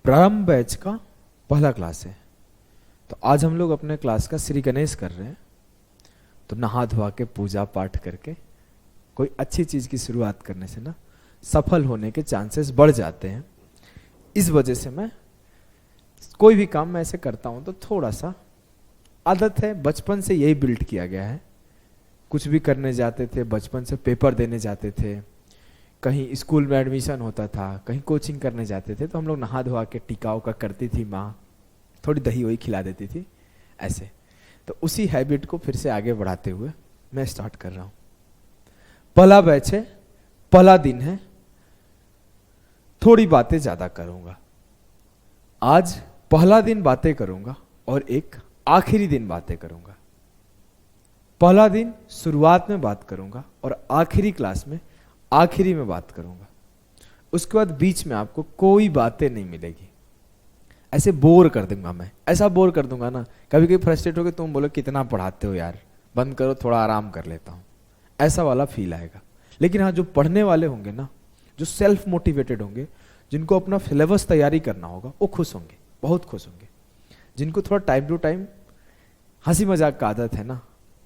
प्रारंभ बैच का पहला क्लास है। तो आज हम लोग अपने क्लास का श्री गणेश कर रहे हैं। तो नहा धोआ के पूजा पाठ करके कोई अच्छी चीज की शुरुआत करने से ना सफल होने के चांसेस बढ़ जाते हैं। इस वजह से मैं कोई भी काम मैं ऐसे करता हूं तो थोड़ा सा आदत है, बचपन से यही बिल्ड किया गया है। कुछ भी करने जाते थे, बचपन से पेपर देने जाते थे, कहीं स्कूल में एडमिशन होता था, कहीं कोचिंग करने जाते थे, तो हम लोग नहा धोआ के टिकाऊ का करती थी माँ, थोड़ी दही वही खिला देती थी ऐसे। तो उसी हैबिट को फिर से आगे बढ़ाते हुए मैं स्टार्ट कर रहा हूँ। पहला बैच है, पहला दिन है, थोड़ी बातें ज्यादा करूंगा। आज पहला दिन बातें करूंगा और एक आखिरी दिन बातें करूंगा। पहला दिन शुरुआत में बात करूंगा और आखिरी क्लास में आखिरी में बात करूंगा। उसके बाद बीच में आपको कोई बातें नहीं मिलेगी। ऐसे बोर कर दूंगा मैं, ऐसा बोर कर दूंगा ना, कभी कभी फ्रस्ट्रेट हो के तुम बोलो कितना पढ़ाते हो यार, बंद करो, थोड़ा आराम कर लेता हूं, ऐसा वाला फील आएगा। लेकिन हाँ, जो पढ़ने वाले होंगे ना, जो सेल्फ मोटिवेटेड होंगे, जिनको अपना सिलेबस तैयारी करना होगा, वो खुश होंगे, बहुत खुश होंगे। जिनको थोड़ा टाइम टू टाइम हंसी मजाक का आदत है ना,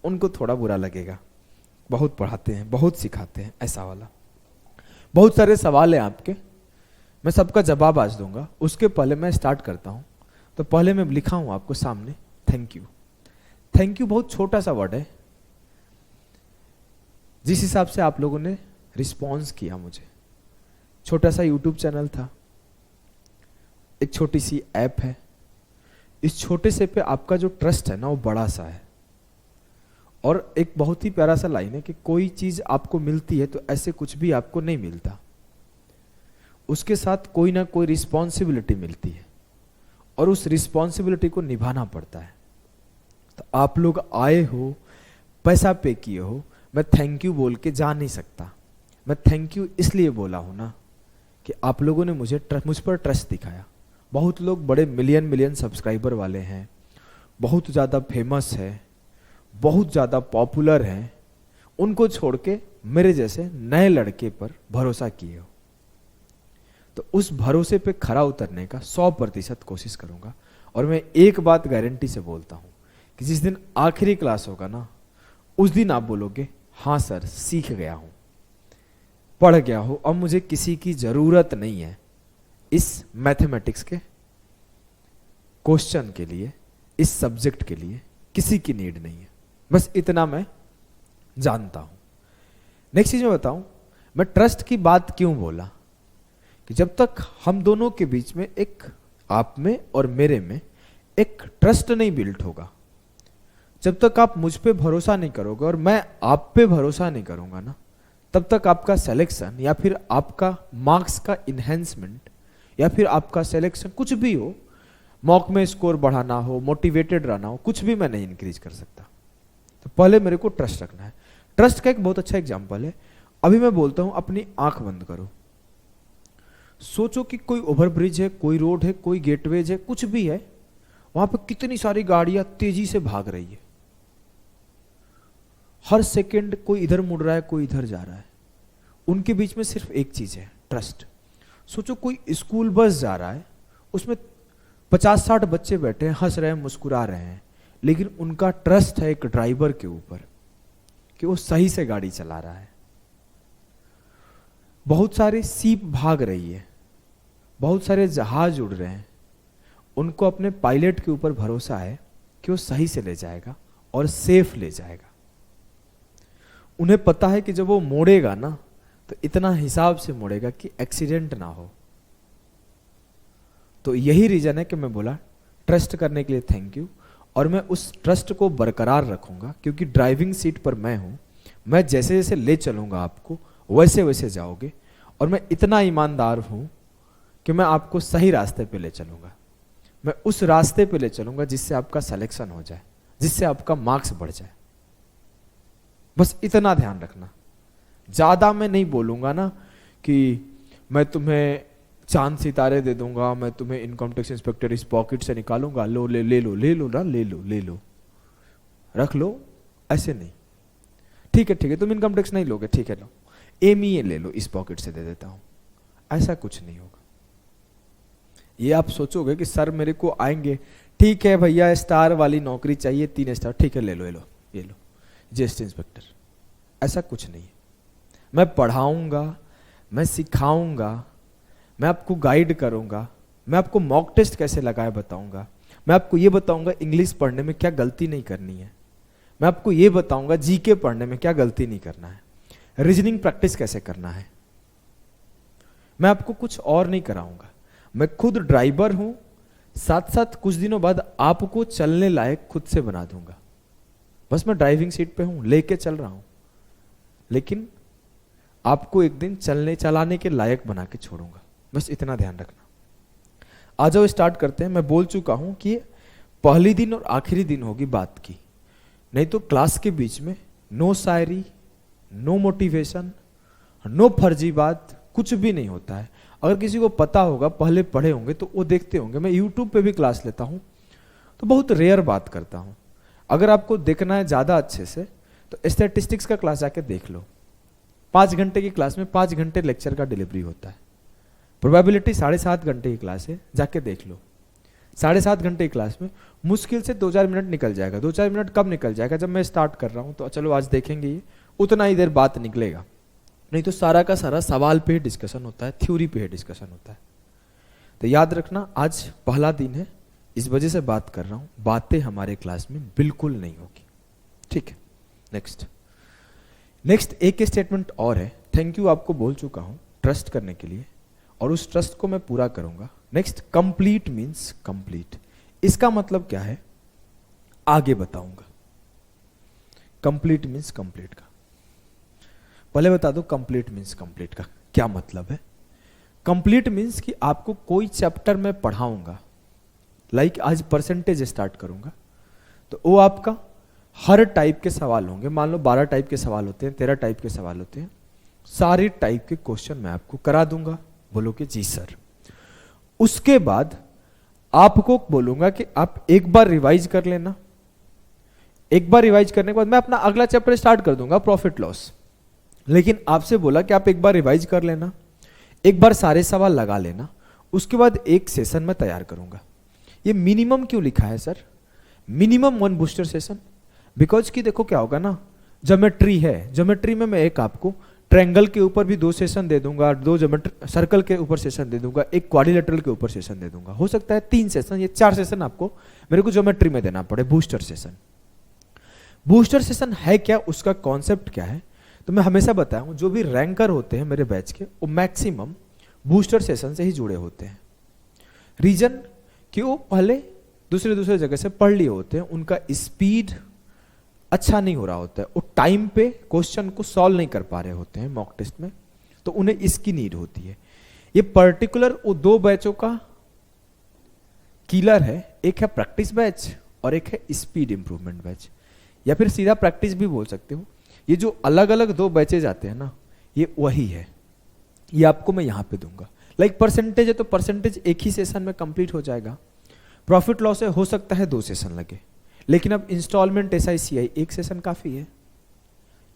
उनको थोड़ा बुरा लगेगा। बहुत पढ़ाते हैं, बहुत सिखाते हैं, ऐसा वाला। बहुत सारे सवाल हैं आपके, मैं सबका जवाब आज दूंगा। उसके पहले मैं स्टार्ट करता हूं। तो पहले मैं लिखा हूं आपको सामने थैंक यू। थैंक यू बहुत छोटा सा वर्ड है। जिस हिसाब से आप लोगों ने रिस्पॉन्स किया मुझे, छोटा सा यूट्यूब चैनल था, एक छोटी सी ऐप है, इस छोटे से पे आपका जो ट्रस्ट है ना वो बड़ा सा है। और एक बहुत ही प्यारा सा लाइन है कि कोई चीज आपको मिलती है तो ऐसे कुछ भी आपको नहीं मिलता, उसके साथ कोई ना कोई रिस्पॉन्सिबिलिटी मिलती है और उस रिस्पॉन्सिबिलिटी को निभाना पड़ता है। तो आप लोग आए हो, पैसा पे किए हो, मैं थैंक यू बोल के जा नहीं सकता। मैं थैंक यू इसलिए बोला हूं ना कि आप लोगों ने मुझ पर ट्रस्ट दिखाया। बहुत लोग बड़े मिलियन मिलियन सब्सक्राइबर वाले हैं, बहुत ज़्यादा फेमस है, बहुत ज़्यादा पॉपुलर हैं, उनको छोड़ के मेरे जैसे नए लड़के पर भरोसा किए हो। तो उस भरोसे पे खरा उतरने का 100% कोशिश करूंगा। और मैं एक बात गारंटी से बोलता हूं कि जिस दिन आखिरी क्लास होगा ना, उस दिन आप बोलोगे हाँ सर, सीख गया हूं, पढ़ गया हूं, अब मुझे किसी की जरूरत नहीं है इस मैथमेटिक्स के क्वेश्चन के लिए, इस सब्जेक्ट के लिए किसी की नीड नहीं है। बस इतना मैं जानता हूं। नेक्स्ट चीज मैं बताऊं, मैं ट्रस्ट की बात क्यों बोला, कि जब तक हम दोनों के बीच में एक, आप में और मेरे में एक ट्रस्ट नहीं बिल्ट होगा, जब तक आप मुझ पे भरोसा नहीं करोगे और मैं आप पे भरोसा नहीं करूंगा ना, तब तक आपका सिलेक्शन या फिर आपका मार्क्स का इन्हेंसमेंट या फिर आपका सिलेक्शन कुछ भी हो, मॉक में स्कोर बढ़ाना हो, मोटिवेटेड रहना हो, कुछ भी मैं नहीं इंक्रीज कर सकता। तो पहले मेरे को ट्रस्ट रखना है। ट्रस्ट का एक बहुत अच्छा एग्जांपल है, अभी मैं बोलता हूं अपनी आंख बंद करो, सोचो कि कोई ओवरब्रिज है, कोई रोड है, कोई गेटवेज है, कुछ भी है, वहां पे कितनी सारी गाड़ियां तेजी से भाग रही है, हर सेकंड कोई इधर मुड़ रहा है, कोई इधर जा रहा है, उनके बीच में सिर्फ एक चीज है, ट्रस्ट। सोचो कोई स्कूल बस जा रहा है, उसमें 50-60 बच्चे बैठे हैं, हंस रहे हैं, मुस्कुरा रहे हैं, लेकिन उनका ट्रस्ट है एक ड्राइवर के ऊपर कि वो सही से गाड़ी चला रहा है। बहुत सारे सीप भाग रही है, बहुत सारे जहाज उड़ रहे हैं, उनको अपने पायलट के ऊपर भरोसा है कि वो सही से ले जाएगा और सेफ ले जाएगा। उन्हें पता है कि जब वो मोड़ेगा ना, तो इतना हिसाब से मोड़ेगा कि एक्सीडेंट ना हो। तो यही रीजन है कि मैं बोला ट्रस्ट करने के लिए थैंक यू, और मैं उस ट्रस्ट को बरकरार रखूंगा, क्योंकि ड्राइविंग सीट पर मैं हूं। मैं जैसे जैसे ले चलूंगा आपको, वैसे वैसे जाओगे, और मैं इतना ईमानदार हूं कि मैं आपको सही रास्ते पे ले चलूंगा। मैं उस रास्ते पे ले चलूंगा जिससे आपका सिलेक्शन हो जाए, जिससे आपका मार्क्स बढ़ जाए। बस इतना ध्यान रखना। ज्यादा मैं नहीं बोलूंगा ना कि मैं तुम्हें चांद सितारे दे दूंगा, मैं तुम्हें इनकम टैक्स इंस्पेक्टर इस पॉकेट से निकालूंगा, लो ले ले लो ले लो ना, ले लो ले लो, रख लो, ऐसे नहीं। ठीक है तुम इनकम टैक्स नहीं लोगे, ठीक है लो, एमईए ले लो, इस पॉकेट से दे देता हूं, ऐसा कुछ नहीं होगा। ये आप सोचोगे कि सर मेरे को आएंगे, ठीक है भैया स्टार वाली नौकरी चाहिए, 3 स्टार, ठीक है ले लो ये लो ये लो जीएसटी इंस्पेक्टर। ऐसा कुछ नहीं है। मैं पढ़ाऊंगा, मैं सिखाऊंगा, मैं आपको गाइड करूंगा, मैं आपको मॉक टेस्ट कैसे लगाए बताऊंगा, मैं आपको ये बताऊंगा इंग्लिश पढ़ने में क्या गलती नहीं करनी है, मैं आपको ये बताऊंगा जीके पढ़ने में क्या गलती नहीं करना है, रीजनिंग प्रैक्टिस कैसे करना है। मैं आपको कुछ और नहीं कराऊंगा। मैं खुद ड्राइवर हूं, साथ साथ कुछ दिनों बाद आपको चलने लायक खुद से बना दूंगा। बस मैं ड्राइविंग सीट पे हूं, लेके चल रहा हूं, लेकिन आपको एक दिन चलाने के लायक बना के छोड़ूंगा। बस इतना ध्यान रखना। आ जाओ स्टार्ट करते हैं। मैं बोल चुका हूं कि पहली दिन और आखिरी दिन होगी बात की, नहीं तो क्लास के बीच में नो शायरी, नो मोटिवेशन, नो फर्जी बात, कुछ भी नहीं होता है। अगर किसी को पता होगा, पहले पढ़े होंगे तो वो देखते होंगे। मैं यूट्यूब पे भी क्लास लेता हूं तो बहुत रेयर बात करता हूं। अगर आपको देखना है ज्यादा अच्छे से तो स्टैटिस्टिक्स का क्लास जाके देख लो। 5 घंटे की क्लास में 5 घंटे लेक्चर का डिलीवरी होता है। प्रोबेबिलिटी 7.5 घंटे की क्लास है, जाके देख लो। 7.5 घंटे की क्लास में मुश्किल से 2-4 मिनट निकल जाएगा। 2-4 मिनट कब निकल जाएगा? जब मैं स्टार्ट कर रहा हूं तो चलो आज देखेंगे, ये उतना ही देर बात निकलेगा। नहीं तो सारा का सारा सवाल पे ही डिस्कशन होता है, थ्योरी पे ही डिस्कशन होता है। तो याद रखना, आज पहला दिन है, इस वजह से बात कर रहा हूं। बातें हमारे क्लास में बिल्कुल नहीं होगी, ठीक है। नेक्स्ट एक स्टेटमेंट और है। थैंक यू आपको बोल चुका हूं ट्रस्ट करने के लिए, और उस ट्रस्ट को मैं पूरा करूंगा। Next, complete means complete. इसका मतलब क्या है आगे बताऊंगा। कंप्लीट मीन्स कंप्लीट का पहले बता दो। कंप्लीट मीन्स कंप्लीट का क्या मतलब है? कंप्लीट मीन्स कि आपको कोई चैप्टर में पढ़ाऊंगा, लाइक आज परसेंटेज स्टार्ट करूंगा, तो वो आपका हर टाइप के सवाल होंगे। मान लो 12 टाइप के सवाल होते हैं, 13 टाइप के सवाल होते हैं, सारे टाइप के क्वेश्चन मैं आपको करा दूंगा। बोलोगे जी सर। उसके बाद आपको बोलूंगा कि आप एक बार रिवाइज कर लेना। एक बार रिवाइज करने के बाद मैं अपना अगला चैप्टर स्टार्ट कर दूंगा, प्रॉफिट लॉस। लेकिन आपसे बोला कि आप एक बार रिवाइज कर लेना, एक बार सारे सवाल लगा लेना, उसके बाद एक सेशन में तैयार करूंगा। ये मिनिमम क्यों लिखा है sir? Minimum 1 booster session, because कि देखो क्या होगा ना, ज्योमेट्री है, ज्योमेट्री में मैं एक आपको ट्रायंगल के ऊपर भी 2 सेशन दे दूंगा, 2 ज्योमेट्री सर्कल के ऊपर सेशन दे दूंगा, एक क्वाड्रिलेटरल के ऊपर सेशन दे दूंगा। हो सकता है 3 सेशन, ये 4 सेशन आपको मेरे को ज्योमेट्री में देना पड़े। बूस्टर सेशन, बूस्टर सेशन है क्या, उसका कॉन्सेप्ट क्या है? तो मैं हमेशा बताया हूं, जो भी रैंकर होते हैं मेरे बैच के, वो मैक्सिमम बूस्टर सेशन से ही जुड़े होते हैं। रीजन कि वो पहले दूसरे जगह से पढ़ लिए होते हैं, उनका स्पीड अच्छा नहीं हो रहा होता है, वो टाइम पे क्वेश्चन को सॉल्व नहीं कर पा रहे होते हैं मॉक टेस्ट में, तो उन्हें इसकी नीड होती है। ये पर्टिकुलर वो 2 बैचों का किलर है। एक है प्रैक्टिस बैच और एक है स्पीड इंप्रूवमेंट बैच, या फिर सीधा प्रैक्टिस भी बोल सकते हो। ये जो अलग अलग 2 बैचेज आते हैं ना, ये वही है। ये आपको मैं यहां पे दूंगा। लाइक परसेंटेज है तो परसेंटेज एक ही सेशन में कंप्लीट हो जाएगा। प्रॉफिट लॉस है, हो सकता है 2 सेशन लगे, लेकिन अब इंस्टॉलमेंट SICI एक सेशन काफी है।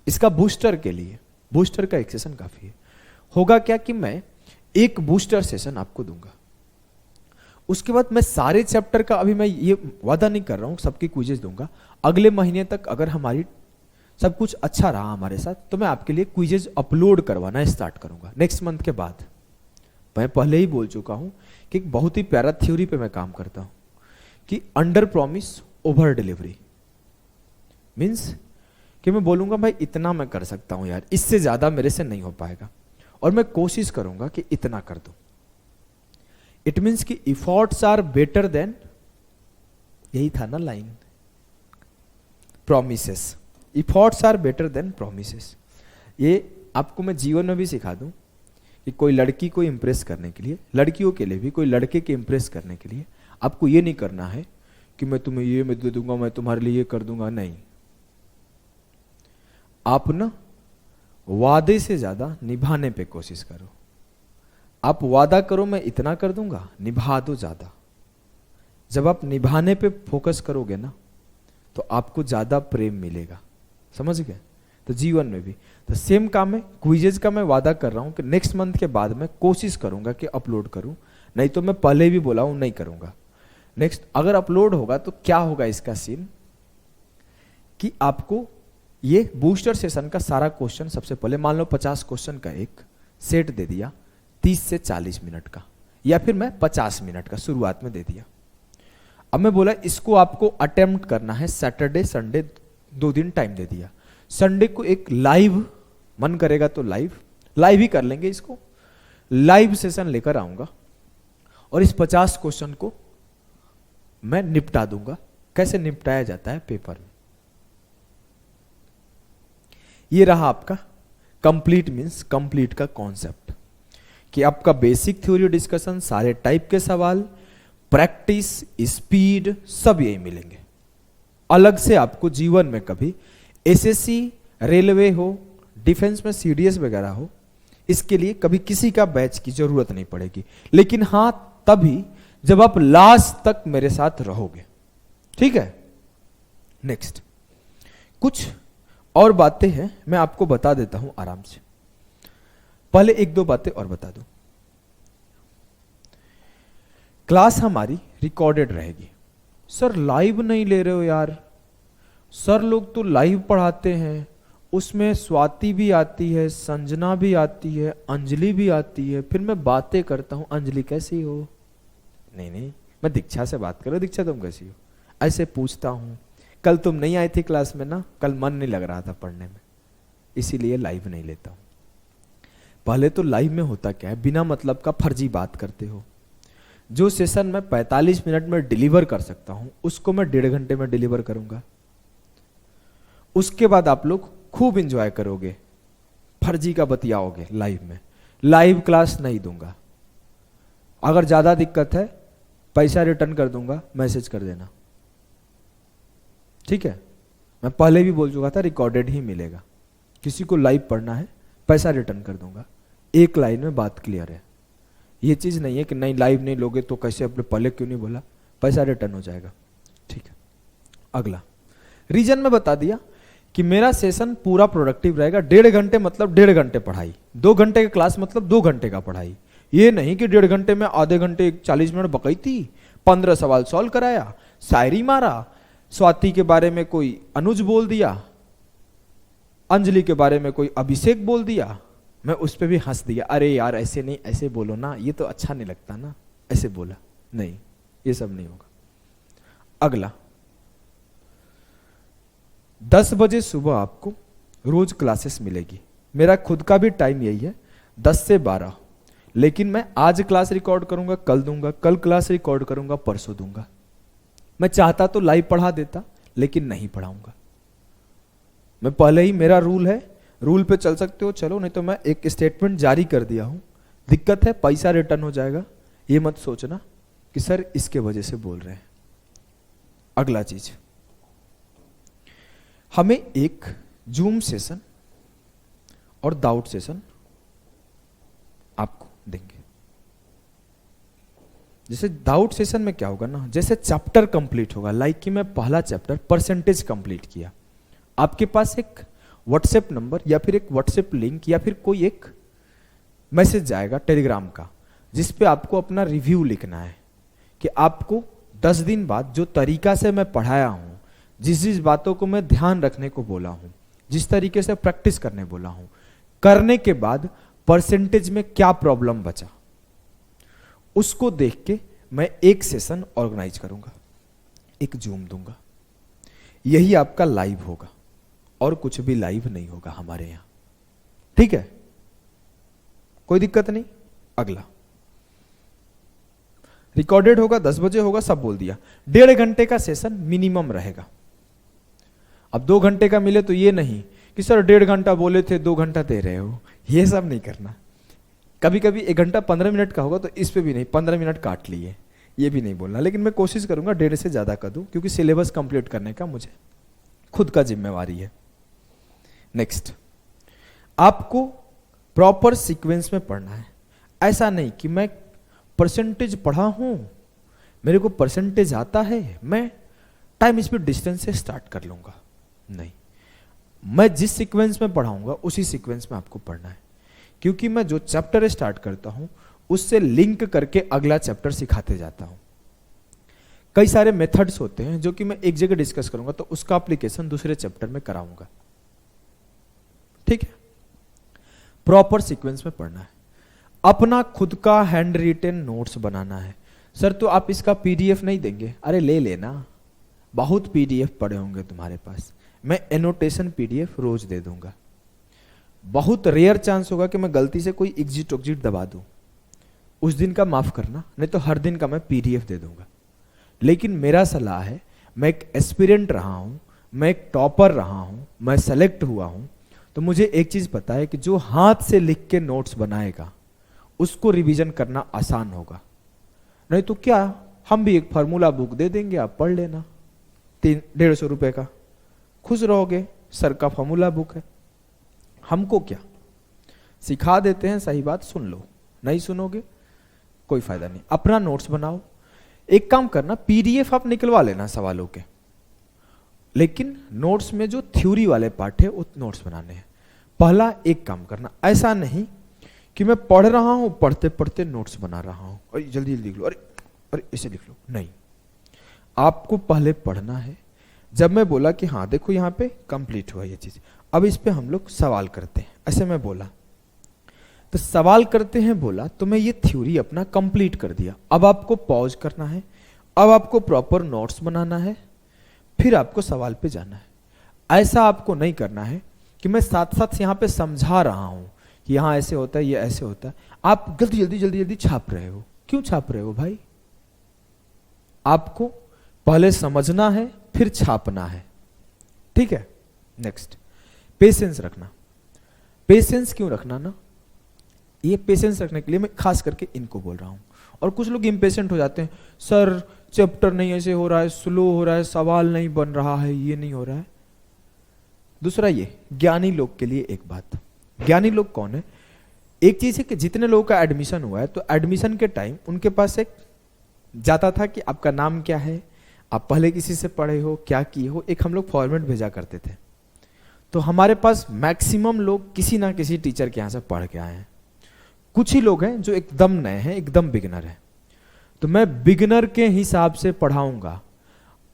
इसका बूस्टर के लिए बूस्टर का एक सेशन काफी है। होगा क्या कि मैं एक बूस्टर सेशन आपको दूंगा, उसके बाद मैं सारे चैप्टर का, अभी मैं ये वादा नहीं कर रहा हूं सबकी क्विजेज दूंगा। अगले महीने तक अगर हमारी सब कुछ अच्छा रहा हमारे साथ, तो मैं आपके लिए क्विजेज अपलोड करवाना स्टार्ट करूंगा नेक्स्ट मंथ के बाद। मैं पहले ही बोल चुका हूं कि एक बहुत ही प्यारा थ्योरी पे मैं काम करता हूं कि under promise over delivery. Means कि मैं बोलूंगा भाई इतना मैं कर सकता हूं यार, इससे ज्यादा मेरे से नहीं हो पाएगा, और मैं कोशिश करूंगा कि इतना कर दूं। इट मीन्स कि इफोर्ट्स आर बेटर देन, यही था ना line, promises. Efforts are better than promises. ये आपको मैं जीवन में भी सिखा दूं कि कोई लड़की को इंप्रेस करने के लिए, लड़कियों के लिए भी, कोई लड़के के इंप्रेस करने के लिए आपको ये नहीं करना है कि मैं तुम्हें ये मैं दे दूंगा, मैं तुम्हारे लिए ये कर दूंगा। नहीं, आप ना वादे से ज्यादा निभाने पे कोशिश करो। आप वादा करो मैं इतना कर दूंगा, निभा दो ज्यादा। जब आप निभाने पे फोकस करोगे ना, तो आपको ज्यादा प्रेम मिलेगा। समझ गए? तो जीवन में भी तो सेम काम है। क्विजेज का मैं वादा कर रहा हूं कि नेक्स्ट मंथ के बाद मैं कोशिश करूंगा कि अपलोड करूं। नहीं तो मैं पहले भी बोला हूं नहीं करूंगा। नेक्स्ट, अगर अपलोड होगा तो क्या होगा इसका सीन कि आपको ये बूस्टर सेशन का सारा क्वेश्चन सबसे पहले मान लो 50 क्वेश्चन का एक सेट दे दिया 30 से 40 मिनट का, या फिर मैं 50 मिनट का शुरुआत में दे दिया। अब मैं बोला इसको आपको अटेम्प्ट करना है सैटरडे संडे 2 दिन टाइम दे दिया। संडे को एक लाइव, मन करेगा तो लाइव ही कर लेंगे, इसको लाइव सेशन लेकर आऊंगा और इस 50 क्वेश्चन को मैं निपटा दूंगा। कैसे निपटाया जाता है पेपर में। ये रहा आपका कंप्लीट मीन्स कंप्लीट का कॉन्सेप्ट कि आपका बेसिक थ्योरी डिस्कशन, सारे टाइप के सवाल, प्रैक्टिस, स्पीड सब यही मिलेंगे। अलग से आपको जीवन में कभी एसएससी, रेलवे हो, डिफेंस में सीडीएस वगैरह हो, इसके लिए कभी किसी का बैच की जरूरत नहीं पड़ेगी। लेकिन हां तभी जब आप लास्ट तक मेरे साथ रहोगे, ठीक है। नेक्स्ट, कुछ और बातें हैं मैं आपको बता देता हूं आराम से। पहले 1-2 बातें और बता दूं। क्लास हमारी रिकॉर्डेड रहेगी। सर लाइव नहीं ले रहे हो यार, सर लोग तो लाइव पढ़ाते हैं, उसमें स्वाति भी आती है, संजना भी आती है, अंजलि भी आती है, फिर मैं बातें करता हूं अंजलि कैसी हो, नहीं मैं दीक्षा से बात करो, दीक्षा तुम कैसी हो, ऐसे पूछता हूं। कल तुम नहीं आई थी क्लास में ना, कल मन नहीं लग रहा था पढ़ने में, इसीलिए लाइव नहीं लेता हूं। पहले तो लाइव में होता क्या है, बिना मतलब का फर्जी बात करते हो। जो सेशन में 45 मिनट में डिलीवर कर सकता हूं उसको मैं 1.5 घंटे में डिलीवर करूंगा। उसके बाद आप लोग खूब एंजॉय करोगे, फर्जी का बतियाओगे लाइव में। लाइव क्लास नहीं दूंगा। अगर ज्यादा दिक्कत है पैसा रिटर्न कर दूंगा, मैसेज कर देना, ठीक है। मैं पहले भी बोल चुका था रिकॉर्डेड ही मिलेगा। किसी को लाइव पढ़ना है पैसा रिटर्न कर दूंगा। एक लाइन में बात क्लियर है। ये चीज नहीं है कि नहीं लाइव नहीं लोगे तो कैसे, अपने पहले क्यों नहीं बोला, पैसा रिटर्न हो जाएगा, ठीक है। अगला रीजन में बता दिया कि मेरा सेशन पूरा प्रोडक्टिव रहेगा। 1.5 घंटे मतलब 1.5 घंटे पढ़ाई, 2 घंटे का क्लास मतलब 2 घंटे का पढ़ाई। ये नहीं कि 1.5 घंटे में आधे घंटे 40 मिनट बकैती, 15 सवाल सॉल्व कराया, शायरी मारा, स्वाति के बारे में कोई अनुज बोल दिया, अंजलि के बारे में कोई अभिषेक बोल दिया, मैं उस पर भी हंस दिया, अरे यार ऐसे नहीं, ऐसे बोलो ना, ये तो अच्छा नहीं लगता ना, ऐसे बोला। नहीं, ये सब नहीं होगा। अगला 10 बजे सुबह आपको रोज क्लासेस मिलेगी। मेरा खुद का भी टाइम यही है 10 से 12, लेकिन मैं आज क्लास रिकॉर्ड करूंगा, कल दूंगा, कल क्लास रिकॉर्ड करूंगा, परसों दूंगा। मैं चाहता तो लाइव पढ़ा देता, लेकिन नहीं पढ़ाऊंगा। मैं पहले ही, मेरा रूल है, रूल पे चल सकते हो चलो, नहीं तो मैं एक स्टेटमेंट जारी कर दिया हूं। दिक्कत है पैसा रिटर्न हो जाएगा, ये मत सोचना कि सर इसके वजह से बोल रहे हैं। अगला चीज, हमें एक जूम सेशन और डाउट सेशन आपको देंगे। जैसे डाउट सेशन में क्या होगा ना, जैसे चैप्टर कंप्लीट होगा, लाइक कि मैं पहला चैप्टर परसेंटेज कंप्लीट किया, आपके पास एक व्हाट्सएप नंबर या फिर एक व्हाट्सएप लिंक या फिर कोई एक मैसेज जाएगा टेलीग्राम का, जिस पे आपको अपना रिव्यू लिखना है कि आपको 10 दिन बाद जो तरीका से मैं पढ़ाया हूं, जिस जिस बातों को मैं ध्यान रखने को बोला हूं, जिस तरीके से प्रैक्टिस करने बोला हूं, करने के बाद परसेंटेज में क्या प्रॉब्लम बचा, उसको देख के मैं एक सेशन ऑर्गेनाइज करूंगा, एक जूम दूंगा। यही आपका लाइव होगा और कुछ भी लाइव नहीं होगा हमारे यहां, ठीक है, कोई दिक्कत नहीं। अगला रिकॉर्डेड होगा, 10 बजे होगा, सब बोल दिया। 1.5 घंटे का सेशन मिनिमम रहेगा। अब 2 घंटे का मिले तो ये नहीं कि सर 1.5 घंटा बोले थे 2 घंटा दे रहे हो, ये सब नहीं करना। कभी कभी 1 घंटा 15 मिनट का होगा तो इस पे भी नहीं, 15 मिनट काट लिए, ये भी नहीं बोलना। लेकिन मैं कोशिश करूंगा 1.5 से ज्यादा कर दूं, क्योंकि सिलेबस कंप्लीट करने का मुझे खुद का जिम्मेवारी है। नेक्स्ट, आपको प्रॉपर सीक्वेंस में पढ़ना है। ऐसा नहीं कि मैं परसेंटेज पढ़ा हूं, मेरे को परसेंटेज आता है, मैं टाइम स्पीड डिस्टेंस से स्टार्ट कर लूंगा। नहीं, मैं जिस सीक्वेंस में पढ़ाऊंगा उसी सीक्वेंस में आपको पढ़ना है, क्योंकि मैं जो चैप्टर स्टार्ट करता हूं उससे लिंक करके अगला चैप्टर सिखाते जाता हूं। कई सारे मेथड्स होते हैं जो कि मैं एक जगह डिस्कस करूंगा, तो उसका एप्लीकेशन दूसरे चैप्टर में कराऊंगा। ठीक है, प्रॉपर सीक्वेंस में पढ़ना है। अपना खुद का हैंड रिटन नोट्स बनाना है। सर तो आप इसका पीडीएफ नहीं देंगे? अरे ले लेना, बहुत पीडीएफ पड़े होंगे तुम्हारे पास, मैं एनोटेशन पीडीएफ रोज दे दूंगा। बहुत रेयर चांस होगा कि मैं गलती से कोई एग्जिट ऑग्जिट दबा दूं, उस दिन का माफ करना, नहीं तो हर दिन का मैं पीडीएफ दे दूंगा। लेकिन मेरा सलाह है, मैं एक एस्पिरेंट रहा हूं, मैं एक टॉपर रहा हूं, मैं सेलेक्ट हुआ हूं, तो मुझे एक चीज पता है कि जो हाथ से लिख के नोट्स बनाएगा उसको रिवीजन करना आसान होगा। नहीं तो क्या, हम भी एक फार्मूला बुक दे देंगे, आप पढ़ लेना, 150 रुपए का, खुश रहोगे, सर का फार्मूला बुक है। हमको क्या, सिखा देते हैं, सही बात सुन लो, नहीं सुनोगे कोई फायदा नहीं। अपना नोट्स बनाओ। एक काम करना, पीडीएफ आप निकलवा लेना सवालों के, लेकिन नोट्स में जो थ्योरी वाले पार्ट है वो नोट्स बनाने हैं। पहला एक काम करना, ऐसा नहीं कि मैं पढ़ रहा हूं, पढ़ते पढ़ते नोट्स बना रहा हूं, अरे जल्दी जल्दी लिख लो, अरे अरे ऐसे लिख लो, नहीं। आपको पहले पढ़ना है। जब मैं बोला कि हाँ देखो यहाँ पे कंप्लीट हुआ ये चीज, अब इस पे हम लोग सवाल करते हैं, ऐसे मैं बोला तो सवाल करते हैं बोला, तो मैं ये थ्योरी अपना कंप्लीट कर दिया। अब आपको पॉज करना है, अब आपको प्रॉपर नोट्स बनाना है, फिर आपको सवाल पे जाना है। ऐसा आपको नहीं करना है कि मैं साथ साथ यहाँ पे समझा रहा हूं कि यहाँ ऐसे होता है, ये ऐसे होता है, आप जल्दी जल्दी जल्दी जल्दी छाप रहे हो। क्यों छाप रहे हो भाई? आपको पहले समझना है, फिर छापना है। ठीक है, नेक्स्ट, पेशेंस रखना। पेशेंस क्यों रखना ना, ये पेशेंस रखने के लिए मैं खास करके इनको बोल रहा हूं। और कुछ लोग इम्पेशेंट हो जाते हैं, सर चैप्टर नहीं ऐसे हो रहा है, स्लो हो रहा है, सवाल नहीं बन रहा है, ये नहीं हो रहा है। दूसरा ये ज्ञानी लोग के लिए एक बात, ज्ञानी लोग कौन है? एक चीज है कि जितने लोगों का एडमिशन हुआ है, तो एडमिशन के टाइम उनके पास एक जाता था कि आपका नाम क्या है, आप पहले किसी से पढ़े हो, क्या किए हो, एक हम लोग फॉर्मेट भेजा करते थे। तो हमारे पास मैक्सिमम लोग किसी ना किसी टीचर के यहां से पढ़ के आए हैं। कुछ ही लोग हैं जो एकदम नए हैं, एकदम बिगिनर हैं। तो मैं बिगिनर के हिसाब से पढ़ाऊंगा।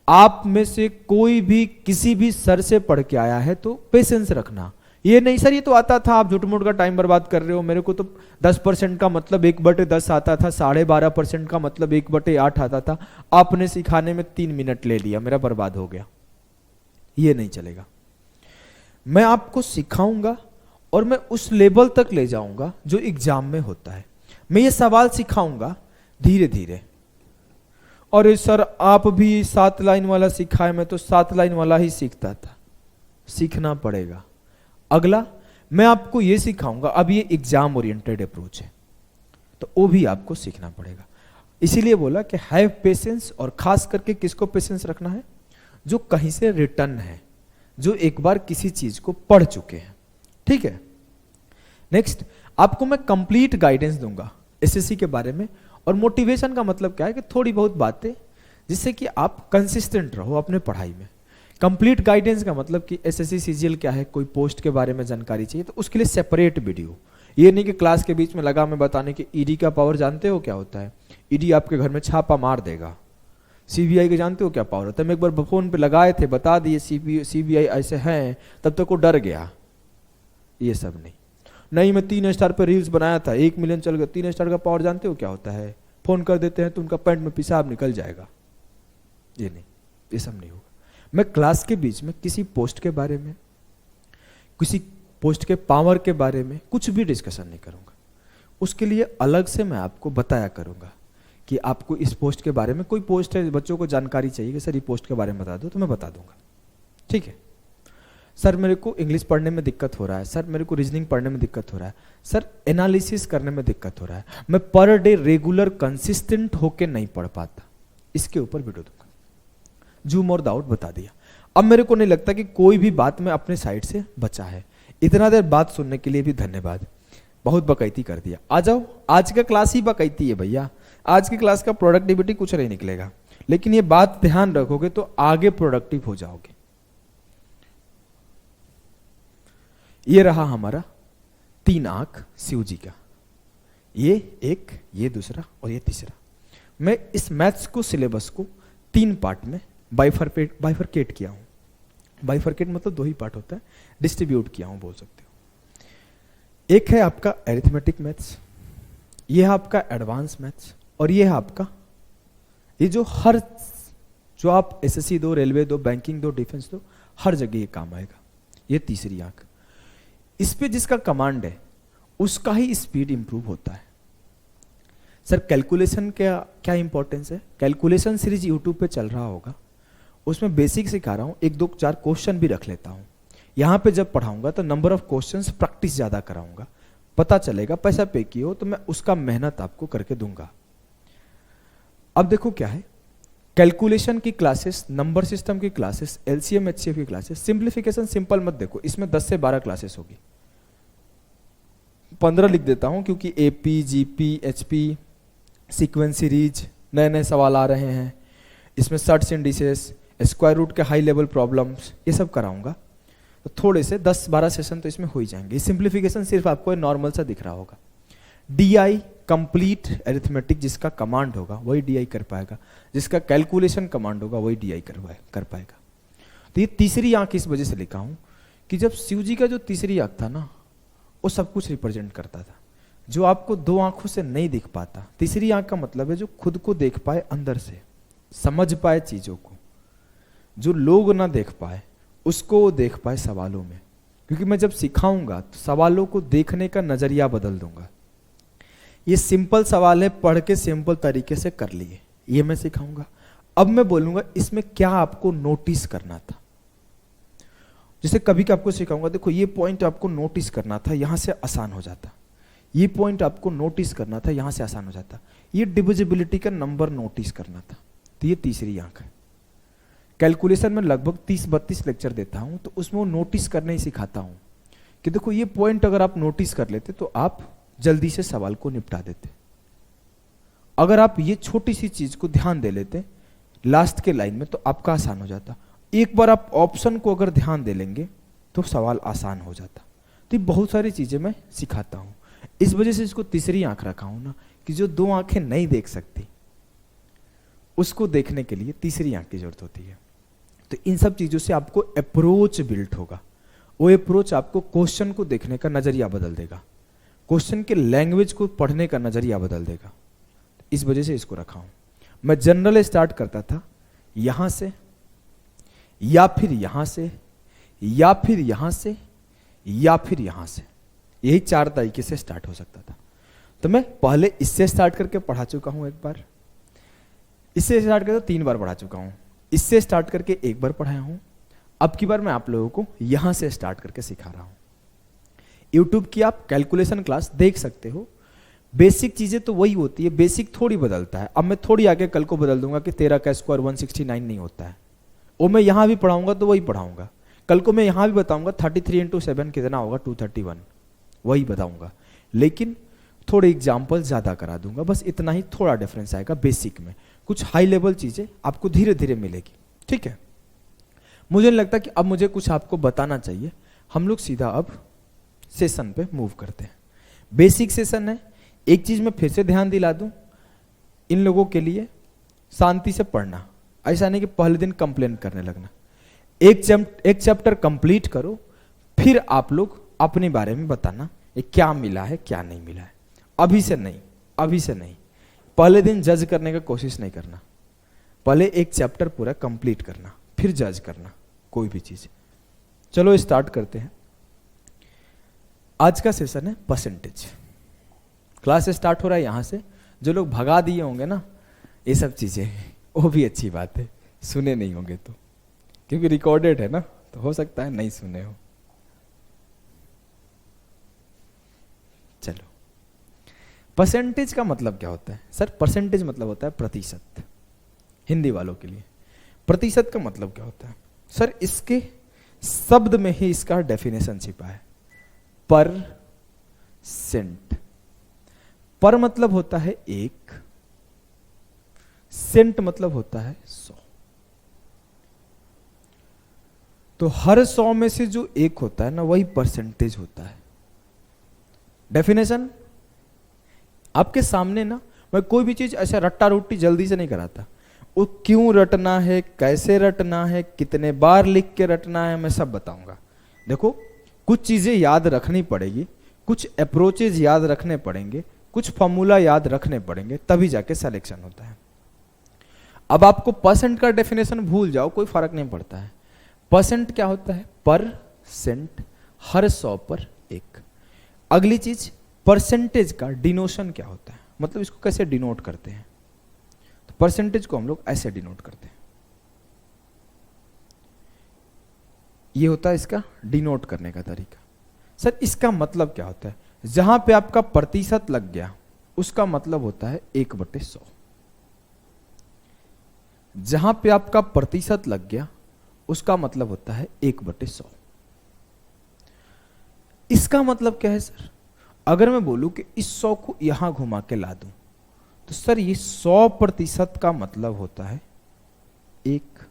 आप में से कोई भी किसी भी सर से पढ़ के आया है तो पेशेंस रखना। ये नहीं सर ये तो आता था, आप झूठ मूठ का टाइम बर्बाद कर रहे हो, मेरे को तो 10% का मतलब 1/10 आता था, 12.5% का मतलब 1/8 आता था, आपने सिखाने में 3 मिनट ले लिया, मेरा बर्बाद हो गया। ये नहीं चलेगा। मैं आपको सिखाऊंगा और मैं उस लेवल तक ले जाऊंगा जो एग्जाम में होता है। मैं ये सवाल सिखाऊंगा धीरे धीरे। और सर आप भी 7 लाइन वाला सिखाए, मैं तो 7 लाइन वाला ही सीखता था। सीखना पड़ेगा। अगला मैं आपको ये सिखाऊंगा, अब ये एग्जाम ओरिएंटेड अप्रोच है, तो वो भी आपको सीखना पड़ेगा। इसीलिए बोला कि हैव पेशेंस, और खास करके किसको पेशेंस रखना है? जो कहीं से रिटर्न है, जो एक बार किसी चीज को पढ़ चुके हैं। ठीक है, नेक्स्ट आपको मैं कंप्लीट गाइडेंस दूंगा एसएससी के बारे में। और मोटिवेशन का मतलब क्या है कि थोड़ी बहुत बातें जिससे कि आप कंसिस्टेंट रहो अपने पढ़ाई में। कंप्लीट गाइडेंस का मतलब कि एसएससी सीजीएल क्या है, कोई पोस्ट के बारे में जानकारी चाहिए तो उसके लिए सेपरेट वीडियो। ये नहीं कि क्लास के बीच में लगा मैं बताने कि ईडी का पावर जानते हो क्या होता है? ईडी आपके घर में छापा मार देगा। सीबीआई के जानते हो क्या पावर होता है? मैं एक बार फोन पे लगाए थे, बता दिए सीबीआई ऐसे हैं, तब तक वो डर गया। ये सब नहीं, मैं 3 स्टार पे रील्स बनाया था, 1 मिलियन चल गया। 3 स्टार का पावर जानते हो क्या होता है? फोन कर देते हैं तो उनका पैंट में पेशाब निकल जाएगा। ये नहीं, ये सब नहीं होगा। मैं क्लास के बीच में किसी पोस्ट के बारे में, किसी पोस्ट के पावर के बारे में कुछ भी डिस्कशन नहीं करूंगा। उसके लिए अलग से मैं आपको बताया करूंगा कि आपको इस पोस्ट के बारे में, कोई पोस्ट है बच्चों को जानकारी चाहिए कि सर ये पोस्ट के बारे में बता दो, तो मैं बता दूंगा। ठीक है, सर मेरे को इंग्लिश पढ़ने में दिक्कत हो रहा है, सर मेरे को रीजनिंग पढ़ने में दिक्कत हो रहा है, सर एनालिसिस करने में दिक्कत हो रहा है, मैं पर डे रेगुलर कंसिस्टेंट होके नहीं पढ़ पाता, इसके ऊपर वीडियो दूंगा। जूम और दाउट बता दिया। अब मेरे को नहीं लगता कि कोई भी बात में अपने साइड से बचा है। इतना देर बात सुनने के लिए भी धन्यवाद। बहुत बकैती कर दिया। आ जाओ, आज का क्लास ही बकैती है भैया। आज की क्लास का प्रोडक्टिविटी कुछ नहीं निकलेगा, लेकिन ये बात ध्यान रखोगे तो आगे प्रोडक्टिव हो जाओगे। ये रहा हमारा 3 आंख शिव जी का। ये एक, ये दूसरा और ये तीसरा। मैं इस मैथ्स को सिलेबस को 3 पार्ट में बाइफरकेट किया हूँ। बाइफरकेट मतलब 2 ही पार्ट होता है, डिस्ट्रीब्यूट किया हूँ बोल सकते हो। एक है आपका एरिथमेटिक मैथ्स, ये है आपका एडवांस मैथ्स, और ये है आपका ये जो आप एसएससी दो, रेलवे दो, बैंकिंग दो, डिफेंस दो, हर जगह ये काम आएगा। ये तीसरी आंख, इस पे जिसका कमांड है उसका ही स्पीड इंप्रूव होता है। सर कैलकुलेशन क्या इंपॉर्टेंस है? कैलकुलेशन सीरीज यूट्यूब पे चल रहा होगा, उसमें बेसिक सिखा रहा हूं, 1 2 4 क्वेश्चन भी रख लेता हूं। यहां पे जब पढ़ाऊंगा तो नंबर ऑफ क्वेश्चंस प्रैक्टिस ज्यादा कराऊंगा, पता चलेगा। पैसा पे किए हो तो मैं उसका मेहनत आपको करके दूंगा। अब देखो क्या है, कैलकुलेशन की क्लासेस, नंबर सिस्टम की क्लासेस, एलसीएम एचसीएफ की क्लासेस, सिंप्लीफिकेशन सिंपल मत देखो, इसमें 10 से 12 क्लासेस होगी। 15 लिख देता हूं क्योंकि AP, GP, HP, sequence series, नए नए सवाल आ रहे हैं। इसमें सर्च इंडिसेस, स्क्वायर रूट के हाई लेवल प्रॉब्लम्स, ये सब कराऊंगा। तो थोड़े से 10-12 सेशन तो इसमें हो ही जाएंगे। सिंप्लीफिकेशन सिर्फ आपको नॉर्मल सा दिख रहा होगा। डीआई कंप्लीट अरिथमेटिक जिसका कमांड होगा वही डीआई कर पाएगा, जिसका कैलकुलेशन कमांड होगा वही डीआई कर पाएगा। तो ये तीसरी आंख इस वजह से लिखा हूं कि जब शिव जी का जो तीसरी आंख था ना, वो सब कुछ रिप्रेजेंट करता था, जो आपको 2 आंखों से नहीं दिख पाता। तीसरी आंख का मतलब है जो खुद को देख पाए, अंदर से समझ पाए चीजों को, जो लोग ना देख पाए उसको वो देख पाए सवालों में। क्योंकि मैं जब सिखाऊंगा तो सवालों को देखने का नजरिया बदल दूंगा। ये सिंपल सवाल है, पढ़ के सिंपल तरीके से कर लिए, ये मैं सिखाऊंगा। अब मैं बोलूंगा इसमें क्या आपको नोटिस करना था। जैसे कभी का आपको सिखाऊंगा, देखो ये पॉइंट आपको नोटिस करना था, यहां से आसान हो जाता। ये पॉइंट आपको नोटिस करना था, यहां से आसान हो जाता। ये डिविजिबिलिटी का नंबर नोटिस करना था। तो ये तीसरी आंख है। कैलकुलेशन में लगभग 30-32 लेक्चर देता हूं, तो उसमें वो नोटिस करने ही सिखाता हूं कि देखो ये पॉइंट अगर आप नोटिस कर लेते तो आप जल्दी से सवाल को निपटा देते। अगर आप ये छोटी सी चीज को ध्यान दे लेते लास्ट के लाइन में तो आपका आसान हो जाता। एक बार आप ऑप्शन को अगर ध्यान दे लेंगे तो सवाल आसान हो जाता। तो ये बहुत सारी चीजें मैं सिखाता हूं, इस वजह से इसको तीसरी आंख रखा हूं ना, कि जो 2 आंखें नहीं देख सकती उसको देखने के लिए तीसरी आंख की जरूरत होती है। तो इन सब चीजों से आपको अप्रोच बिल्ड होगा। वो अप्रोच आपको क्वेश्चन को देखने का नजरिया बदल देगा, क्वेश्चन के लैंग्वेज को पढ़ने का नजरिया बदल देगा। इस वजह से इसको रखा हूं। मैं जनरल स्टार्ट करता था यहां से, या फिर यहां से, या फिर यहां से, या फिर यहां से, यही 4 तरीके से स्टार्ट हो सकता था। तो मैं पहले इससे स्टार्ट करके पढ़ा चुका हूं, एक बार इससे स्टार्ट करके 3 बार पढ़ा चुका हूं, इससे स्टार्ट करके 1 बार पढ़ाया हूं। अब की बार मैं आप लोगों को यहां से स्टार्ट करके सिखा रहा हूं। यूट्यूब की आप कैलकुलेशन क्लास देख सकते हो, बेसिक चीजें तो वही होती है, बेसिक थोड़ी बदलता है। अब मैं थोड़ी आगे कल को बदल दूंगा कि 13 का स्क्वायर 169 नहीं होता है, वो मैं यहां भी पढ़ाऊंगा तो वही पढ़ाऊंगा। कल को मैं यहां भी बताऊंगा 33 × 7 कितना होगा 231, वही बताऊंगा, लेकिन थोड़े एग्जाम्पल ज्यादा करा दूंगा। बस इतना ही, थोड़ा डिफरेंस आएगा बेसिक में। कुछ हाई लेवल चीजें आपको धीरे धीरे मिलेगी, ठीक है। मुझे नहीं लगता कि अब मुझे कुछ आपको बताना चाहिए। हम लोग सीधा अब सेशन पे मूव करते हैं। बेसिक सेशन है। एक चीज मैं फिर से ध्यान दिला दूं इन लोगों के लिए, शांति से पढ़ना। ऐसा नहीं कि पहले दिन कंप्लेन करने लगना। एक चैप्टर कंप्लीट करो, फिर आप लोग अपने बारे में बताना ये क्या मिला है क्या नहीं मिला है। अभी से नहीं, अभी से नहीं, पहले दिन जज करने का कोशिश नहीं करना। पहले एक चैप्टर पूरा कंप्लीट करना, फिर जज करना कोई भी चीज। चलो स्टार्ट करते हैं। आज का सेशन है परसेंटेज। क्लास स्टार्ट हो रहा है यहां से। जो लोग भगा दिए होंगे ना ये सब चीजें, वो भी अच्छी बात है, सुने नहीं होंगे तो, क्योंकि रिकॉर्डेड है ना, तो हो सकता है नहीं सुने हो। चलो, परसेंटेज का मतलब क्या होता है? सर परसेंटेज मतलब होता है प्रतिशत। हिंदी वालों के लिए प्रतिशत का मतलब क्या होता है? सर इसके शब्द में ही इसका डेफिनेशन छिपा है, परसेंट। पर मतलब होता है 1, सेंट मतलब होता है 100। तो हर 100 में से जो 1 होता है ना, वही परसेंटेज होता है। डेफिनेशन, आपके सामने ना मैं कोई भी चीज ऐसा रट्टा रोटी जल्दी से नहीं कराता। वो क्यों रटना है, कैसे रटना है, कितने बार लिख के रटना है, मैं सब बताऊंगा। देखो, कुछ चीजें याद रखनी पड़ेगी, कुछ अप्रोचेज याद रखने पड़ेंगे, कुछ फॉर्मूला याद रखने पड़ेंगे, तभी जाके सिलेक्शन होता है। अब आपको परसेंट का डेफिनेशन भूल जाओ, कोई फर्क नहीं पड़ता है। परसेंट क्या होता है? पर सेंट, हर 100 पर 1। अगली चीज, परसेंटेज का डिनोशन क्या होता है, मतलब इसको कैसे डिनोट करते हैं? तो परसेंटेज को हम लोग ऐसे डिनोट करते हैं, ये होता है इसका डिनोट करने का तरीका। सर इसका मतलब क्या होता है? जहां पे आपका प्रतिशत लग गया उसका मतलब होता है 1/100। जहां पे आपका प्रतिशत लग गया उसका मतलब होता है 1/100। इसका मतलब क्या है सर? अगर मैं बोलूं कि इस 100 को यहां घुमा के ला दूं, तो सर ये 100% का मतलब होता है 1।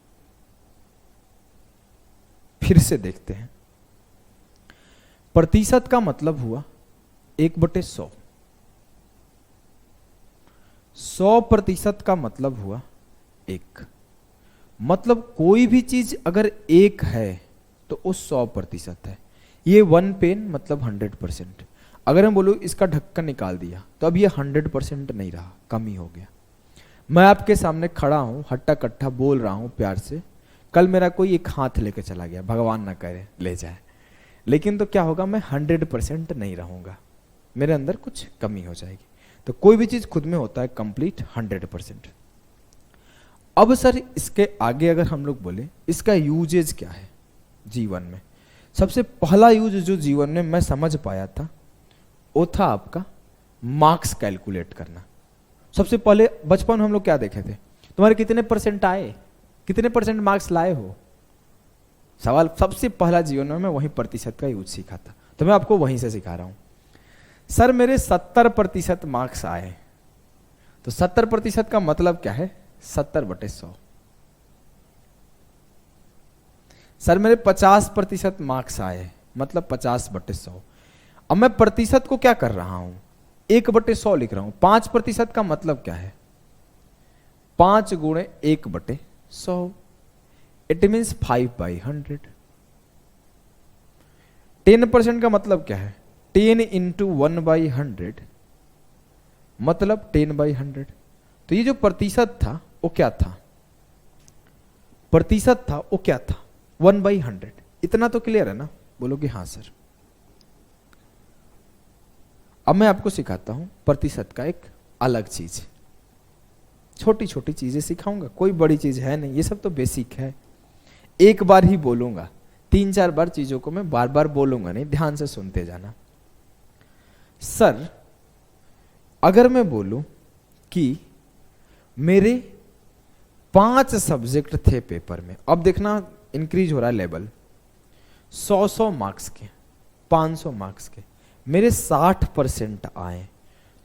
फिर से देखते हैं, प्रतिशत का मतलब हुआ 1/100, 100% का मतलब हुआ 1। मतलब कोई भी चीज अगर 1 है तो वो 100% है। ये 1 पेन मतलब 100%। अगर मैं बोलूं इसका ढक्कन निकाल दिया तो अब ये 100% नहीं रहा, कम ही हो गया। मैं आपके सामने खड़ा हूं, हट्टा कट्टा बोल रहा हूं प्यार से, कल मेरा कोई एक हाथ लेके चला गया, भगवान ना करे ले जाए, लेकिन तो क्या होगा, मैं 100% नहीं रहूंगा, मेरे अंदर कुछ कमी हो जाएगी। तो कोई भी चीज खुद में होता है कंप्लीट 100%। अब सर इसके आगे अगर हम लोग बोले इसका यूजेज क्या है जीवन में, सबसे पहला यूज जो जीवन में मैं समझ पाया था वो था आपका मार्क्स कैलकुलेट करना। सबसे पहले बचपन में हम लोग क्या देखे थे, तुम्हारे कितने परसेंट आए, कितने परसेंट मार्क्स लाए हो, सवाल सबसे पहला जीवन में मैं वही प्रतिशत का यूज सीखा था, तो मैं आपको वहीं से सिखा रहा हूं। सर मेरे 70% मार्क्स आए, तो 70% का मतलब क्या है, 70/100। सर मेरे 50% मार्क्स आए, मतलब 50/100। अब मैं प्रतिशत को क्या कर रहा हूं, 1/100 लिख रहा हूं। 5% का मतलब क्या है, 5 गुणे 1/100, इट मीन्स 5/100। 10% का मतलब क्या है, 10 इंटू 1/100 मतलब 10/100। तो ये जो प्रतिशत था वो क्या था, प्रतिशत था वो क्या था, 1/100। इतना तो क्लियर है ना, बोलो कि हाँ सर। अब मैं आपको सिखाता हूं प्रतिशत का एक अलग चीज, छोटी छोटी चीजें सिखाऊंगा, कोई बड़ी चीज है नहीं, ये सब तो बेसिक है। एक बार ही बोलूंगा, 3-4 बार चीजों को मैं बार बार बोलूंगा नहीं, ध्यान से सुनते जाना। सर अगर मैं बोलूं कि मेरे 5 सब्जेक्ट थे पेपर में, अब देखना इंक्रीज हो रहा है लेवल, 100 मार्क्स के, 500 मार्क्स के, मेरे 60% आए,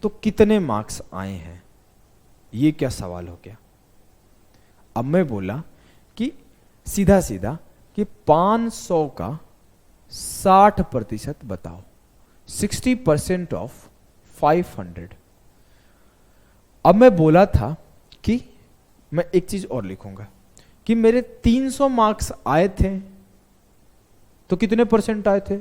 तो कितने मार्क्स आए हैं, ये क्या सवाल हो गया। अब मैं बोला कि सीधा सीधा कि 500 का 60% बताओ, 60% ऑफ 500। अब मैं बोला था कि मैं एक चीज और लिखूंगा कि मेरे 300 मार्क्स आए थे, तो कितने परसेंट आए थे,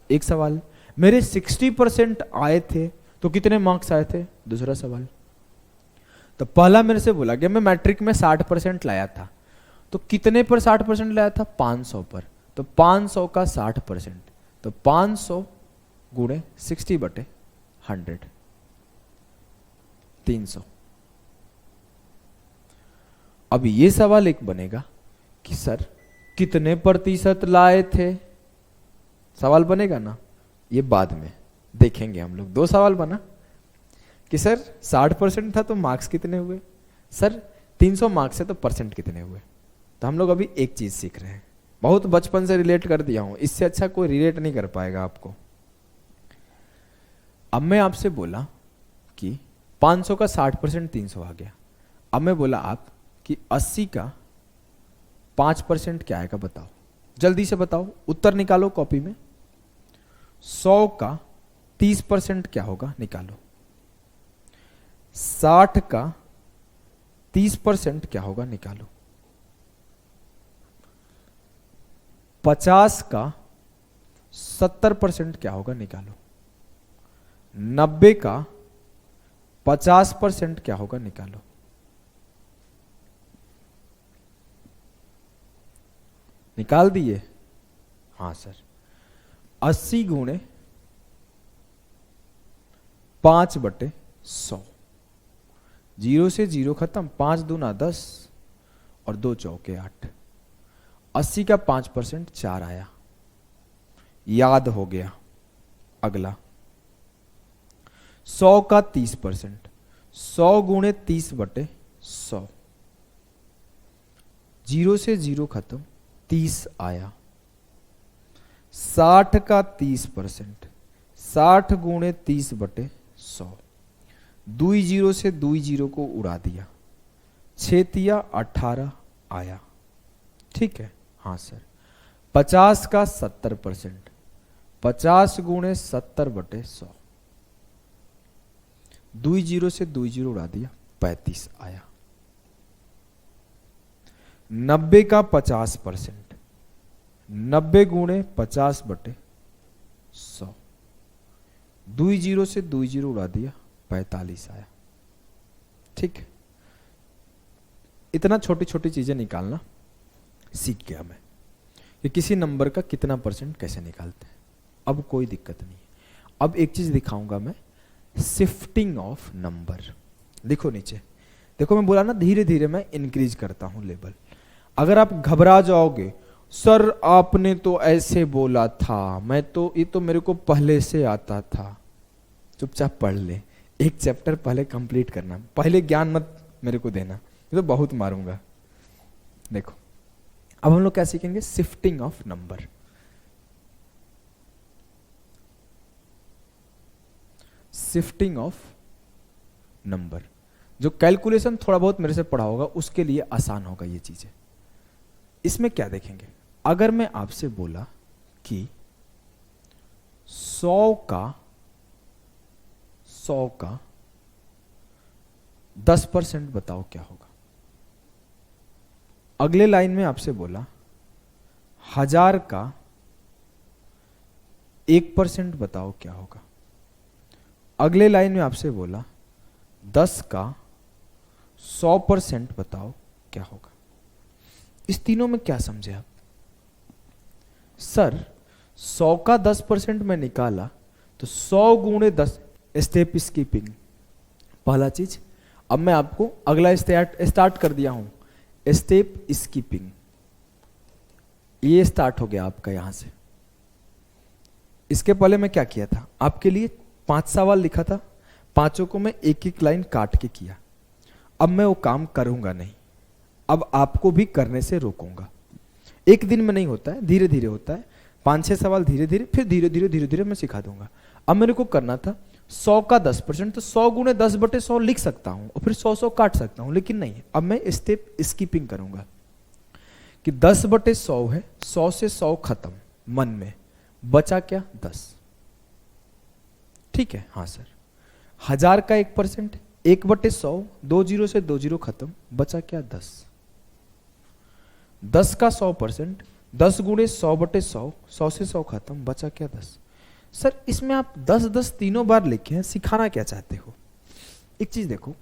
एक सवाल। मेरे 60% आए थे तो कितने मार्क्स आए थे, दूसरा सवाल। तो पहला मेरे से बोला गया मैं मैट्रिक में 60% लाया था, तो कितने पर 60% लाया था, 500 पर, तो 500 का 60%, तो 500 गुणे 60/100, 300। अब ये सवाल एक बनेगा कि सर कितने प्रतिशत लाए थे, सवाल बनेगा ना, ये बाद में देखेंगे हम लोग। 2 सवाल बना कि सर 60% था तो मार्क्स कितने हुए, सर 300 मार्क्स है तो परसेंट कितने हुए। तो हम लोग अभी एक चीज सीख रहे हैं, बहुत बचपन से रिलेट कर दिया हूं, इससे अच्छा कोई रिलेट नहीं कर पाएगा आपको। अब मैं आपसे बोला कि 500 का 60% 300 आ गया। अब मैं बोला आप कि 80 का 5% क्या आएगा बताओ, जल्दी से बताओ, उत्तर निकालो कॉपी में। 100 का 30% क्या होगा, निकालो। 60 का 30% क्या होगा निकालो। 50 का 70% क्या होगा निकालो। 90 का 50% क्या होगा निकालो। निकाल दिए? हाँ सर। 80 गुणे 5/100। 0 से 0 खत्म, 5 दूना 10 और 2 चौके 8। 80 का 5% 4 आया, याद हो गया। अगला 100 का 30%, 100 गुणे 30/100। 0 से 0 खत्म, 30 आया। 60 का 30%, 60 गुणे 30/100। 2 0 से 2 0 को उड़ा दिया, 6 तिया 18 आया। ठीक है? हाँ सर। 50 का 70%, 50 गुणे 70/100। 2 0 से 2 0 उड़ा दिया, 35 आया। 90 का 50%, 90 गुणे 50/100। 2 0 से 2 0 उड़ा दिया, 45 आया। ठीक है? इतना छोटी छोटी चीजें निकालना सीख गया मैं कि किसी नंबर का कितना परसेंट कैसे निकालते हैं। अब कोई दिक्कत नहीं है। अब एक चीज दिखाऊंगा मैं, शिफ्टिंग ऑफ नंबर। देखो नीचे, देखो मैं बोला ना धीरे धीरे मैं इंक्रीज करता हूं लेवल। अगर आप घबरा जाओगे, सर आपने तो ऐसे बोला था, मैं तो ये तो मेरे को पहले से आता था, चुपचाप पढ़ ले। एक चैप्टर पहले कंप्लीट करना, पहले ज्ञान मत मेरे को देना, ये तो बहुत मारूंगा। देखो अब हम लोग क्या सीखेंगे, shifting of number. Shifting of number, जो कैलकुलेशन थोड़ा बहुत मेरे से पढ़ा होगा उसके लिए आसान होगा ये चीजें। इसमें क्या देखेंगे, अगर मैं आपसे बोला कि 100 का 10% बताओ क्या होगा। अगले लाइन में आपसे बोला 1000 का 1% बताओ क्या होगा। अगले लाइन में आपसे बोला 10 का 100% बताओ क्या होगा। इस तीनों में क्या समझे आप? सर 100 का 10% मैं निकाला तो 100 गुणे 10, स्टेप स्कीपिंग पहला चीज। अब मैं आपको अगला स्टार्ट कर दिया हूं, स्टेप स्कीपिंग। ये स्टार्ट हो गया आपका यहां से। इसके पहले मैं क्या किया था, आपके लिए 5 सवाल लिखा था, पांचों को मैं एक एक लाइन काट के किया। अब मैं वो काम करूंगा नहीं, अब आपको भी करने से रोकूंगा। एक दिन में नहीं होता है, धीरे धीरे होता है। 5-6 सवाल धीरे धीरे, फिर धीरे धीरे मैं सिखा दूंगा। अब मेरे को करना था 100 का 10%, तो 100 गुणे 10/100 लिख सकता हूं और फिर 100 काट सकता हूं, लेकिन नहीं, अब मैं स्टेप स्कीपिंग करूंगा कि 10/100 है, 100 से 100 खत्म, मन में बचा क्या 10। ठीक है? हाँ सर। 1000 का 1%, 1/100, 2 0 से 2 0 खत्म, बचा क्या 10। 10 का 100%, 10 गुणे 100/100, 100 से 100 खत्म, बचा क्या 10। सर इसमें आप 10-10 तीनों बार लिखे हैं, सिखाना क्या चाहते हो? एक चीज देखो,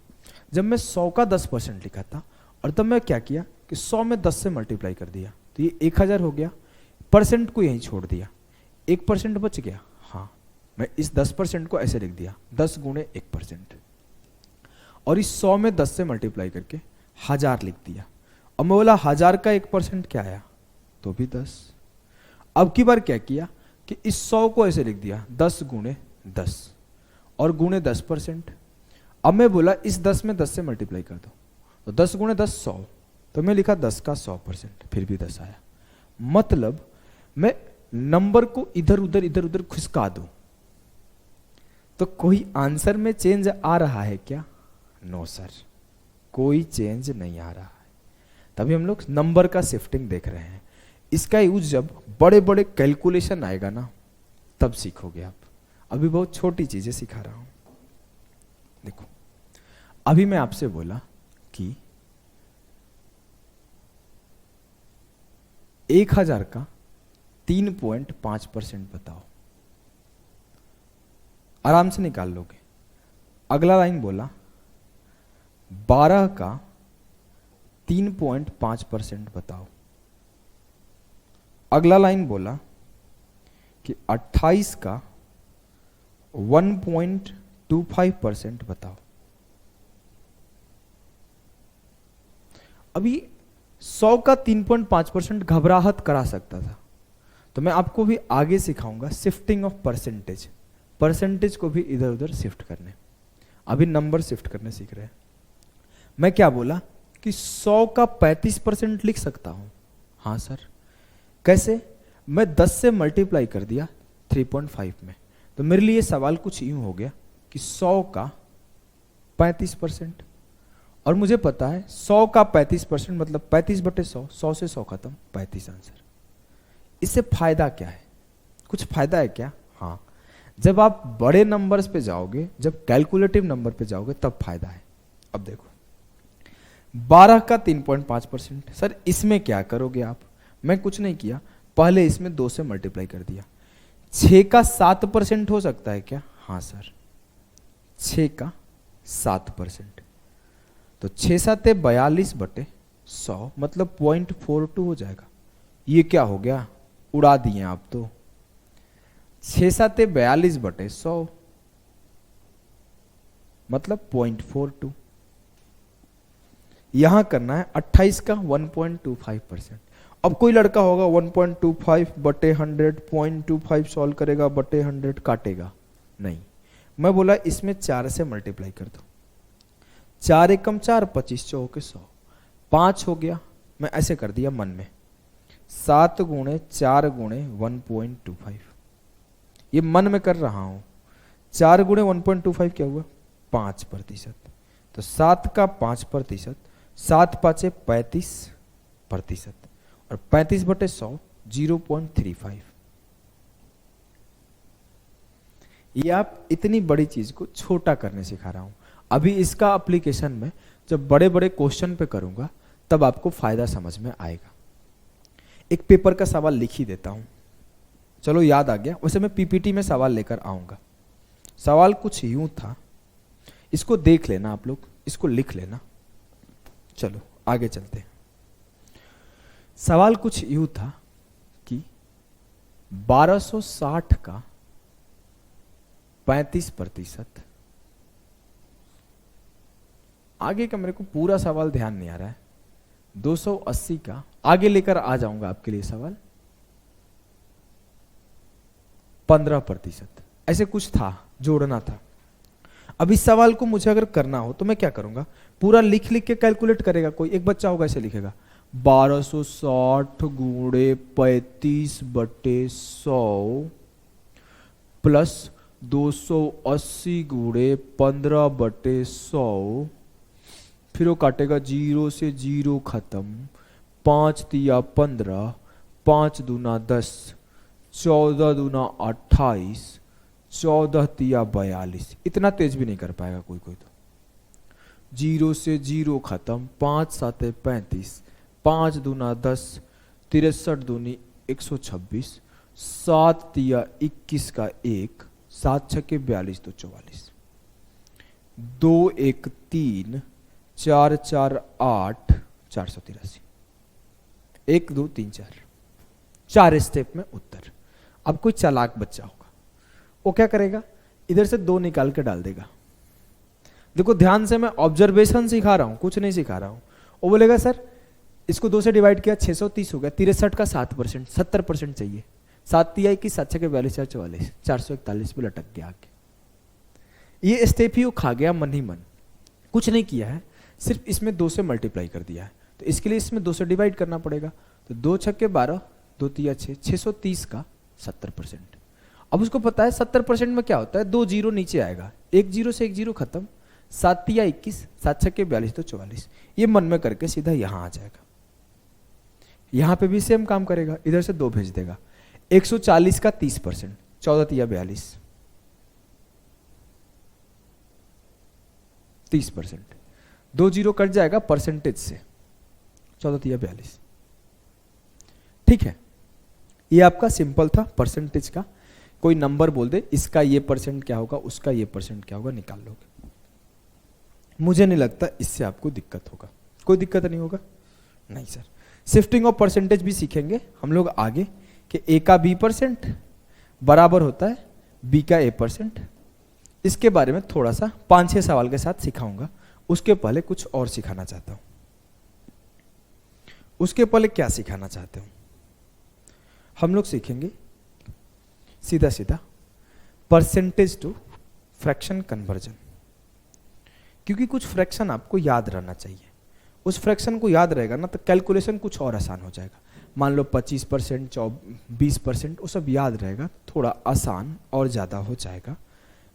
जब मैं 100 का 10% लिखा था और तब मैं क्या किया कि 100 में 10 से मल्टीप्लाई कर दिया, तो ये 1000 हो गया। परसेंट को यहीं छोड़ दिया, 1% बच गया। हाँ, मैं इस 10% को ऐसे लिख दिया, 10 गुणे 1%, और इस 100 में 10 से मल्टीप्लाई करके 1000 लिख दिया। अब मैं बोला 1000 का 1% क्या आया, तो भी 10। अब की बार क्या किया कि इस 100 को ऐसे लिख दिया, 10 गुणे 10 और गुणे 10%। अब मैं बोला इस 10 में 10 से मल्टीप्लाई कर दो, तो 10 गुणे 10 100, तो मैं लिखा 10 का 100%, फिर भी 10 आया। मतलब मैं नंबर को इधर उधर खिसका दूं तो कोई आंसर में चेंज आ रहा है क्या? नो सर, कोई चेंज नहीं आ रहा है। तभी हम लोग नंबर का शिफ्टिंग देख रहे हैं। इसका यूज जब बड़े बड़े कैलकुलेशन आएगा ना, तब सीखोगे आप। अभी बहुत छोटी चीजें सिखा रहा हूं। देखो अभी मैं आपसे बोला कि 1000 का 3.5% बताओ, आराम से निकाल लोगे। अगला लाइन बोला 12 का 3.5% बताओ। अगला लाइन बोला कि 28 का 1.25% बताओ। अभी 100 का 3.5% घबराहट करा सकता था, तो मैं आपको भी आगे सिखाऊंगा शिफ्टिंग ऑफ परसेंटेज, परसेंटेज को भी इधर उधर शिफ्ट करने। अभी नंबर शिफ्ट करने सीख रहे हैं। मैं क्या बोला कि 100 का 35% लिख सकता हूं। हाँ सर, कैसे? मैं 10 से मल्टीप्लाई कर दिया 3.5 में, तो मेरे लिए सवाल कुछ यूं हो गया कि 100 का 35%, और मुझे पता है 100 का 35% मतलब 35/100, 100 से 100 खत्म, 35 आंसर। इससे फायदा क्या है? कुछ फायदा है क्या? हाँ, जब आप बड़े नंबर्स पे जाओगे, जब कैलकुलेटिव नंबर पे जाओगे तब फायदा है। अब देखो 12 का 3.5%, सर इसमें क्या करोगे आप? मैं कुछ नहीं किया, पहले इसमें 2 से मल्टीप्लाई कर दिया। 6 का 7% हो सकता है क्या? हाँ सर, 6 का 7%, तो 6×7 = 42/100 मतलब 0.42 हो जाएगा। ये क्या हो गया? उड़ा दिए आप तो। 6×7 = 42/100 मतलब 0.42। यहां करना है 28 का 1.25%। अब कोई लड़का होगा 1.25/100 0.25 सॉल्व करेगा बटे 100 काटेगा नहीं। मैं बोला इसमें 4 से मल्टीप्लाई कर दो। 4 एकम 4, 25 चौके 100, 5 हो गया। मैं ऐसे कर दिया मन में, 7 गुणे 4 गुणे 1.25, ये मन में कर रहा हूं। 4 गुणे 1.25 क्या हुआ? 5%। तो 7 का 5%, 7×5 = 35%, और 35/100 0.35। ये आप इतनी बड़ी चीज को छोटा करने सिखा रहा हूं। अभी इसका एप्लीकेशन में जब बड़े बड़े क्वेश्चन पे करूंगा तब आपको फायदा समझ में आएगा। एक पेपर का सवाल लिख ही देता हूं, चलो याद आ गया। वैसे मैं पीपीटी में सवाल लेकर आऊंगा। सवाल कुछ यूं था, इसको देख लेना आप लोग, इसको लिख लेना। चलो आगे चलते हैं। सवाल कुछ यूं था कि 1260 का 35%, आगे का मेरे को पूरा सवाल ध्यान नहीं आ रहा है। 280 का, आगे लेकर आ जाऊंगा आपके लिए सवाल, 15%, ऐसे कुछ था, जोड़ना था। अब इस सवाल को मुझे अगर करना हो तो मैं क्या करूंगा? पूरा लिख लिख के कैलकुलेट करेगा कोई। एक बच्चा होगा ऐसे लिखेगा 1260 गुणे 35/100 प्लस 280 गुणे 15/100, फिर वो काटेगा 0 से 0 खत्म, 5 तिया 15, 5 दूना 10, 14 दूना 28, 14 तिया 42। इतना तेज भी नहीं कर पाएगा कोई कोई तो। 0 से 0 खत्म, 5×7 = 35, 5 दूना 10, 63 दूनी 126, 7 तिया 21 का 1, 7×6 = 42 तो 44, 2 1 3, 4 4 8, 483, 1 2 3 4, 4 स्टेप में उत्तर। अब कोई चालाक बच्चा होगा, वो क्या करेगा? इधर से 2 निकाल के डाल देगा। देखो ध्यान से, मैं ऑब्जर्वेशन सिखा रहा हूं, कुछ नहीं सिखा रहा हूं। वो बोलेगा सर इसको 2 से डिवाइड किया 630 हो गया, 63 का 7%, 70% चाहिए। 7 तिया 21, 7×6 = 42, 4 44, 441 पे लटक गया आगे। ये स्टेप ही वो खा गया मन ही मन, कुछ नहीं किया है, सिर्फ इसमें 2 से मल्टीप्लाई कर दिया है। तो इसके लिए इसमें 2 से डिवाइड करना पड़ेगा। तो 2×6 = 12, 2 तिया 6, 630 का 70%। अब उसको पता है 70% में क्या होता है? 2 0 नीचे आएगा, 1 0 से 1 0 खत्म, 7 तिया 21, 7×6 = 42 तो 44। ये मन में करके सीधा यहां आ जाएगा। यहां पे भी सेम काम करेगा, इधर से 2 भेज देगा। 140 का 30%, 14 तिया 42, 30%। 2 जीरो कट जाएगा परसेंटेज से, 14×42। ठीक है, ये आपका सिंपल था परसेंटेज का। कोई नंबर बोल दे, इसका ये परसेंट क्या होगा, उसका ये परसेंट क्या होगा, निकाल लोगे। मुझे नहीं लगता इससे आपको दिक्कत होगा। कोई दिक्कत नहीं होगा? नहीं सर। शिफ्टिंग ऑफ परसेंटेज भी सीखेंगे हम लोग आगे कि ए का बी परसेंट बराबर होता है बी का ए परसेंट। इसके बारे में थोड़ा सा 5-6 सवाल के साथ सिखाऊंगा। उसके पहले कुछ और सिखाना चाहता हूं। उसके पहले क्या सिखाना चाहते हो? हम लोग सीखेंगे सीधा सीधा परसेंटेज टू फ्रैक्शन कन्वर्जन, क्योंकि कुछ फ्रैक्शन आपको याद रहना चाहिए। उस फ्रैक्शन को याद रहेगा ना तो कैलकुलेशन कुछ और आसान हो जाएगा। मान लो 25%, 20%, वो सब याद रहेगा, थोड़ा आसान और ज़्यादा हो जाएगा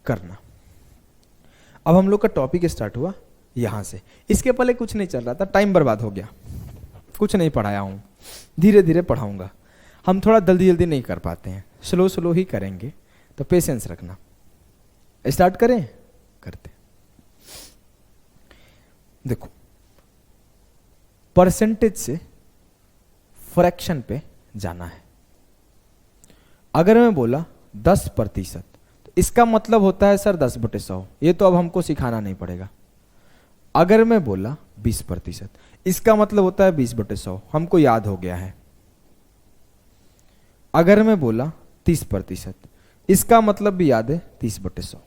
करना। अब हम लोग का टॉपिक स्टार्ट हुआ यहाँ से। इसके पहले कुछ नहीं चल रहा था, टाइम बर्बाद हो गया, कुछ नहीं पढ़ाया हूँ, धीरे धीरे पढ़ाऊँगा। हम थोड़ा जल्दी जल्दी नहीं कर पाते हैं, स्लो स्लो ही करेंगे, तो पेशेंस रखना। स्टार्ट करें? करते। देखो, परसेंटेज से फ्रैक्शन पे जाना है। अगर मैं बोला 10%, तो इसका मतलब होता है सर 10/100। ये तो अब हमको सिखाना नहीं पड़ेगा। अगर मैं बोला 20%, इसका मतलब होता है 20/100, हमको याद हो गया है। अगर मैं बोला 30%, इसका मतलब भी याद है 30/100।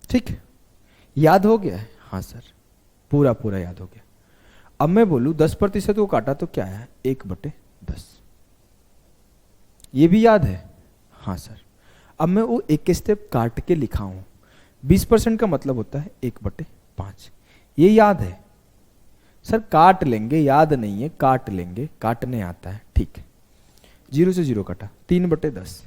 ठीक है, याद हो गया है? हाँ सर, पूरा पूरा याद हो गया। अब मैं बोलूं 10% को काटा तो क्या है? 1/10। ये भी याद है? हाँ सर। अब मैं वो एक स्टेप काट के लिखा हूं। 20% का मतलब होता है 1/5। ये याद है? सर काट लेंगे, याद नहीं है, काट लेंगे, काटने आता है। ठीक है, 0 से 0 कटा, 3/10।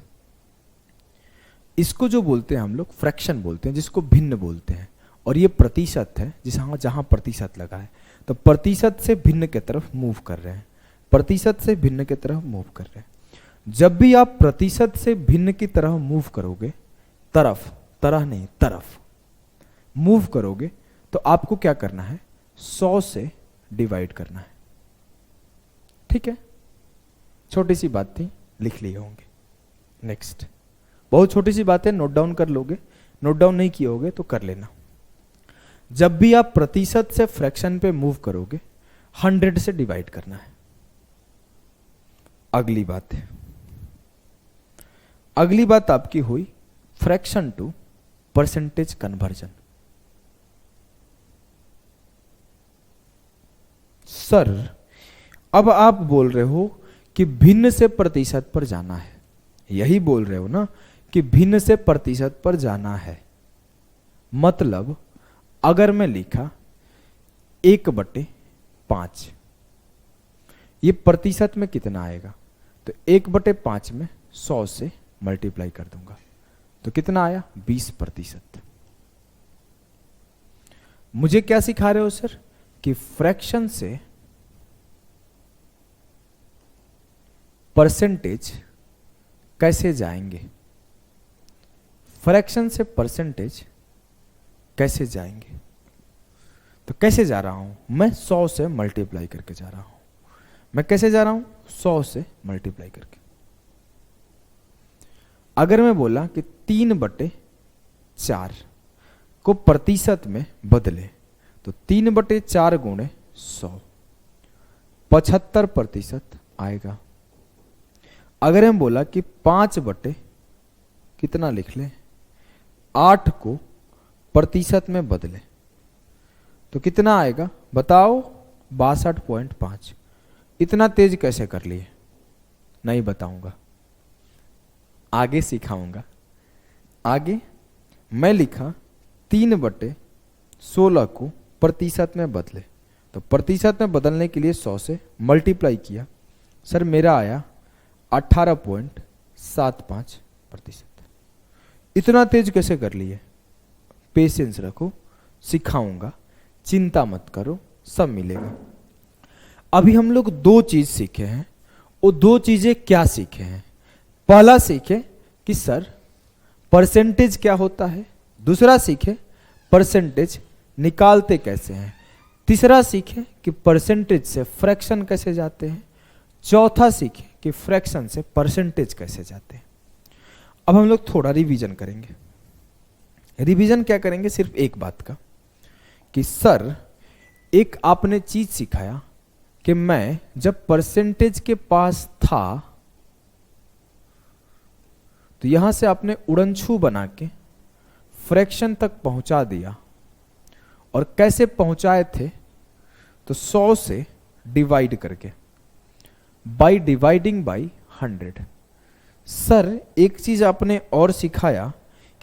इसको जो बोलते हैं हम लोग फ्रैक्शन बोलते हैं, जिसको भिन्न बोलते हैं। और ये प्रतिशत है, जहां जहां प्रतिशत लगा है, तो प्रतिशत से भिन्न की तरफ मूव कर रहे हैं, प्रतिशत से भिन्न की तरफ मूव कर रहे हैं। जब भी आप प्रतिशत से भिन्न की तरफ मूव करोगे, तरफ मूव करोगे, तो आपको क्या करना है? 100 से डिवाइड करना है। ठीक है, छोटी सी बात थी, लिख लिए होंगे। नेक्स्ट, बहुत छोटी सी बात है, नोट डाउन कर लोगे, नोट डाउन नहीं किए होगे तो कर लेना। जब भी आप प्रतिशत से फ्रैक्शन पे मूव करोगे, 100 से डिवाइड करना है। अगली बात आपकी हुई fraction to percentage conversion. Sir अब आप बोल रहे हो कि भिन्न से प्रतिशत पर जाना है, यही बोल रहे हो ना कि भिन्न से प्रतिशत पर जाना है। मतलब अगर मैं लिखा 1/5, ये प्रतिशत में कितना आएगा? तो 1/5 में 100 से मल्टीप्लाई कर दूंगा, तो कितना आया? 20%। मुझे क्या सिखा रहे हो सर? कि फ्रैक्शन से परसेंटेज कैसे जाएंगे, फ्रैक्शन से परसेंटेज कैसे जाएंगे। तो कैसे जा रहा हूं मैं? 100 से मल्टीप्लाई करके जा रहा हूं। मैं कैसे जा रहा हूं? 100 से मल्टीप्लाई करके। अगर मैं बोला कि 3/4 को प्रतिशत में बदले, तो 3/4 गुणे 100, 75% आएगा। अगर हम बोला कि 5 कितना लिख ले, 8 को प्रतिशत में बदले, तो कितना आएगा बताओ? 62.5। इतना तेज कैसे कर लिए? नहीं बताऊंगा, आगे सिखाऊंगा। आगे मैं लिखा 3/16 को प्रतिशत में बदले, तो प्रतिशत में बदलने के लिए 100 से मल्टीप्लाई किया, सर मेरा आया 18.75%। इतना तेज कैसे कर लिए? पेशेंस रखो, सिखाऊंगा, चिंता मत करो, सब मिलेगा। अभी हम लोग 2 चीज सीखे हैं। वो 2 चीजें क्या सीखे हैं? पहला सीखे कि सर परसेंटेज क्या होता है, दूसरा सीखे परसेंटेज निकालते कैसे हैं। तीसरा सीखें कि परसेंटेज से फ्रैक्शन कैसे जाते हैं। चौथा सीखें कि फ्रैक्शन से परसेंटेज कैसे जाते हैं। अब हम लोग थोड़ा रिवीजन करेंगे। रिवीजन क्या करेंगे, सिर्फ एक बात का कि सर एक आपने चीज सिखाया कि मैं जब परसेंटेज के पास था तो यहां से आपने उड़नछू बना के फ्रैक्शन तक पहुंचा दिया, और कैसे पहुंचाए थे, तो 100 से डिवाइड करके, बाय डिवाइडिंग बाय 100। सर एक चीज आपने और सिखाया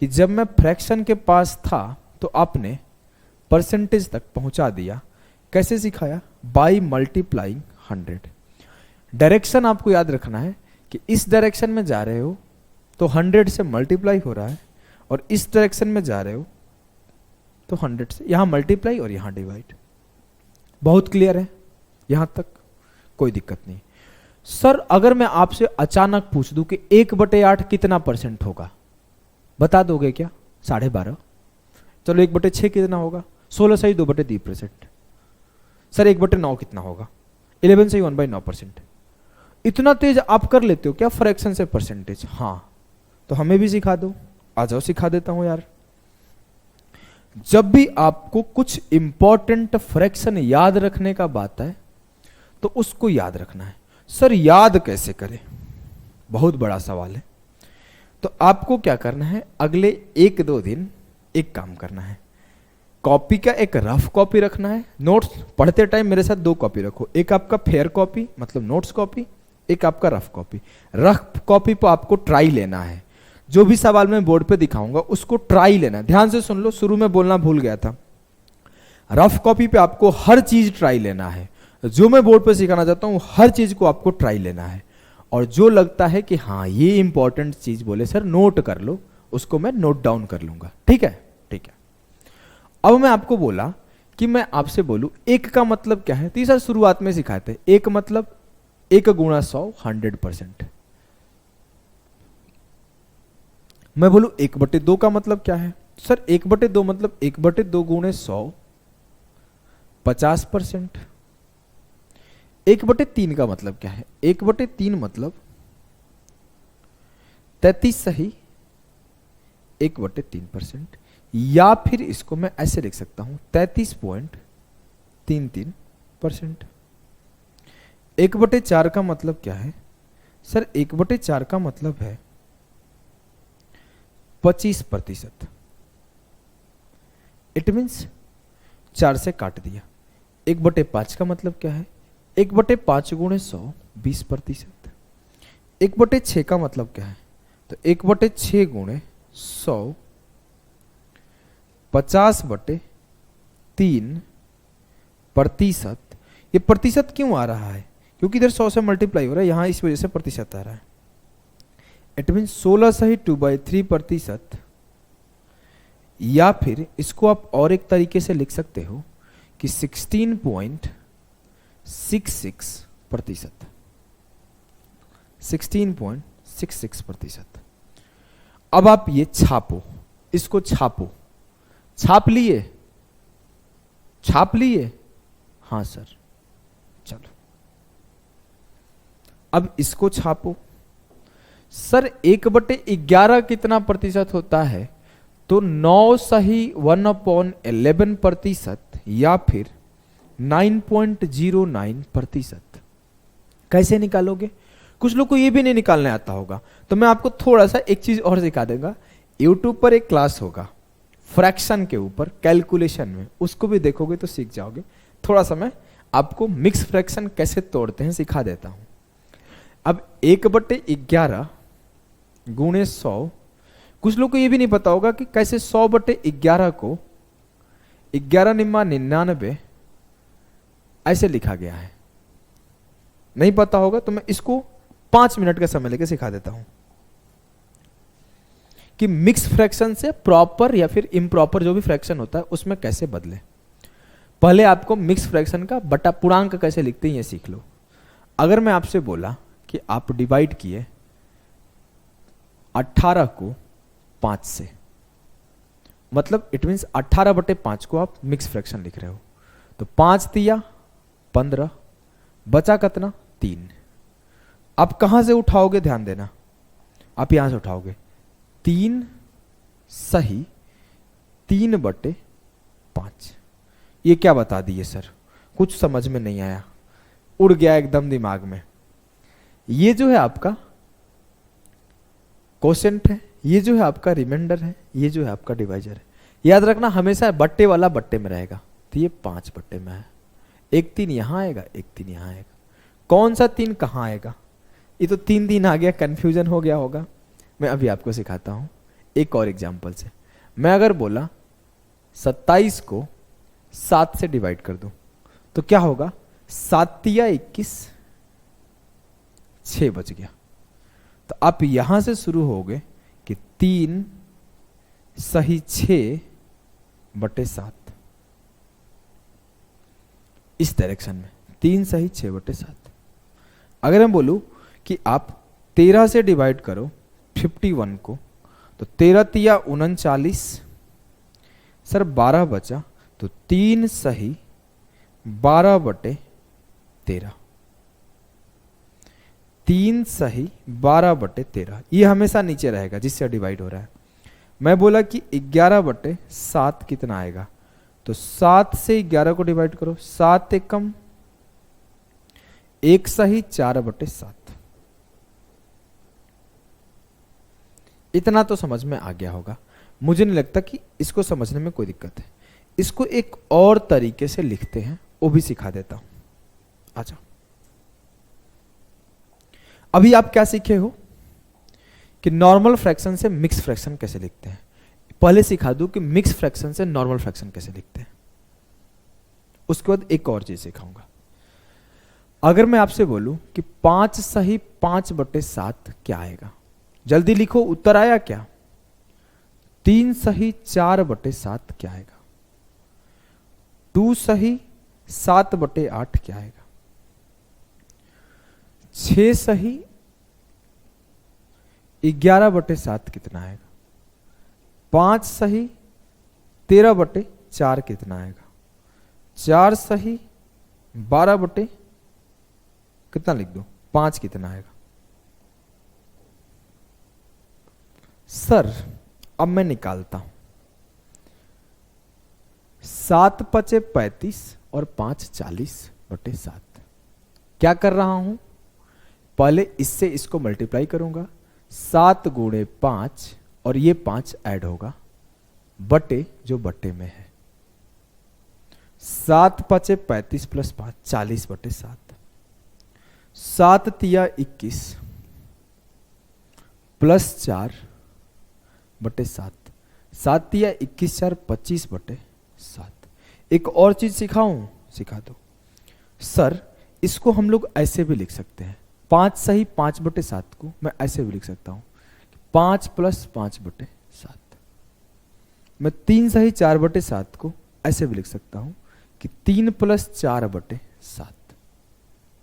कि जब मैं फ्रैक्शन के पास था तो आपने परसेंटेज तक पहुंचा दिया। कैसे सिखाया, बाय मल्टीप्लाइंग 100। डायरेक्शन आपको याद रखना है कि इस डायरेक्शन में जा रहे हो तो 100 से मल्टीप्लाई हो रहा है, और इस डायरेक्शन में जा रहे हो तो 100 से, यहां मल्टीप्लाई और यहां डिवाइड। बहुत क्लियर है, यहां तक कोई दिक्कत नहीं। सर अगर मैं आपसे अचानक पूछ दूं कि 1/8 कितना परसेंट होगा, बता दोगे क्या? 12.5। चलो 1/6 कितना होगा? 16 सही 2/3%। सर 1/9 कितना होगा? 11 सही 1/9%। इतना तेज आप कर लेते हो क्या फ्रैक्शन से परसेंटेज? हाँ, तो हमें भी सिखा दो। आ जाओ सिखा देता हूं यार। जब भी आपको कुछ इंपॉर्टेंट फ्रैक्शन याद रखने का बात है तो उसको याद रखना है। सर याद कैसे करें, बहुत बड़ा सवाल है। तो आपको क्या करना है, अगले 1-2 दिन एक काम करना है, कॉपी का एक रफ कॉपी रखना है। नोट्स पढ़ते टाइम मेरे साथ 2 कॉपी रखो, एक आपका फेयर कॉपी मतलब नोट्स कॉपी, एक आपका रफ कॉपी। रफ कॉपी पर आपको ट्राई लेना है, जो भी सवाल मैं बोर्ड पे दिखाऊंगा उसको ट्राई लेना है। ध्यान से सुन लो, शुरू में बोलना भूल गया था। रफ कॉपी पे आपको हर चीज ट्राई लेना है, जो मैं बोर्ड पे सिखाना चाहता हूं हर चीज को आपको ट्राई लेना है, और जो लगता है कि हाँ ये इंपॉर्टेंट चीज बोले सर नोट कर लो, उसको मैं नोट डाउन कर लूंगा। ठीक है, ठीक है। अब मैं आपको बोला कि मैं आपसे बोलूं 1 का मतलब क्या है, तो सर शुरुआत में सिखाए थे 1 मतलब 1 गुणा 100 100%। मैं बोलूं 1/2 का मतलब क्या है, सर 1/2 मतलब 1/2 गुणे 100 50%। 1/3 का मतलब क्या है, 1/3 मतलब 33 सही 1/3%, या फिर इसको मैं ऐसे लिख सकता हूं 33.33%। 1/4 का मतलब क्या है, सर 1/4 का मतलब है 25%। इट मीन्स 4 से काट दिया। 1/5 का मतलब क्या है, 1/5 गुणे 100 20%। 1/6 का मतलब क्या है, तो 1/6 गुणे 100 50/3%। ये प्रतिशत क्यों आ रहा है, क्योंकि इधर 100 से मल्टीप्लाई हो रहा है, यहां इस वजह से प्रतिशत आ रहा है। इट मीन 16 सही 2/3%, या फिर इसको आप और एक तरीके से लिख सकते हो कि 16.66%। 16.66%। अब आप ये छापो, इसको छापो। छाप लिए? छाप लिए? हाँ सर, चलो अब इसको छापो। सर 1/11 कितना प्रतिशत होता है, तो 9 सही 1/11%, या फिर 9.09%। कैसे निकालोगे? कुछ लोग को ये भी नहीं निकालने आता होगा, तो मैं आपको थोड़ा सा एक चीज और सिखा दूंगा। यूट्यूब पर एक क्लास होगा फ्रैक्शन के ऊपर, कैलकुलेशन में, उसको भी देखोगे तो सीख जाओगे। थोड़ा सा मैं आपको मिक्स फ्रैक्शन कैसे तोड़ते हैं सिखा देता हूं। अब 1/11 गुणे 100, कुछ लोग को ये भी नहीं पता होगा कि कैसे 100/11 को 11×99 ऐसे लिखा गया है। नहीं पता होगा तो मैं इसको 5 मिनट का समय लेकर सिखा देता हूं कि मिक्स फ्रैक्शन से प्रॉपर या फिर इम्प्रॉपर जो भी फ्रैक्शन होता है उसमें कैसे बदले। पहले आपको मिक्स फ्रैक्शन का बटा पूर्णांक कैसे लिखते हैं ये सीख लो। अगर मैं आपसे बोला कि आप डिवाइड किए 18 को 5 से, मतलब इट मीन्स 18/5 को आप मिक्स फ्रैक्शन लिख रहे हो। तो 5 तिया 15, बचा कितना 3। आप कहां से उठाओगे, ध्यान देना, आप यहां से उठाओगे 3 सही 3/5। ये क्या बता दिए सर, कुछ समझ में नहीं आया, उड़ गया एकदम दिमाग में। ये जो है आपका कोसेंट है, ये जो है आपका रिमाइंडर है, ये जो है आपका डिवाइजर है। याद रखना हमेशा बट्टे वाला बट्टे में रहेगा, तो ये 5 बट्टे में है। एक 3 यहां आएगा, एक 3 यहां आएगा। कौन सा 3 कहां आएगा, ये तो 3 आ गया, कंफ्यूजन हो गया होगा। मैं अभी आपको सिखाता हूं एक और एग्जाम्पल से। मैं अगर बोला 27 को 7 से डिवाइड कर दूं तो क्या होगा, 7 तिया 21, 6 बच गया। तो आप यहां से शुरू होगे कि 3 सही 6/7, इस डायरेक्शन में 3 सही 6/7। अगर मैं बोलूं कि आप 13 से डिवाइड करो 51 को, तो 13 तिया 39, सर 12 बचा, तो 3 सही 12/13, 3 सही 12/13। ये हमेशा नीचे रहेगा जिससे डिवाइड हो रहा है। मैं बोला कि 11/7 कितना आएगा, तो 7 से 11 को डिवाइड करो, 7 एकम 1 सही 4/7। इतना तो समझ में आ गया होगा। मुझे नहीं लगता कि इसको समझने में कोई दिक्कत है। इसको एक और तरीके से लिखते हैं, वो भी सिखा देता हूं। अच्छा, अभी आप क्या सीखे हो कि नॉर्मल फ्रैक्शन से मिक्स फ्रैक्शन कैसे लिखते हैं। पहले सिखा दूं कि मिक्स फ्रैक्शन से नॉर्मल फ्रैक्शन कैसे लिखते हैं, उसके बाद एक और चीज सिखाऊंगा। अगर मैं आपसे बोलूं कि 5 सही 5/7 क्या आएगा, जल्दी लिखो, उत्तर आया क्या। 3 सही 4/7 क्या आएगा, 2 सही 7/8 क्या आएगा, 6 सही 11/7 कितना आएगा, 5 सही 13/4 कितना आएगा, 4 सही 12 कितना लिख दो 5 कितना आएगा। सर अब मैं निकालता हूं, 7 पचे 35 और 5 40/7। क्या कर रहा हूं, पहले इससे इसको मल्टीप्लाई करूंगा, 7 गुणे 5 और ये 5 ऐड होगा बटे जो बटे में है। 7 पचे 35 प्लस 5 40/7, 7 तिया 21 प्लस 4/7, 7 तिया 21 4 25/7। एक और चीज सिखाऊं, सिखा दो सर। इसको हम लोग ऐसे भी लिख सकते हैं, 5 सही 5/7 को मैं ऐसे भी लिख सकता हूं 5 प्लस 5/7। मैं 3 सही 4/7 को ऐसे भी लिख सकता हूं कि 3 प्लस 4/7।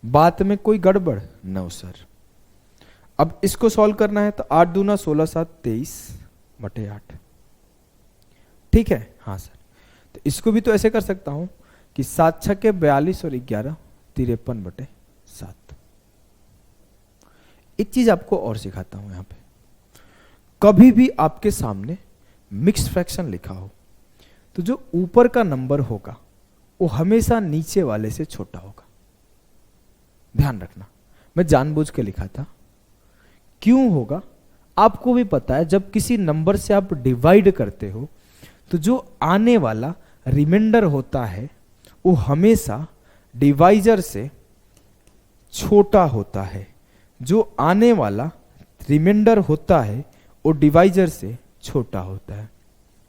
बात में कोई गड़बड़ न सर। अब इसको सॉल्व करना है तो 8 दूना 16 7 23/8। ठीक है, हाँ सर। तो इसको भी तो ऐसे कर सकता हूं कि 7 छक्के 42 और 11 53/7। एक चीज आपको और सिखाता हूं, यहां पे कभी भी आपके सामने मिक्स फ्रैक्शन लिखा हो तो जो ऊपर का नंबर होगा वो हमेशा नीचे वाले से छोटा होगा। ध्यान रखना, मैं जानबूझ के लिखा था। क्यों होगा आपको भी पता है, जब किसी नंबर से आप डिवाइड करते हो तो जो आने वाला रिमाइंडर होता है वो हमेशा डिवाइजर से छोटा होता है। जो आने वाला रिमाइंडर होता है वो डिवाइजर से छोटा होता है।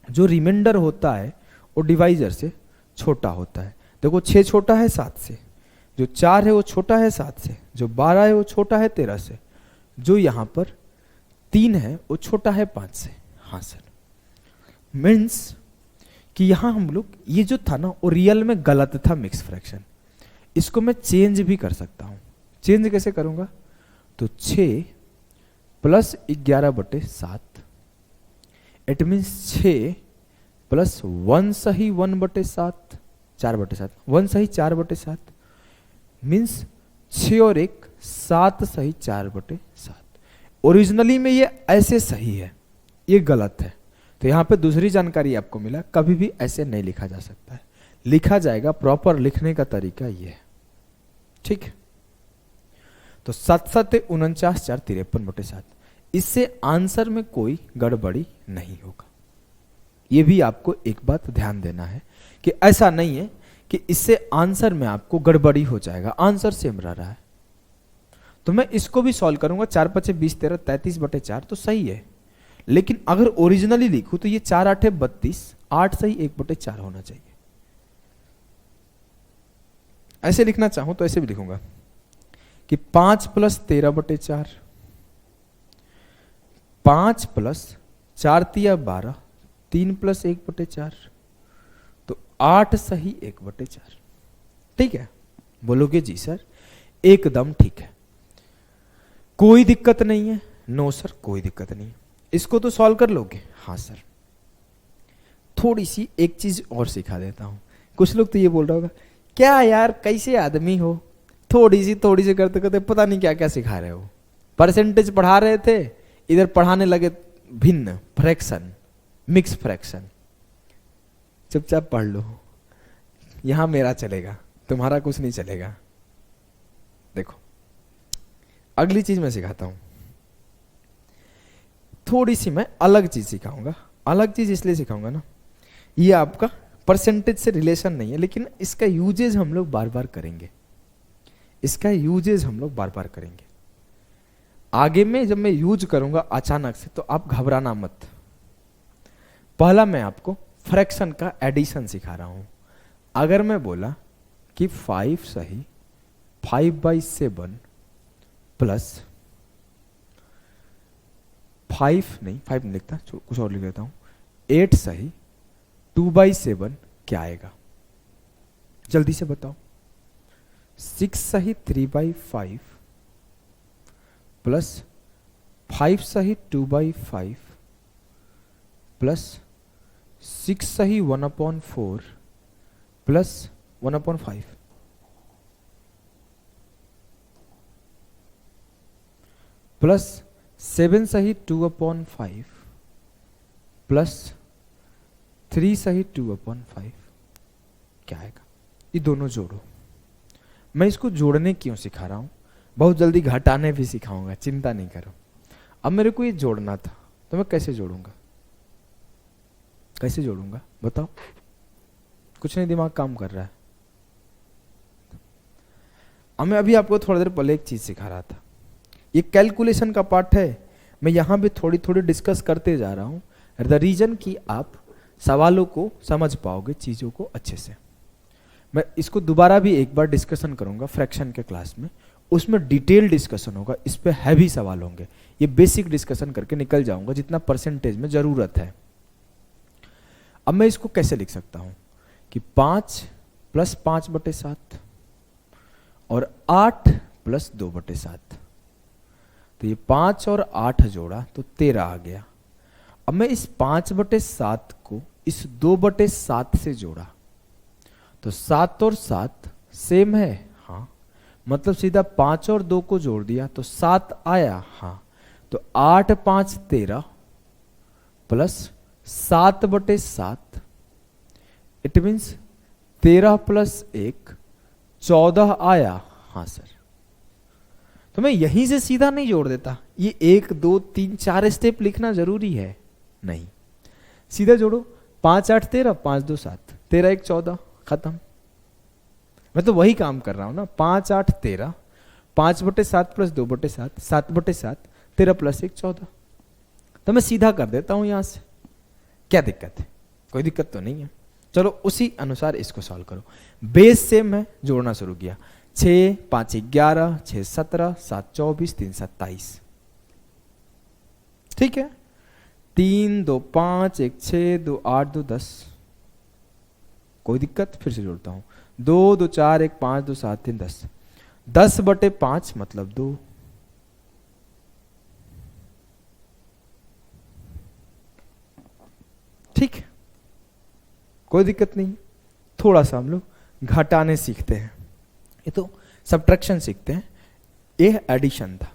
जो रिमाइंडर होता है वो डिवाइजर से छोटा होता है। देखो 6 छोटा है 7 से, जो 4 है वो छोटा है 7 से, जो 12 है वो छोटा है 13 से, जो यहां पर 3 है वो छोटा है 5 से। हाँ सर, मीन्स कि यहां हम लोग ये जो था ना वो रियल में गलत था मिक्स फ्रैक्शन। इसको मैं चेंज भी कर सकता हूं। चेंज कैसे करूंगा, तो 6 प्लस 11/7, इट मीन्स 6 प्लस 1 सही 1/7, 4/7, 1 सही 4/7 मीन्स 6 और 1 7 सही 4/7। ओरिजिनली में ये ऐसे सही है, ये गलत है। तो यहां पे दूसरी जानकारी आपको मिला, कभी भी ऐसे नहीं लिखा जा सकता है, लिखा जाएगा प्रॉपर लिखने का तरीका ये है, ठीक है। तो 7 7 49 4 53/7, इससे आंसर में कोई गड़बड़ी नहीं होगा। ये भी आपको एक बात ध्यान देना है कि ऐसा नहीं है कि इससे आंसर में आपको गड़बड़ी हो जाएगा, आंसर सेम रह रहा है। तो मैं इसको भी सॉल्व करूंगा, 4 5 20 13 33/4 तो सही है, लेकिन अगर ओरिजिनली लिखूं तो ये 4 8 32, 8 सही 1/4 होना चाहिए। ऐसे लिखना चाहूं तो ऐसे भी लिखूंगा कि 5 + 13/4, 5 + 4 × 12, 3 + 1/4, तो 8 सही 1/4। ठीक है, बोलोगे जी सर एकदम ठीक है, कोई दिक्कत नहीं है। नो सर कोई दिक्कत नहीं है, इसको तो सॉल्व कर लोगे। हाँ सर, थोड़ी सी एक चीज और सिखा देता हूं। कुछ लोग तो ये बोल रहा होगा क्या यार कैसे आदमी हो, थोड़ी सी करते करते पता नहीं क्या क्या सिखा रहे हो। परसेंटेज पढ़ा रहे थे, इधर पढ़ाने लगे भिन्न फ्रैक्शन, मिक्स फ्रैक्शन। चुपचाप पढ़ लो, यहां मेरा चलेगा, तुम्हारा कुछ नहीं चलेगा। देखो अगली चीज मैं सिखाता हूं, थोड़ी सी मैं अलग चीज सिखाऊंगा। अलग चीज इसलिए सिखाऊंगा ना, ये आपका परसेंटेज से रिलेशन नहीं है, लेकिन इसका यूजेज हम लोग बार बार करेंगे, इसका यूजेज हम लोग बार बार करेंगे। आगे में जब मैं यूज करूंगा अचानक से तो आप घबराना मत। पहला मैं आपको फ्रैक्शन का एडिशन सिखा रहा हूं। अगर मैं बोला कि 5 सही 5/7 प्लस 5 नहीं लिखता, कुछ और लिख देता हूं, 8 सही 2/7 क्या आएगा, जल्दी से बताओ। 6 सही 3/5 प्लस 5 सही 2/5 प्लस 6 सही 1/4 प्लस 1/5 प्लस 7 सही 2/5 प्लस 3 सही 2/5 क्या आएगा। ये दोनों जोड़ो। मैं इसको जोड़ने क्यों सिखा रहा हूं, बहुत जल्दी घटाने भी सिखाऊंगा, चिंता नहीं करो। अब मेरे को ये जोड़ना था तो मैं कैसे जोड़ूंगा, कैसे जोड़ूंगा बताओ। कुछ नहीं, दिमाग काम कर रहा है। अब मैं अभी आपको थोड़ी देर पहले एक चीज सिखा रहा था, ये कैलकुलेशन का पार्ट है, मैं यहां भी थोड़ी थोड़ी डिस्कस करते जा रहा हूं, द रीजन कि आप सवालों को समझ पाओगे, चीजों को अच्छे से। मैं इसको दोबारा भी एक बार डिस्कशन करूंगा फ्रैक्शन के क्लास में, उसमें डिटेल डिस्कशन होगा, इस पे हैवी सवाल होंगे। ये बेसिक डिस्कशन करके निकल जाऊंगा जितना परसेंटेज में जरूरत है। अब मैं इसको कैसे लिख सकता हूं कि 5 + 5/7 और 8 + 2/7, तो ये 5 और 8 जोड़ा तो 13 आ गया। अब मैं इस 5/7 को इस 2/7 से जोड़ा तो 7 और 7 सेम है, हाँ, मतलब सीधा 5 और 2 को जोड़ दिया तो 7 आया, हाँ, तो 8 5 13 प्लस 7/7, इट मीन्स 13 + 1 14 आया, हाँ सर। तो मैं यहीं से सीधा नहीं जोड़ देता, ये 1 2 3 4 स्टेप लिखना जरूरी है नहीं, सीधा जोड़ो। 5 8 13, 5 2 7, 13 1 14, खत्म। मैं तो वही काम कर रहा हूं ना, 5 8 13, 5/7 प्लस 2/7, 7/7, 13 + 1 14, तो मैं सीधा कर देता हूं यहां से। क्या दिक्कत है, कोई दिक्कत तो नहीं है। चलो उसी अनुसार इसको सॉल्व करो। बेस सेम है, जोड़ना शुरू किया, 6 5 11, 6 17, 7 24, 3 27, ठीक है। 3 2 5, 1 6, 2 8, 2 10, कोई दिक्कत। फिर से जोड़ता हूं, 2 2 4, 1 5, 2 7, 3 10, 10/5 मतलब 2, ठीक। कोई दिक्कत नहीं। थोड़ा सा हम लोग घटाने सीखते हैं, ये तो सब्ट्रैक्शन सीखते हैं, ये एडिशन था।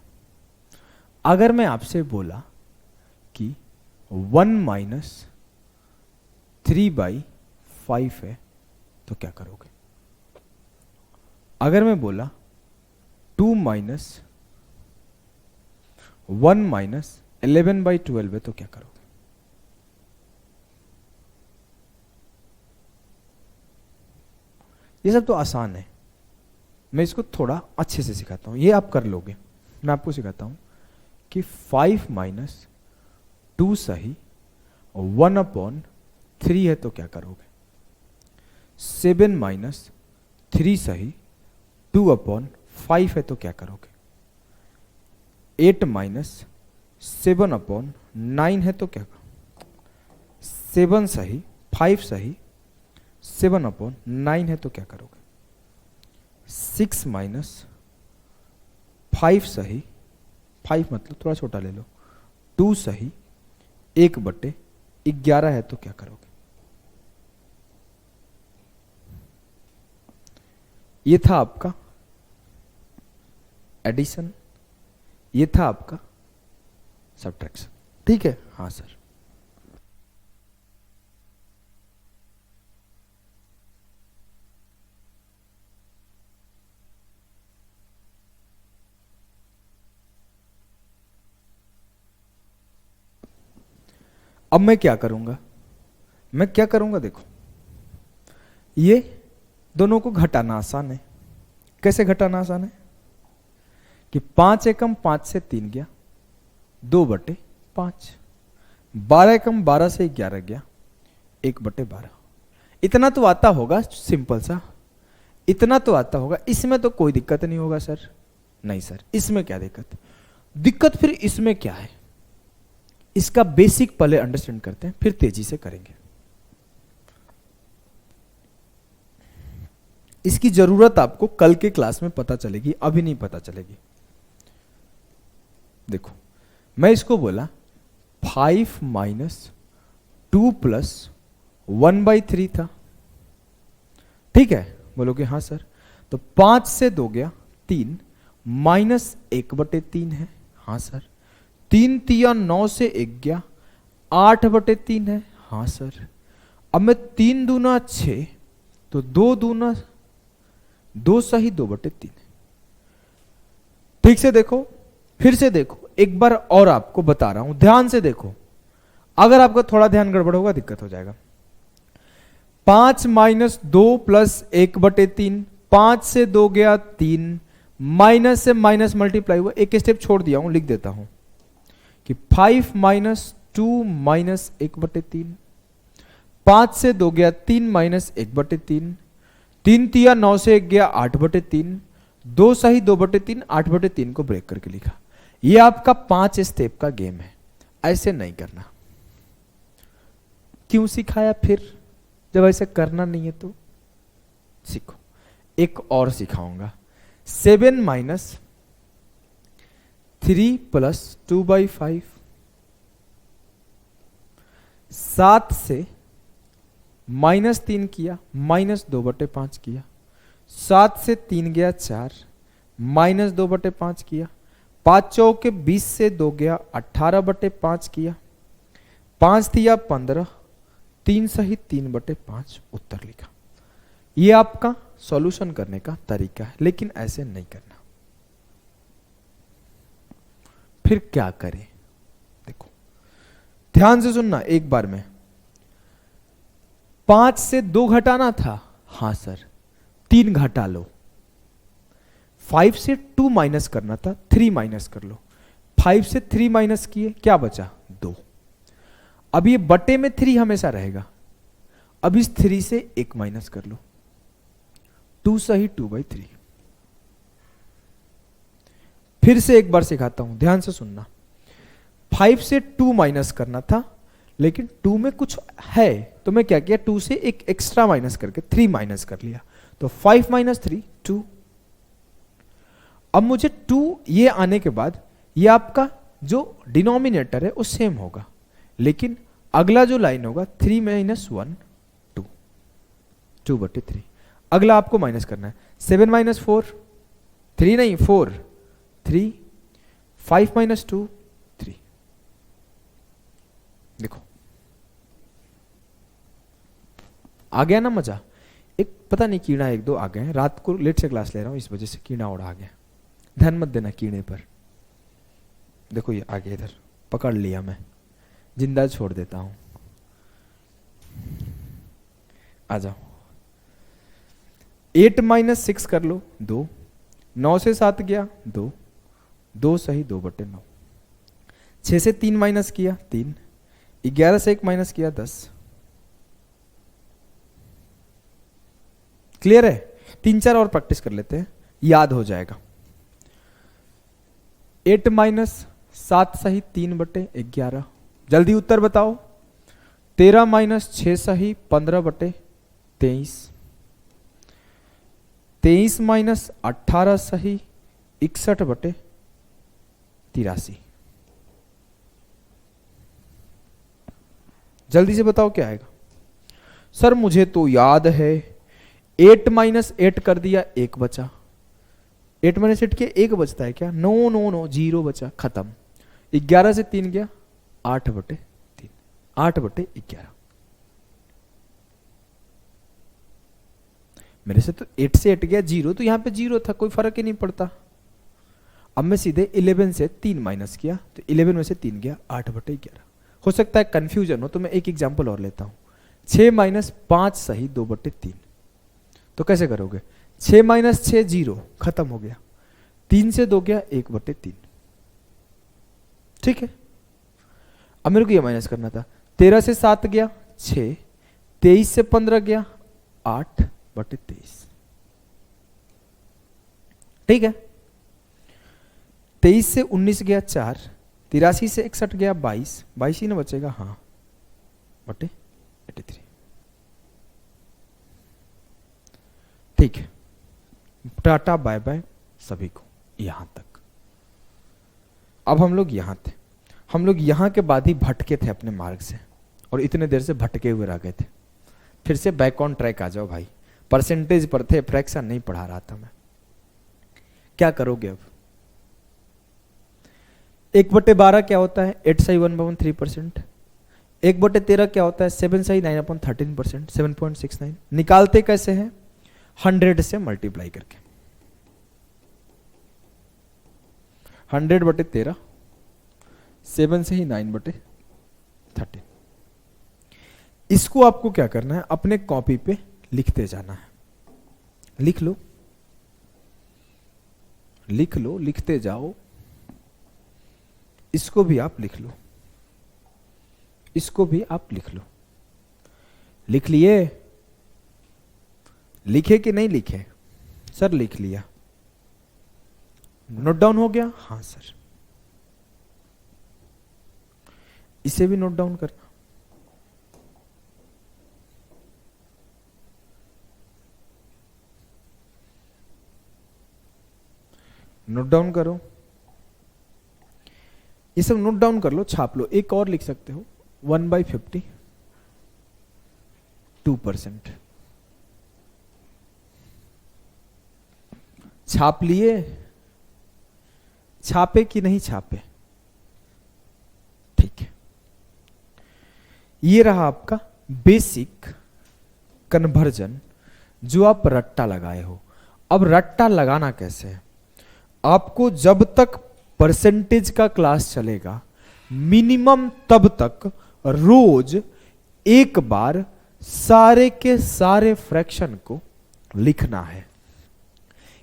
अगर मैं आपसे बोला कि 1 माइनस 3/5 है तो क्या करोगे? अगर मैं बोला 2 माइनस 1 माइनस 11/12 है तो क्या करोगे? ये सब तो आसान है, मैं इसको थोड़ा अच्छे से सिखाता हूं, ये आप कर लोगे। मैं आपको सिखाता हूं कि 5 माइनस 2 सही 1/3 है तो क्या करोगे? 7 माइनस 3 सही 2/5 है तो क्या करोगे? 8 माइनस 7/9 है तो क्या करोगे? 7 सही 5 सही 7/9 है तो क्या करोगे? 6 माइनस 5 सही 5 मतलब थोड़ा छोटा ले लो, 2 सही 1/11 है तो क्या करोगे? ये था आपका एडिशन, ये था आपका सब्ट्रैक्शन, ठीक है? हाँ सर। अब मैं क्या करूंगा? मैं क्या करूंगा देखो, ये दोनों को घटाना आसान है। कैसे घटाना आसान है? कि 5 एकम 5 से 3 गया 2/5, 12 एकम 12 से 11 गया 1/12। इतना तो आता होगा, सिंपल सा इतना तो आता होगा, इसमें तो कोई दिक्कत नहीं होगा सर। नहीं सर, इसमें क्या दिक्कत? दिक्कत फिर इसमें क्या है? इसका बेसिक पहले अंडरस्टैंड करते हैं, फिर तेजी से करेंगे। इसकी जरूरत आपको कल के क्लास में पता चलेगी, अभी नहीं पता चलेगी। देखो, मैं इसको बोला 5 माइनस 2 प्लस 1/3 था, ठीक है? बोलोगे हाँ सर। तो 5 से 2 गया 3 माइनस 1/3 है, हाँ सर। 3 तिया 9 से 1 गया 8/3 है, हाँ सर। अब मैं 3 दूना 6 तो 2 दूना 2 सही 2/3 है। ठीक से देखो, फिर से देखो, एक बार और आपको बता रहा हूं, ध्यान से देखो। अगर आपका थोड़ा ध्यान गड़बड़ होगा दिक्कत हो जाएगा। 5 माइनस 2 प्लस 1/3, 5 से 2 गया 3, माइनस से माइनस मल्टीप्लाई हुआ, एक स्टेप छोड़ दिया हूं, लिख देता हूं कि 5 माइनस 2 माइनस 1/3, 5 से 2 गया 3 माइनस 1/3, 3 तिया 9 से 1 गया 8/3, 2 सही 2/3, 8/3 को ब्रेक करके लिखा। ये आपका 5 स्टेप का गेम है, ऐसे नहीं करना। क्यों सिखाया फिर, जब ऐसे करना नहीं है तो? सीखो, एक और सिखाऊंगा। 7 माइनस 3 प्लस 2/5, 7 से -3 किया माइनस 2/5 किया, 7 से 3 गया 4 माइनस 2/5 किया, 5 चौके 20 से 2 गया 18/5 किया, 5 दिया 15, 3 सही 3/5 उत्तर लिखा। ये आपका सॉल्यूशन करने का तरीका है, लेकिन ऐसे नहीं करना। फिर क्या करें? देखो ध्यान से सुनना एक बार में। 5 से 2 घटाना था, हां सर 3 घटा लो। 5 से 2 माइनस करना था, 3 माइनस कर लो। 5 से 3 माइनस किए, क्या बचा? 2। अब ये बटे में 3 हमेशा रहेगा, अब इस 3 से 1 माइनस कर लो, 2 सही 2/3। फिर से एक बार सिखाता हूं, ध्यान से सुनना। 5 से 2 माइनस करना था, लेकिन 2 में कुछ है तो मैं क्या किया, 2 से एक एक्स्ट्रा माइनस करके 3 माइनस कर लिया, तो 5 माइनस 3 2। अब मुझे 2 ये आने के बाद ये आपका जो डिनोमिनेटर है वो सेम होगा, लेकिन अगला जो लाइन होगा 3 - 1 2, 2/3। अगला आपको माइनस करना है, 7 माइनस 4, 3 नहीं 4, 3, 5 माइनस 2, 3। देखो आ गया ना मजा। एक पता नहीं कीड़ा एक दो आ गए हैं, रात को लेट से क्लास ले रहा हूं इस वजह से कीड़ा उड़ा गया, ध्यान मत देना कीड़े पर। देखो ये आ गया, इधर पकड़ लिया, मैं जिंदा छोड़ देता हूं। आ जाओ, 8 माइनस 6 कर लो 2, 9 से 7 गया 2, 2 सही 2/9, 6 से 3 माइनस किया 3, 11 से 1 माइनस किया 10। क्लियर है? 3-4 और प्रैक्टिस कर लेते हैं, याद हो जाएगा। 8 माइनस 7 सही 3/11, जल्दी उत्तर बताओ। 13 माइनस 6 सही 15/23, 23 माइनस 18 सही 61/83। जल्दी से बताओ क्या आएगा। सर मुझे तो याद है, 8 माइनस 8 कर दिया 1 बचा, 8 माइनस 8 के 1 बचता है क्या? नो नो नो, 0 बचा, खत्म। 11 से 3 गया 8/3, 8/11। मेरे से तो 8 से 8 गया 0, तो यहां पे 0 था, कोई फर्क ही नहीं पड़ता। अब मैं सीधे 11 से 3 माइनस किया, तो 11 में से 3 गया 8/11। हो सकता है कंफ्यूजन हो, तो मैं एक एग्जांपल और लेता हूं। 6 माइनस 5 सही 2/3, तो कैसे करोगे? 6 माइनस 6 0, खत्म हो गया। 3 से 2 गया 1/3, ठीक है। अब मेरे को ये माइनस करना था, 13 से 7 गया 6, 23 से 15 गया 8/23, ठीक है। 23 से 19 गया 4, 83 से 61 गया 22, 22 ही ना बचेगा, हाँ, बटे 83, ठीक है। टाटा बाय बाय सभी को यहां तक। अब हम लोग यहां थे, हम लोग यहां के बाद ही भटके थे अपने मार्ग से, और इतने देर से भटके हुए रह गए थे। फिर से बैक ऑन ट्रैक आ जाओ भाई। परसेंटेज पर थे, फ्रैक्शन नहीं पढ़ा रहा था मैं। क्या करोगे अब? 1/12 क्या होता है? 8 सही 1/3%। 1/13 क्या होता है? 7 सही 9/13%, 7.69। निकालते कैसे हैं? 100 से मल्टीप्लाई करके। 100/13, 7 से ही 9/13। इसको आपको क्या करना है? अपने कॉपी पे लिखते जाना है। लिख लो, लिख लो, लिखते जाओ। इसको भी आप लिख लो, इसको भी आप लिख लो। लिख लिए? लिखे कि नहीं लिखे? सर लिख लिया। नोट डाउन हो गया? हाँ सर। इसे भी नोट डाउन करना। नोट डाउन करो, ये सब नोट डाउन कर लो, छाप लो। एक और लिख सकते हो, 1/50 2%। छाप लिए? छापे कि नहीं छापे? ठीक है। ये रहा आपका बेसिक कन्वर्जन, जो आप रट्टा लगाए हो। अब रट्टा लगाना कैसे है? आपको जब तक परसेंटेज का क्लास चलेगा, मिनिमम तब तक रोज एक बार सारे के सारे फ्रैक्शन को लिखना है।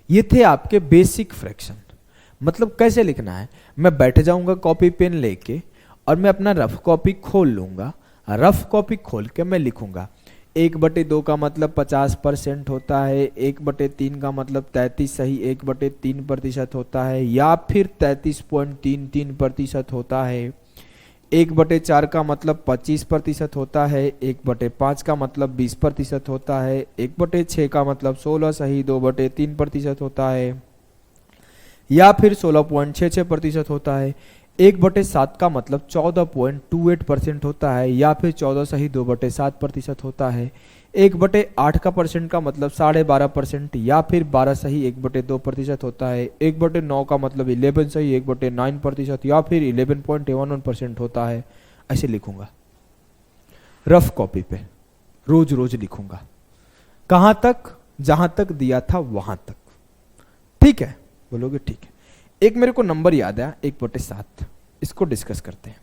ये थे आपके बेसिक फ्रैक्शन। मतलब कैसे लिखना है? मैं बैठ जाऊंगा कॉपी पेन लेके, और मैं अपना रफ कॉपी खोल लूंगा। रफ कॉपी खोल के मैं लिखूंगा 1/2 का मतलब 50% होता है, 1/3 का मतलब 33 सही 1/3% होता है, या फिर 33.33% होता है। 1/4 का मतलब 25% होता है, 1/5 का मतलब 20% होता है, 1/6 का मतलब 16 सही 2/3% होता है, या फिर 16.66% होता है। 1/7 का मतलब 14.28% होता है, या फिर 14 सही 2/7% होता है। 1/8 का परसेंट का मतलब 12.5% या फिर 12 सही 1/2% होता है। 1/9 का मतलब 11 सही 1/9% या फिर 11.11% होता है। ऐसे लिखूंगा रफ कॉपी पे, रोज रोज लिखूंगा। कहां तक? जहां तक दिया था वहां तक। ठीक है, बोलोगे ठीक है। एक मेरे को नंबर याद है 1/7, इसको डिस्कस करते हैं।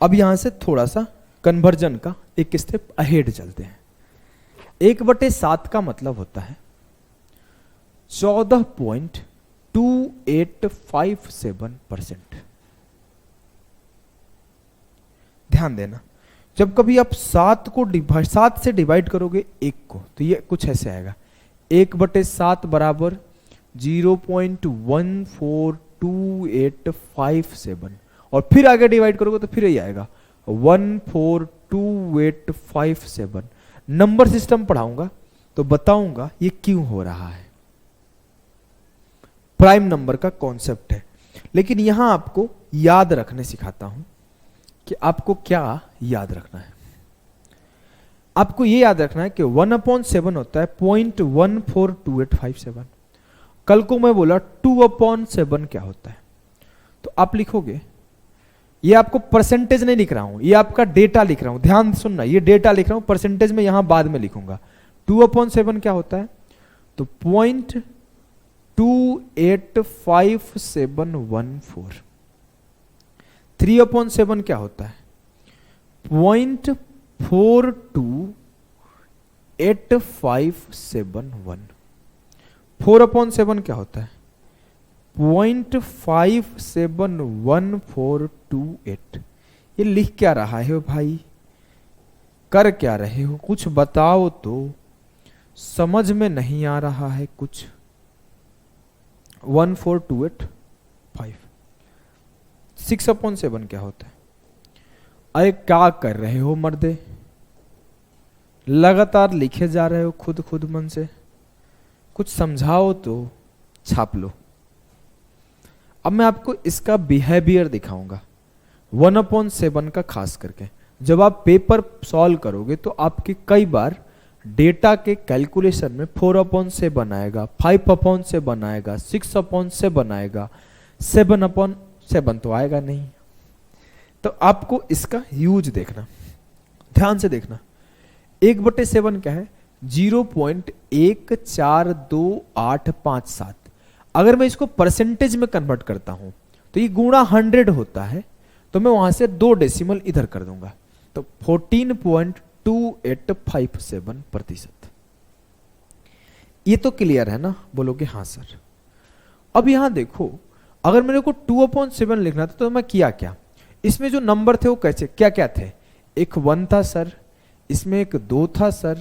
अब यहां से थोड़ा सा कन्वर्जन का एक स्टेप अहेड चलते हैं। 1/7 का मतलब होता है 14.2857%। ध्यान देना, जब कभी आप 7 से डिवाइड करोगे 1 को तो ये कुछ ऐसे आएगा 1/7 बराबर 0.142857 और फिर आगे डिवाइड करोगे तो फिर यही आएगा 1422857। नंबर सिस्टम पढ़ाऊंगा तो बताऊंगा ये क्यों हो रहा है। प्राइम नंबर का कॉन्सेप्ट है, लेकिन यहां आपको याद रखने सिखाता हूं कि आपको क्या याद रखना है। आपको ये याद रखना है कि 1/7 होता है 0.142857। कल को मैं बोला 2/7 क्या होता है, तो आप लिखोगे, ये आपको परसेंटेज नहीं लिख रहा हूं, ये आपका डेटा लिख रहा हूं, ध्यान सुनना, ये डेटा लिख रहा हूं, परसेंटेज में यहां बाद में लिखूंगा। 2/7 क्या होता है, तो 0.285714। 3/7 क्या होता है, 0.428571। 4/7 क्या होता है, 0.571428। ये लिख क्या रहा है भाई, कर क्या रहे हो, कुछ बताओ तो, समझ में नहीं आ रहा है कुछ। 14285। 6/7 क्या होता है, अरे क्या कर रहे हो मर्दे, लगातार लिखे जा रहे हो खुद मन से, कुछ समझाओ तो, छाप लो। अब मैं आपको इसका बिहेवियर दिखाऊंगा 1/7 का, खास करके जब आप पेपर सॉल्व करोगे तो आपके कई बार डेटा के कैलकुलेशन में 4/7 आएगा, 5/7 आएगा, 6/7 आएगा, 7/7 तो आएगा नहीं। तो आपको इसका यूज देखना, ध्यान से देखना। 1/7 क्या है, 0.142857। अगर मैं इसको परसेंटेज में कन्वर्ट करता हूं तो ये गुणा 100 होता है, तो मैं वहां से 2 डेसिमल इधर कर दूंगा, तो 14.2857%। ये तो क्लियर है ना, बोलोगे हाँ सर। अब यहां देखो, अगर मेरे को 2/7 लिखना था तो मैं किया क्या, इसमें जो नंबर थे वो कैसे क्या क्या थे, एक 1 था सर, इसमें एक 2 था सर,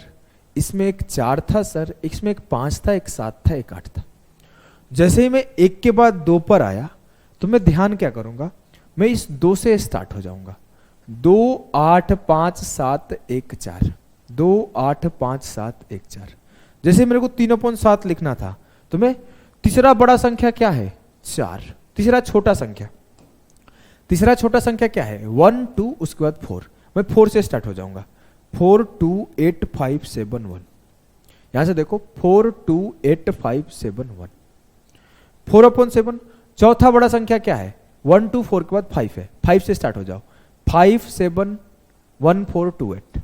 इसमें एक 4 था सर, इसमें एक 5 था, एक 7 था, एक 8 था। जैसे ही मैं 1 के बाद 2 पर आया तो मैं ध्यान क्या करूंगा, मैं इस 2 से स्टार्ट हो जाऊंगा। 2 8 5 7 1 4, 2 8 5 7 1 4। जैसे मेरे को 3/7 लिखना था तो मैं तीसरा बड़ा संख्या क्या है, 4, तीसरा छोटा संख्या क्या है, 1 2, उसके बाद 4, मैं 4 से स्टार्ट हो जाऊंगा। 428571, यहां से देखो 428571। 4/7 चौथा बड़ा संख्या क्या है, 1 2 4 के बाद 5 है, 5 से स्टार्ट हो जाओ। 571428,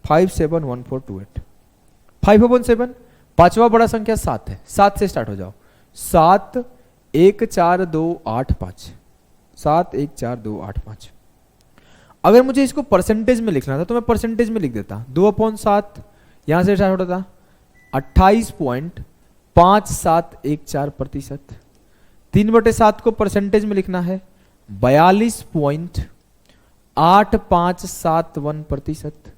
571428। 5/7 पांचवा बड़ा संख्या 7 है, 7 से स्टार्ट हो जाओ। 7 1 4 2 8 5, 7 1 4 2 8 5। अगर मुझे इसको परसेंटेज में लिखना था तो मैं परसेंटेज में लिख देता, 2/7 यहां से स्टार्ट होता था 28.5714%। 3/7 को परसेंटेज में लिखना है 42.8571%।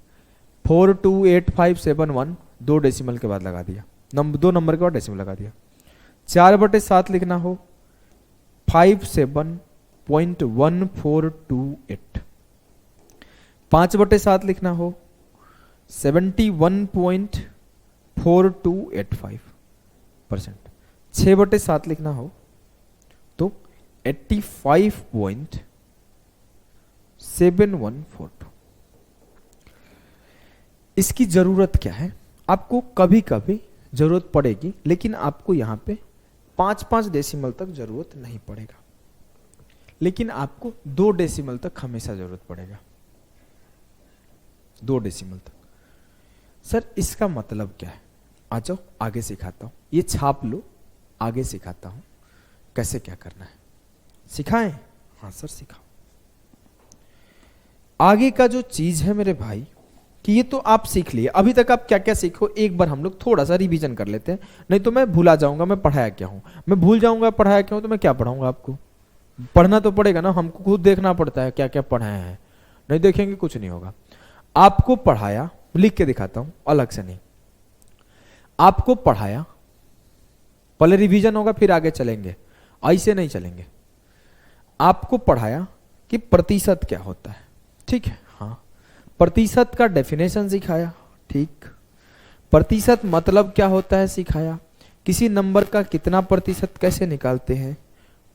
428571 2 डेसिमल के बाद लगा दिया, 2 नंबर के बाद डेसिमल लगा दिया। 4/7 लिखना हो 57.1428। 5/7 लिखना हो 71.4285%। 6/7 लिखना हो तो 85.7142। इसकी जरूरत क्या है, आपको कभी कभी जरूरत पड़ेगी, लेकिन आपको यहां पे 5-5 डेसिमल तक जरूरत नहीं पड़ेगा, लेकिन आपको 2 डेसिमल तक हमेशा जरूरत पड़ेगा, 2 डेसिमल तक। सर इसका मतलब क्या है, आ जाओ आगे सिखाता हूं, ये छाप लो, आगे सिखाता हूं कैसे क्या करना है। सिखाएं? हाँ सर सिखाओ। आगे का जो चीज है मेरे भाई, कि ये तो आप सीख लिए, अभी तक आप क्या क्या सीखो एक बार हम लोग थोड़ा सा रिवीजन कर लेते हैं, नहीं तो मैं भूला जाऊंगा मैं पढ़ाया क्या हूं। मैं भूल जाऊंगा पढ़ाया क्या हूं तो मैं क्या पढ़ाऊंगा आपको। पढ़ना तो पड़ेगा ना, हमको खुद देखना पड़ता है क्या क्या पढ़ाया है, नहीं देखेंगे कुछ नहीं होगा। आपको पढ़ाया, लिख के दिखाता हूं अलग से नहीं, आपको पढ़ाया, पहले रिवीजन होगा फिर आगे चलेंगे, ऐसे नहीं चलेंगे। आपको पढ़ाया कि प्रतिशत क्या होता है, ठीक है, हाँ। प्रतिशत का डेफिनेशन सिखाया, ठीक। प्रतिशत मतलब क्या होता है सिखाया। किसी नंबर का कितना प्रतिशत कैसे निकालते हैं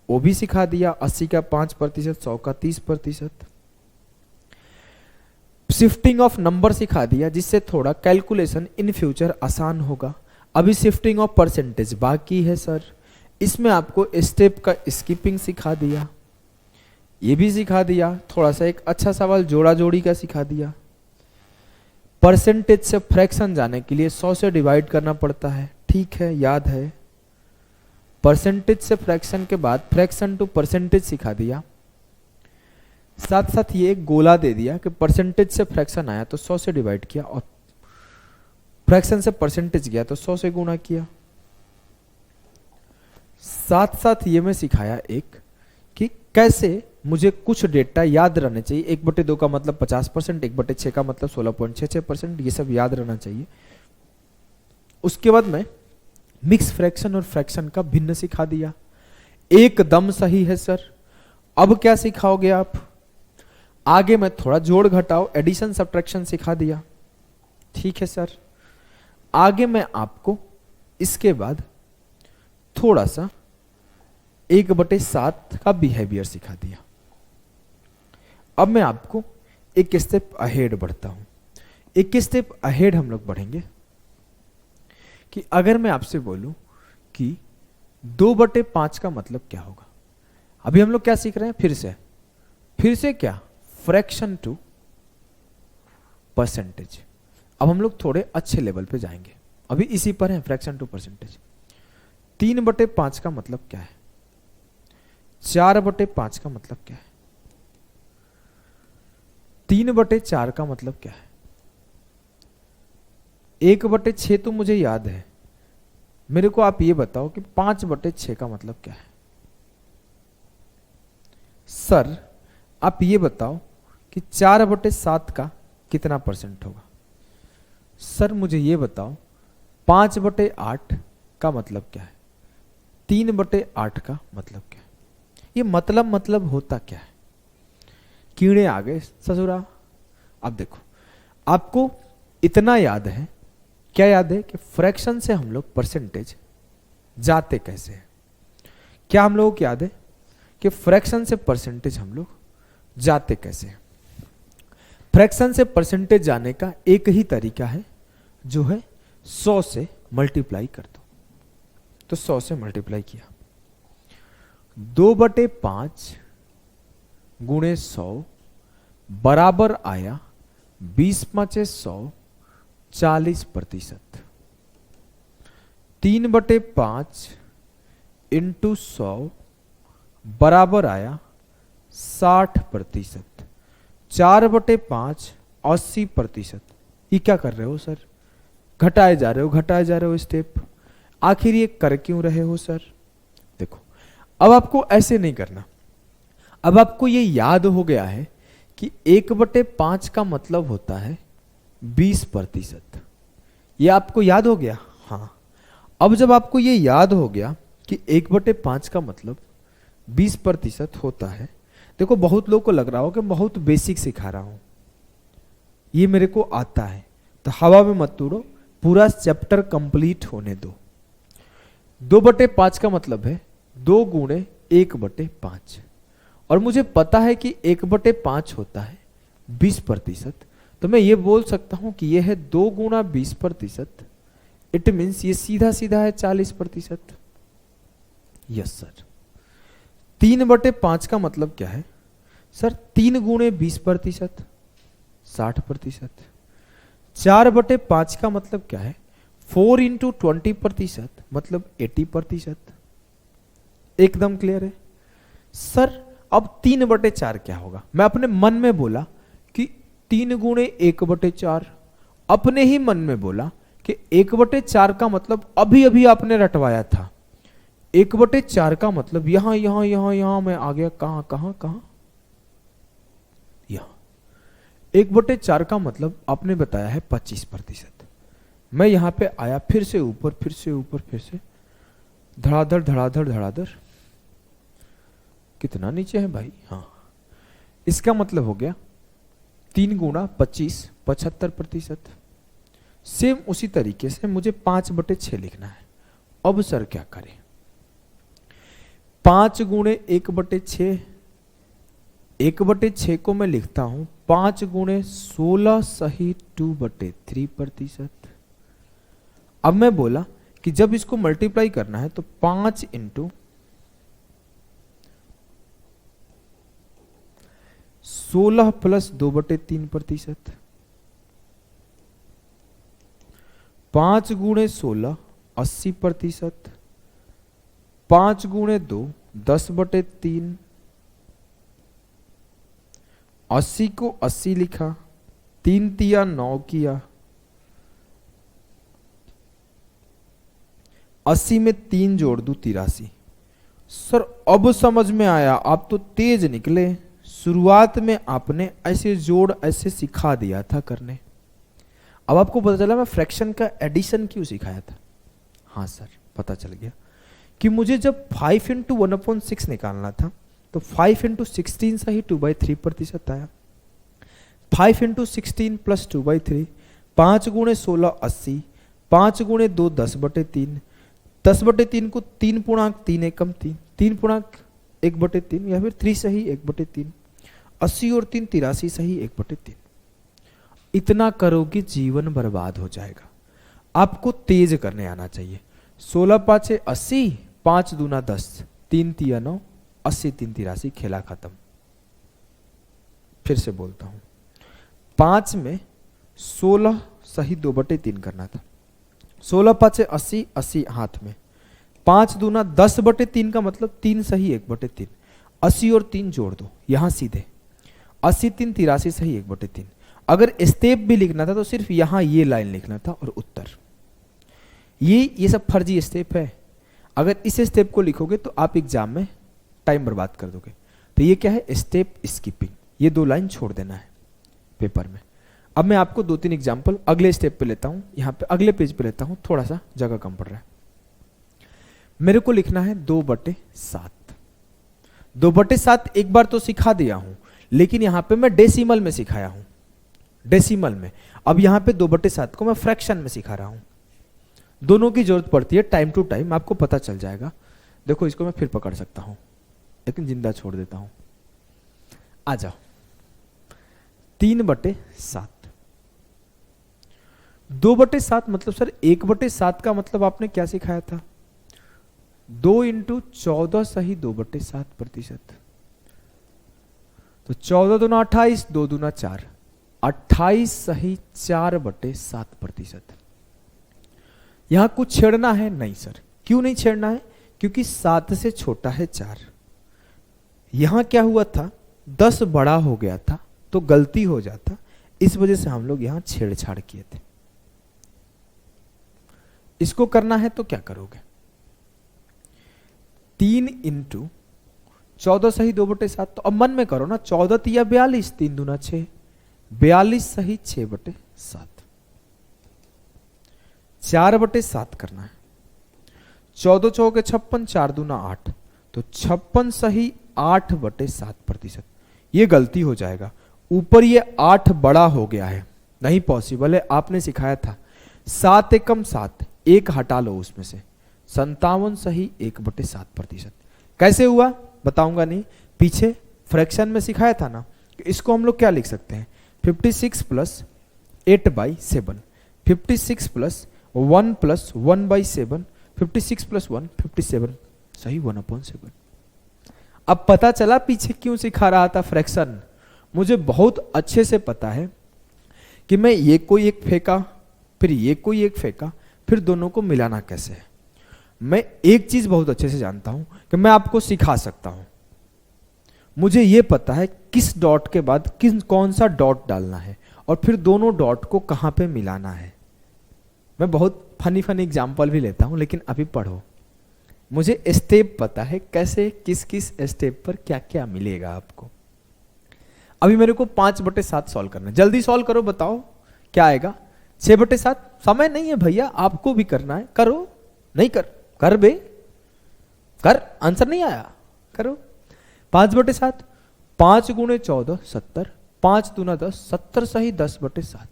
वो भी सिखा दिया। 80 का 5%, 100 का 30%। शिफ्टिंग ऑफ नंबर सिखा दिया, जिससे थोड़ा कैलकुलेशन इन फ्यूचर आसान होगा। अभी शिफ्टिंग ऑफ परसेंटेज बाकी है सर, इसमें आपको स्टेप का स्किपिंग सिखा दिया, ये भी सिखा दिया। थोड़ा सा एक अच्छा सवाल जोड़ा जोड़ी का सिखा दिया। परसेंटेज से फ्रैक्शन जाने के लिए 100 से डिवाइड करना पड़ता है, ठीक है, याद है। परसेंटेज से फ्रैक्शन के बाद फ्रैक्शन टू परसेंटेज सिखा दिया। साथ साथ ये एक गोला दे दिया कि परसेंटेज से फ्रैक्शन आया तो 100 से डिवाइड किया, और फ्रैक्शन से परसेंटेज गया तो 100 से गुणा किया। साथ साथ ये मैं सिखाया एक कि कैसे मुझे कुछ डेटा याद रहने चाहिए। 1/2 का मतलब 50%, 1/6 का मतलब 16.66%, ये सब याद रहना चाहिए। उसके बाद में मिक्स फ्रैक्शन और फ्रैक्शन का भिन्न सिखा दिया। एकदम सही है सर। अब क्या सिखाओगे आप? आगे मैं थोड़ा जोड़ घटाओ, एडिशन सब्ट्रैक्शन सिखा दिया, ठीक है सर। आगे मैं आपको इसके बाद थोड़ा सा 1/7 का बिहेवियर सिखा दिया। अब मैं आपको एक स्टेप अहेड बढ़ता हूं। एक स्टेप अहेड हम लोग बढ़ेंगे कि अगर मैं आपसे बोलूं कि 2/5 का मतलब क्या होगा। अभी हम लोग क्या सीख रहे हैं? फिर से क्या? Fraction to percentage. अब हम लोग थोड़े अच्छे लेवल पे जाएंगे, अभी इसी पर है, फ्रैक्शन टू परसेंटेज। 3/5 का मतलब क्या है? 4/5 का मतलब क्या है? 3/4 का मतलब क्या है? 1/6 तो मुझे याद है, मेरे को आप ये बताओ कि 5/6 का मतलब क्या है? सर आप ये बताओ कि 4/7 का कितना परसेंट होगा? सर मुझे ये बताओ 5/8 का मतलब क्या है? 3/8 का मतलब क्या है? ये मतलब होता क्या है? कीड़े आ गए ससुरा। अब देखो, आपको इतना याद है, क्या याद है कि फ्रैक्शन से हम लोग परसेंटेज जाते कैसे हैं? क्या हम लोगों को याद है कि फ्रैक्शन से परसेंटेज हम लोग जाते कैसे हैं? फ्रैक्शन से परसेंटेज जाने का एक ही तरीका है, जो है 100 से मल्टीप्लाई कर दो। तो 100 से मल्टीप्लाई किया, 2/5 गुणे 100 बराबर आया 20×5 100, 40%। 3/5 इंटू 100 बराबर आया 60%। 4/5 80%। ये क्या कर रहे हो सर? घटाए जा रहे हो स्टेप। आखिर ये कर क्यों रहे हो सर? देखो, अब आपको ऐसे नहीं करना। अब आपको ये याद हो गया है कि 1/5 का मतलब होता है 20%। ये आपको याद हो गया? हाँ। अब जब आपको ये याद हो गया कि 1/5 का मतलब 20% होता है, देखो बहुत लोगों को लग रहा हो कि बहुत बेसिक सिखा रहा हूं, ये मेरे को आता है, तो हवा में मत उड़ो, पूरा चैप्टर कंप्लीट होने दो। 2/5 का मतलब है 2 गुणे 1/5, और मुझे पता है कि 1/5 होता है 20%, तो मैं ये बोल सकता हूं कि ये है 2 गुणा 20%, इट मीन्स ये सीधा सीधा है 40%। Yes sir. 3/5 का मतलब क्या है सर? 3 गुणे 20%, 60%। 4/5 का मतलब क्या है? 4 इंटू 20%, मतलब 80%। एकदम क्लियर है सर। अब 3/4 क्या होगा? मैं अपने मन में बोला कि 3 गुणे 1/4, अपने ही मन में बोला कि 1/4 का मतलब अभी अभी आपने रटवाया था। 1/4 का मतलब यहां यहां यहां यहां मैं आ गया, कहां कहां कहां, यहां। 1/4 का मतलब आपने बताया है 25%। मैं यहां पे आया, फिर से ऊपर, फिर से ऊपर, फिर से धड़ाधड़ धड़ाधड़ धड़ाधड़। कितना नीचे है भाई? हाँ, इसका मतलब हो गया 3 गुणा 25, 75%। सेम उसी तरीके से मुझे 5/6 लिखना है। अब सर क्या करें? 5 गुणे 1/6, 1/6 को मैं लिखता हूं 5 गुणे 16 सही 2/3%। अब मैं बोला कि जब इसको मल्टीप्लाई करना है तो 5 इंटू 16 प्लस 2/3%। 5 गुणे 16 80%, 5 गुणे 2 10/3। 80 को 80 लिखा, 3 तिया 9 किया, 80 में 3 जोड़ दूं 83। सर अब समझ में आया, आप तो तेज निकले। शुरुआत में आपने ऐसे जोड़ ऐसे सिखा दिया था करने, अब आपको पता चला मैं फ्रैक्शन का एडिशन क्यों सिखाया था। हाँ सर, पता चल गया कि मुझे जब 5 इंटू 1/6 निकालना था तो 5 इंटू 16 से ही 2/3% आया। 5 इंटू 16 प्लस 2/3, 5 गुणे 16 80, 5 गुणे 2 10/3, 10/3 को 3 पूर्णांक 3 एकम 3, 3 पूर्णांक 1/3 या फिर 3 सही 1/3, 80 और 3 83 सही 1/3। इतना करोगे जीवन बर्बाद हो जाएगा। आपको तेज करने आना चाहिए। 16 5 80, 5 दूना 10, 3 तिया 9, 80 3 83, खेला खत्म। फिर से बोलता हूं, 5 में 16 सही 2/3 करना था। 16 5 80, 80 हाथ में, 5 दूना 10/3 का मतलब 3 सही 1/3, 80 और 3 जोड़ दो यहां सीधे, 80 3 83 सही 1/3। अगर स्टेप भी लिखना था तो सिर्फ यहां ये लाइन लिखना था और उत्तर। ये सब फर्जी स्टेप है। अगर इस स्टेप को लिखोगे तो आप एग्जाम में टाइम बर्बाद कर दोगे। तो ये क्या है? Step skipping. ये 2 लाइन छोड़ देना है पेपर में। अब मैं आपको 2-3 एग्जाम्पल अगले स्टेप पे लेता हूं, यहां पे अगले पेज पे लेता हूं, थोड़ा सा जगह कम पड़ रहा है। मेरे को लिखना है 2/7। 2/7 एक बार तो सिखा दिया हूं, लेकिन यहां पे मैं डेसिमल में सिखाया हूं, डेसिमल में। अब यहां पे 2/7 को मैं फ्रैक्शन में सिखा रहा हूं। दोनों की जरूरत पड़ती है, टाइम टू टाइम आपको पता चल जाएगा। देखो इसको मैं फिर पकड़ सकता हूं, लेकिन जिंदा छोड़ देता हूं। आ जाओ, 3/7। 2/7 मतलब सर 1/7 का मतलब आपने क्या सिखाया था? 2 इंटू 14 सही 2/7%। तो 14 दूना 28, 2 दूना 4, 28 सही 4/7%। यहां कुछ छेड़ना है? नहीं सर। क्यों नहीं छेड़ना है? क्योंकि 7 से छोटा है 4। यहां क्या हुआ था? 10 बड़ा हो गया था तो गलती हो जाता, इस वजह से हम लोग यहां छेड़छाड़ किए थे। इसको करना है तो क्या करोगे? 3 इंटू 14 सही 2/7, तो अब मन में करो ना, 14 तिया 42, 3 दूना 6, 42 सही 6/7। 4/7 करना है। 14 चौके 56, 4 दूना 8, तो 56 सही 8/7%। ये गलती हो जाएगा, ऊपर ये 8 बड़ा हो गया है, नहीं पॉसिबल है। आपने सिखाया था 7 एकम 7, 1 हटा लो उसमें से, 57 सही 1/7%। कैसे हुआ बताऊंगा नहीं, पीछे फ्रैक्शन में सिखाया था ना। इसको हम लोग क्या लिख सकते हैं? 56 प्लस 8/7, 56 प्लस 1 प्लस 1/7, 56 प्लस 1 57, सही 1/7। अब पता चला पीछे क्यों सिखा रहा था फ्रैक्शन। मुझे बहुत अच्छे से पता है कि मैं ये कोई एक फेंका, फिर ये कोई एक फेंका, फिर दोनों को मिलाना कैसे है। मैं एक चीज बहुत अच्छे से जानता हूं कि मैं आपको सिखा सकता हूं। मुझे ये पता है किस डॉट के बाद कौन सा डॉट डालना है और फिर दोनों डॉट को कहां पे मिलाना है। मैं बहुत फनी फनी एग्जाम्पल भी लेता हूं, लेकिन अभी पढ़ो। मुझे स्टेप पता है कैसे किस किस स्टेप पर क्या क्या मिलेगा आपको। अभी मेरे को 5/7 सॉल्व करना है, जल्दी सॉल्व करो, बताओ क्या आएगा। 6/7 समय नहीं है भैया, आपको भी करना है, करो। नहीं कर बे, कर, आंसर नहीं आया, करो। 5/7, 5 गुणे 14 70, 5 दूना 10, 70 सही 10/7।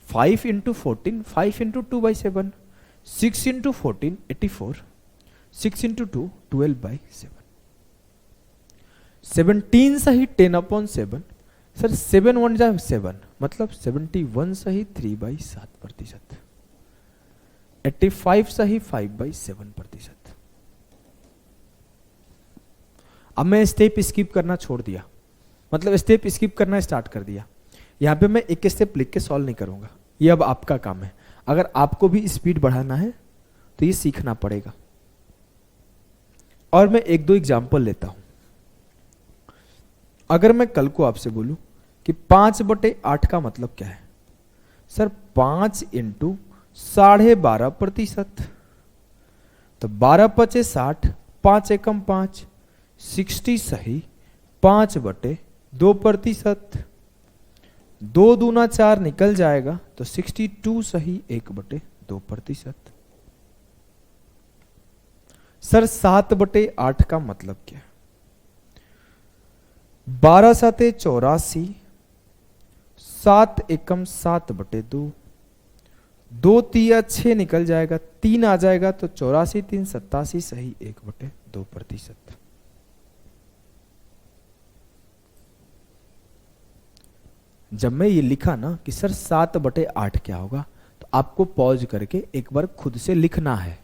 5 इंटू 14, 5 इंटू 2/7, 6 इंटू 14 84, 6 इंटू 2 12/7, 17 सही 10/7। सर 7 1 जा 7, मतलब 71 सही 3/7%, 85 सही 5/7%। अब मैं स्टेप स्किप करना छोड़ दिया, मतलब स्टेप स्किप करना स्टार्ट कर दिया। यहां पे मैं एक स्टेप लिख के सॉल्व नहीं करूंगा, ये अब आपका काम है। अगर आपको भी स्पीड बढ़ाना है तो ये सीखना पड़ेगा। और मैं एक दो एग्जाम्पल लेता हूं। अगर मैं कल को आपसे बोलूं कि 5/8 का मतलब क्या है, सर 5 इंटू 12.5%, तो 12×5 = 60, 5 एकम 5, 60 सही 5/2%, 2 दूना 4 निकल जाएगा तो 62 सही 1/2%। सर 7/8 का मतलब क्या है, 12 7 84, 7 एकम 7/2, 2 तिया 6 निकल जाएगा, 3 आ जाएगा तो 84 3 87 सही 1/2%। जब मैं ये लिखा ना कि सर 7/8 क्या होगा, तो आपको पॉज करके एक बार खुद से लिखना है।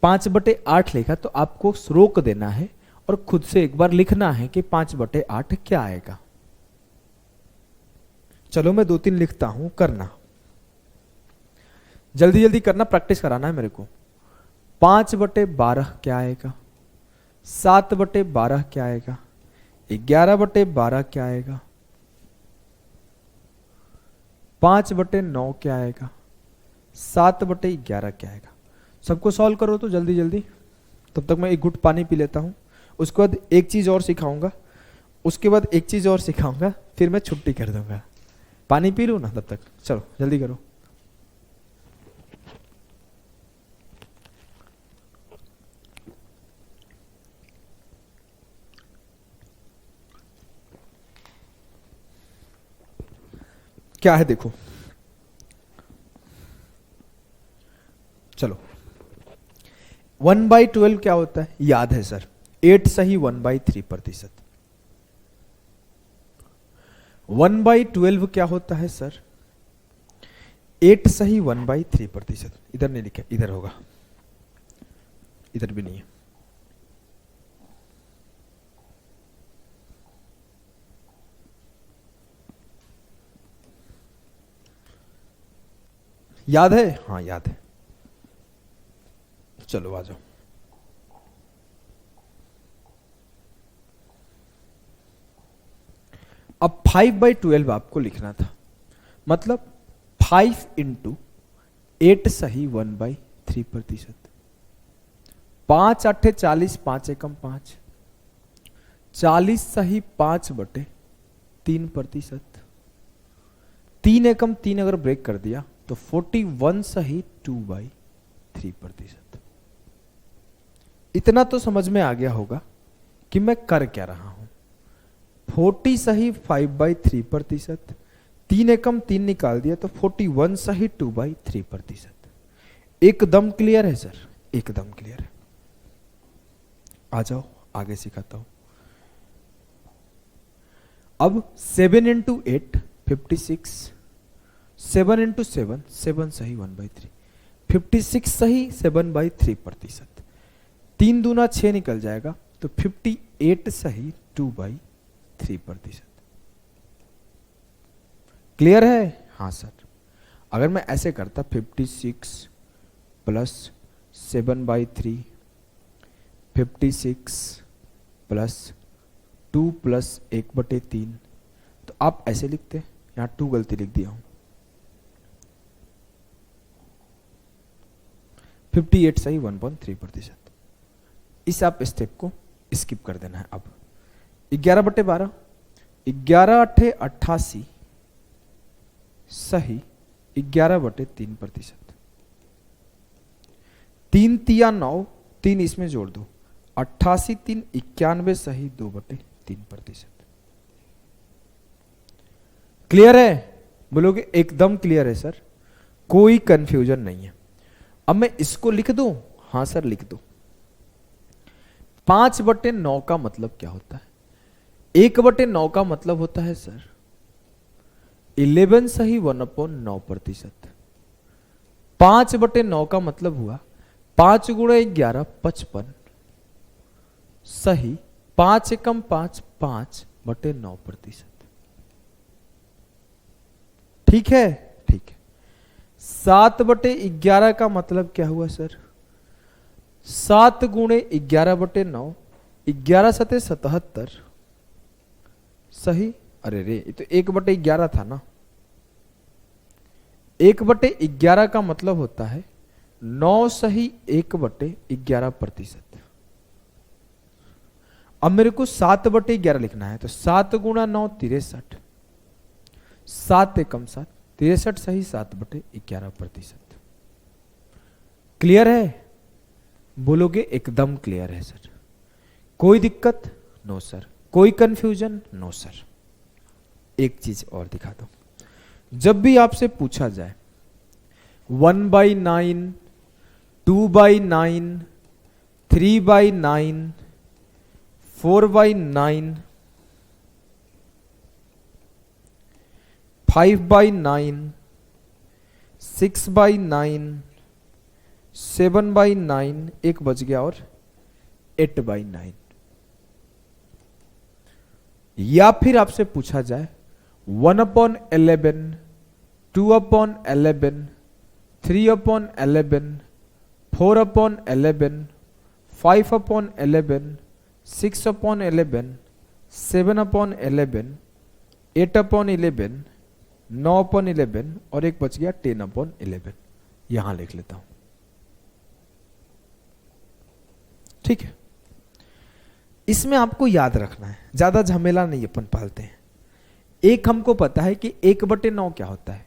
5/8 लिखा तो आपको रोक देना है और खुद से एक बार लिखना है कि 5/8 क्या आएगा। चलो मैं 2-3 लिखता हूं, करना जल्दी जल्दी करना, प्रैक्टिस कराना है मेरे को। 5/12 क्या आएगा, 7/12 क्या आएगा, 11/12 क्या आएगा, 5/9 क्या आएगा, 7/11 क्या आएगा। सबको सॉल्व करो तो जल्दी जल्दी। तब तक मैं एक घुट पानी पी लेता हूं, उसके बाद एक चीज और सिखाऊंगा, उसके बाद एक चीज और सिखाऊंगा, फिर मैं छुट्टी कर दूंगा। पानी पी लूं ना तब तक, चलो जल्दी करो। क्या है देखो, चलो 1/12 क्या होता है, याद है सर, 8 सही 1/3%। 1/12 क्या होता है सर, 8 सही 1/3%। इधर नहीं लिखा, इधर होगा, इधर भी नहीं है। याद है, हाँ याद है, चलो आ जाओ। अब 5/12 आपको लिखना था, मतलब 5 इंटू 8 सही 1/3%, 5 8 40, 5 एकम 5, 40 सही 5/3%, 3 एकम 3 अगर ब्रेक कर दिया तो 41 सही 2/3%। इतना तो समझ में आ गया होगा कि मैं कर क्या रहा हूं। 40 सही 5/3%, 3 एकम 3 निकाल दिया तो 41 सही 2/3%। एकदम क्लियर है सर, एकदम क्लियर है। आ जाओ आगे सिखाता हूं। अब 7 इंटू 8 56, 7 इंटू 7 7 सही 1/3, 56 सही 7/3%, 3 दूना 6 निकल जाएगा तो 58 सही 2/3%। क्लियर है? हाँ सर। अगर मैं ऐसे करता 56 प्लस 7/3, 56 प्लस 2 प्लस 1/3, तो आप ऐसे लिखते, यहां 2 गलती लिख दिया हूं, 58 सही 1.3%। इस आप स्टेप को स्किप कर देना है। अब 11/12, 11 × 8 = 88 सही 11/3%, 3 × 9, 3 इसमें जोड़ दो, 88 × 3 = 91 सही 2/3%। क्लियर है? बोलोगे एकदम क्लियर है सर, कोई कंफ्यूजन नहीं है। अब मैं इसको लिख दूं? हाँ सर लिख दो। 5/9 का मतलब क्या होता है? 1/9 का मतलब होता है सर 11 सही 1/9%। 5/9 का मतलब हुआ 5 × 11 55 सही 5 एकम 5 5/9%। ठीक है? ठीक है। 7/11 का मतलब क्या हुआ सर? 7 × 11/9, 11 × 7 = 77 सही, अरे रे ये तो 1/11 था ना। 1/11 का मतलब होता है 9 सही 1/11%। अब मेरे को 7/11 लिखना है तो 7 × 9 63, 7 एकम 7 63 सही 7/11%। क्लियर है? बोलोगे एकदम क्लियर है सर, कोई दिक्कत? No sir. कोई कंफ्यूजन? No sir. एक चीज और दिखा दो, जब भी आपसे पूछा जाए 1/9, 2/9, 3/9, 4/9, 5/9, 6/9, 7/9, एक बच गया, और 8/9, या फिर आपसे पूछा जाए 1/11, 2/11, 3/11, 4/11, 5/11, 6/11, 7/11, 8/11, 9/11 और एक बच गया 10/11, यहां लिख लेता हूं। ठीक है? इसमें आपको याद रखना है, ज्यादा झमेला नहीं अपन पालते हैं। एक हमको पता है कि 1/9 क्या होता है,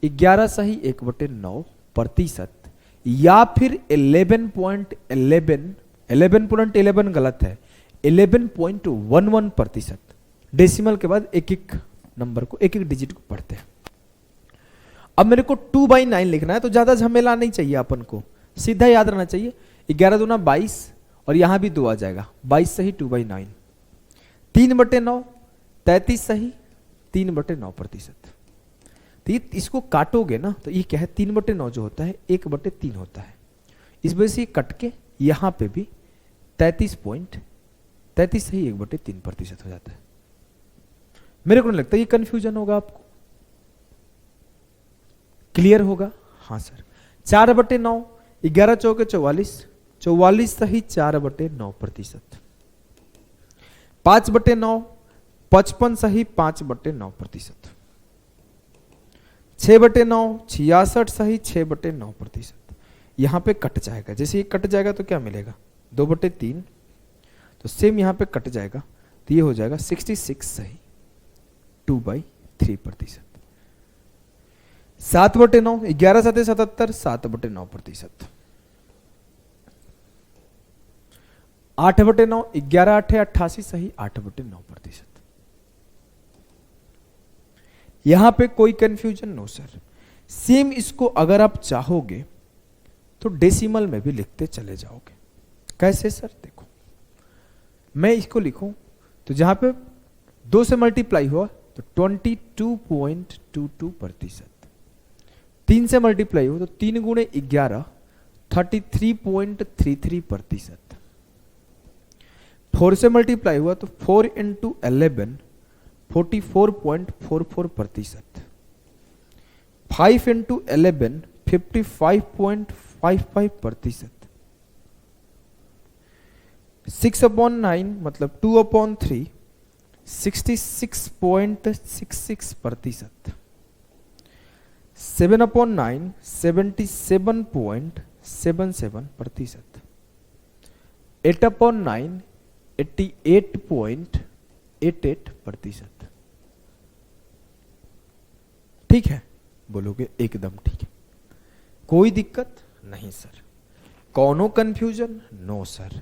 11 सही 1/9%, या फिर 11.11, 11.11 गलत है, 11.11%। डेसिमल के बाद एक एक नंबर को, एक एक डिजिट को पढ़ते हैं। अब मेरे को 2/9 लिखना है तो ज्यादा झमेला नहीं चाहिए अपन को, सीधा याद रहना चाहिए 11 दूना 22 और यहां भी 2 आ जाएगा, 22 सही 2/9, 3/9 33 सही 3/9%। तो ये इसको काटोगे ना तो ये क्या है, 3/9 जो होता है 1/3 होता है, इस वजह से कट के यहां पे भी 33 सही 1/3% हो जाता है। मेरे को नहीं लगता ये कंफ्यूजन होगा आपको, क्लियर होगा? हाँ सर। 4/9, 11 चौके 44, 44 सही 4/9%। 5/9, 55 सही 5/9%। 6/9, 66 सही 6/9%। यहां पे कट जाएगा, जैसे ये कट जाएगा तो क्या मिलेगा, 2/3, तो सेम यहां पे कट जाएगा तो ये हो जाएगा 66 सही 2/3%। 7/9, 11 7 77, 7/9%। 8/9, 11 8 88 सही 8/9%। यहां पे कोई कंफ्यूजन? No sir. सेम इसको अगर आप चाहोगे तो डेसिमल में भी लिखते चले जाओगे। कैसे सर? देखो मैं इसको लिखूं तो जहां पे 2 से मल्टीप्लाई हुआ तो 22.22%। 3 से मल्टीप्लाई हुआ तो 3 गुणे 11 33.33%। 4 से मल्टीप्लाई हुआ तो 4 इंटू 11 44.44%। 5 इंटू 11 55.55%। 6/9 मतलब 2/3 66.66%। 7/9 77.77%। 8/9 88.88%। ठीक है, बोलोगे एकदम ठीक है, कोई दिक्कत नहीं सर। कोनो कंफ्यूजन? No sir.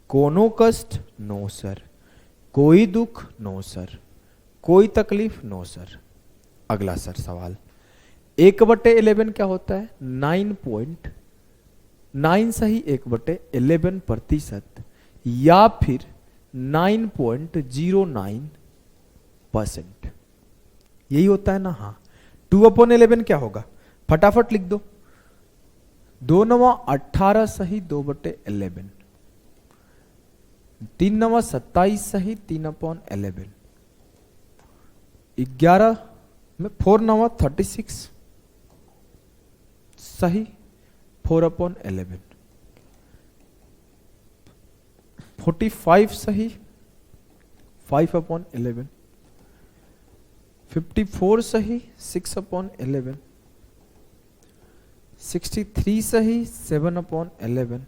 कोनो कष्ट? No sir. कोई दुख? No sir. कोई तकलीफ? No sir. अगला सर सवाल, 1/11 क्या होता है? 9.9 सही 1/11% या फिर 9.09%, यही होता है ना? हाँ। 2/11 क्या होगा? फटाफट लिख दो, 2 9 18 सही 2/11, 3 9 27 सही 3/11, 11 में 4 9 36 सही 4/11, 45 सही 5/11, 54 सही 6/11, 63 सही 7/11,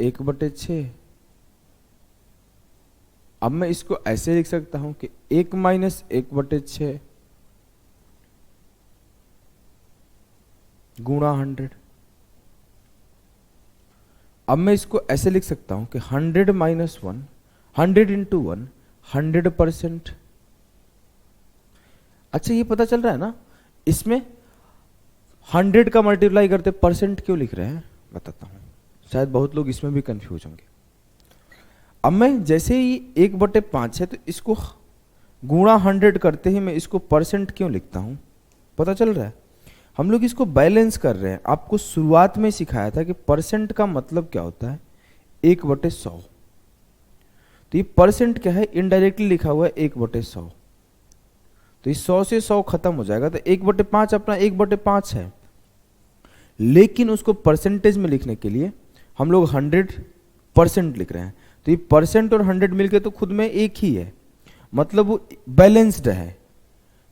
1/6। अब मैं इसको ऐसे लिख सकता हूं कि 1 माइनस 1/6 गुणा 100। अब मैं इसको ऐसे लिख सकता हूं कि 100 माइनस 1, 100 इंटू 1, 100%। अच्छा, ये पता चल रहा है ना, इसमें 100 का मल्टीप्लाई करते परसेंट क्यों लिख रहे हैं, बताता हूं, शायद बहुत लोग इसमें भी कंफ्यूज होंगे। अब मैं जैसे ही 1/5 है तो इसको गुणा 100 करते ही मैं इसको परसेंट क्यों लिखता हूं, पता चल रहा है। हम लोग इसको बैलेंस कर रहे हैं। आपको शुरुआत में सिखाया था कि परसेंट का मतलब क्या होता है, 1/100। तो ये परसेंट क्या है, इनडायरेक्टली लिखा हुआ है 1/100। तो इस 100 से 100 खत्म हो जाएगा, तो 1/5 अपना 1/5 है। लेकिन उसको परसेंटेज में लिखने के लिए हम लोग 100% लिख रहे हैं। तो ये परसेंट और 100 मिलके तो खुद में एक ही है, मतलब वो बैलेंस्ड है।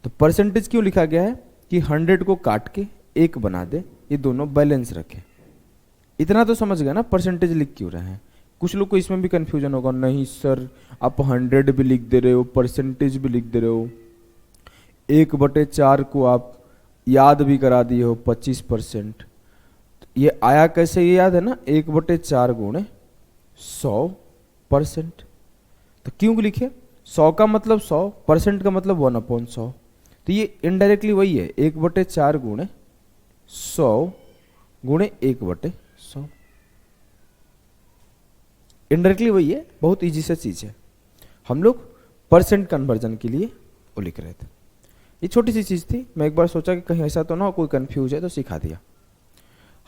तो परसेंटेज क्यों लिखा गया है कि 100 को काट के 1 बना दे, ये दोनों बैलेंस रखे। इतना तो समझ गया ना परसेंटेज लिख क्यों रहे हैं। कुछ लोग को इसमें भी कंफ्यूजन होगा, नहीं सर आप 100 भी लिख दे रहे हो, परसेंटेज भी लिख दे रहे हो, 1/4 को आप याद भी करा दिए हो 25%। ये आया कैसे, ये याद है ना, 1/4 गुणे 100%। तो क्यों लिखे, 100 का मतलब 100, परसेंट का मतलब 1/100। तो ये इनडायरेक्टली वही है, 1/4 गुणे 100 गुणे 1/100। इनडायरेक्टली वही है, बहुत इजी सा चीज है। हम लोग परसेंट कन्वर्जन के लिए वो लिख रहे थे। ये छोटी सी चीज थी, मैं एक बार सोचा कि कहीं ऐसा तो ना हो कोई कंफ्यूज है, तो सिखा दिया।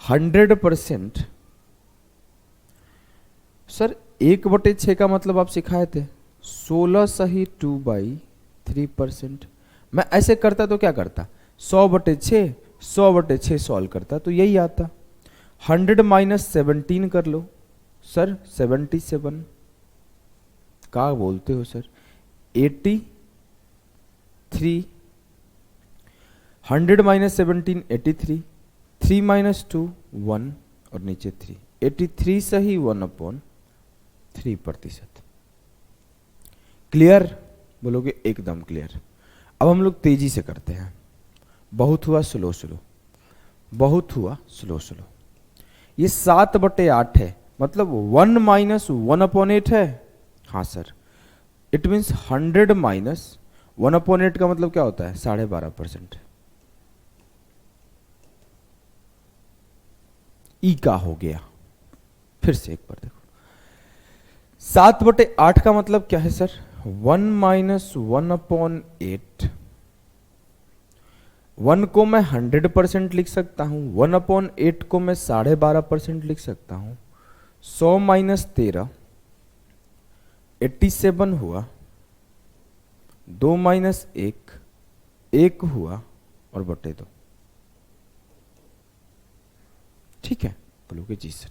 100%, सर 1/6 का मतलब आप सिखाए थे 16 सही 2/3%। मैं ऐसे करता तो क्या करता, 100/6, 100/6 सॉल्व करता तो यही आता। 100 माइनस 17 कर लो, सर 77। क्या बोलते हो सर, 83। 100 माइनस 17 83, 3 माइनस 2 1 और नीचे 3, 83 सही 1/3%। क्लियर बोलोगे, एकदम क्लियर। अब हम लोग तेजी से करते हैं, बहुत हुआ स्लो स्लो, बहुत हुआ स्लो स्लो। ये 7/8 है, मतलब 1 माइनस 1/8 है। हाँ सर, इट मीन्स 100 माइनस 1/8 का मतलब क्या होता है, 12.5%। ई का हो गया। फिर से एक बार देखो, 7/8 का मतलब क्या है सर, 1 माइनस 1/8। 1 को मैं 100% लिख सकता हूं, 1/8 को मैं 12.5% लिख सकता हूं। 100 माइनस 13 87 हुआ, 2 माइनस 1 1 हुआ और बटे 2। ठीक है, बोलोगे जी सर,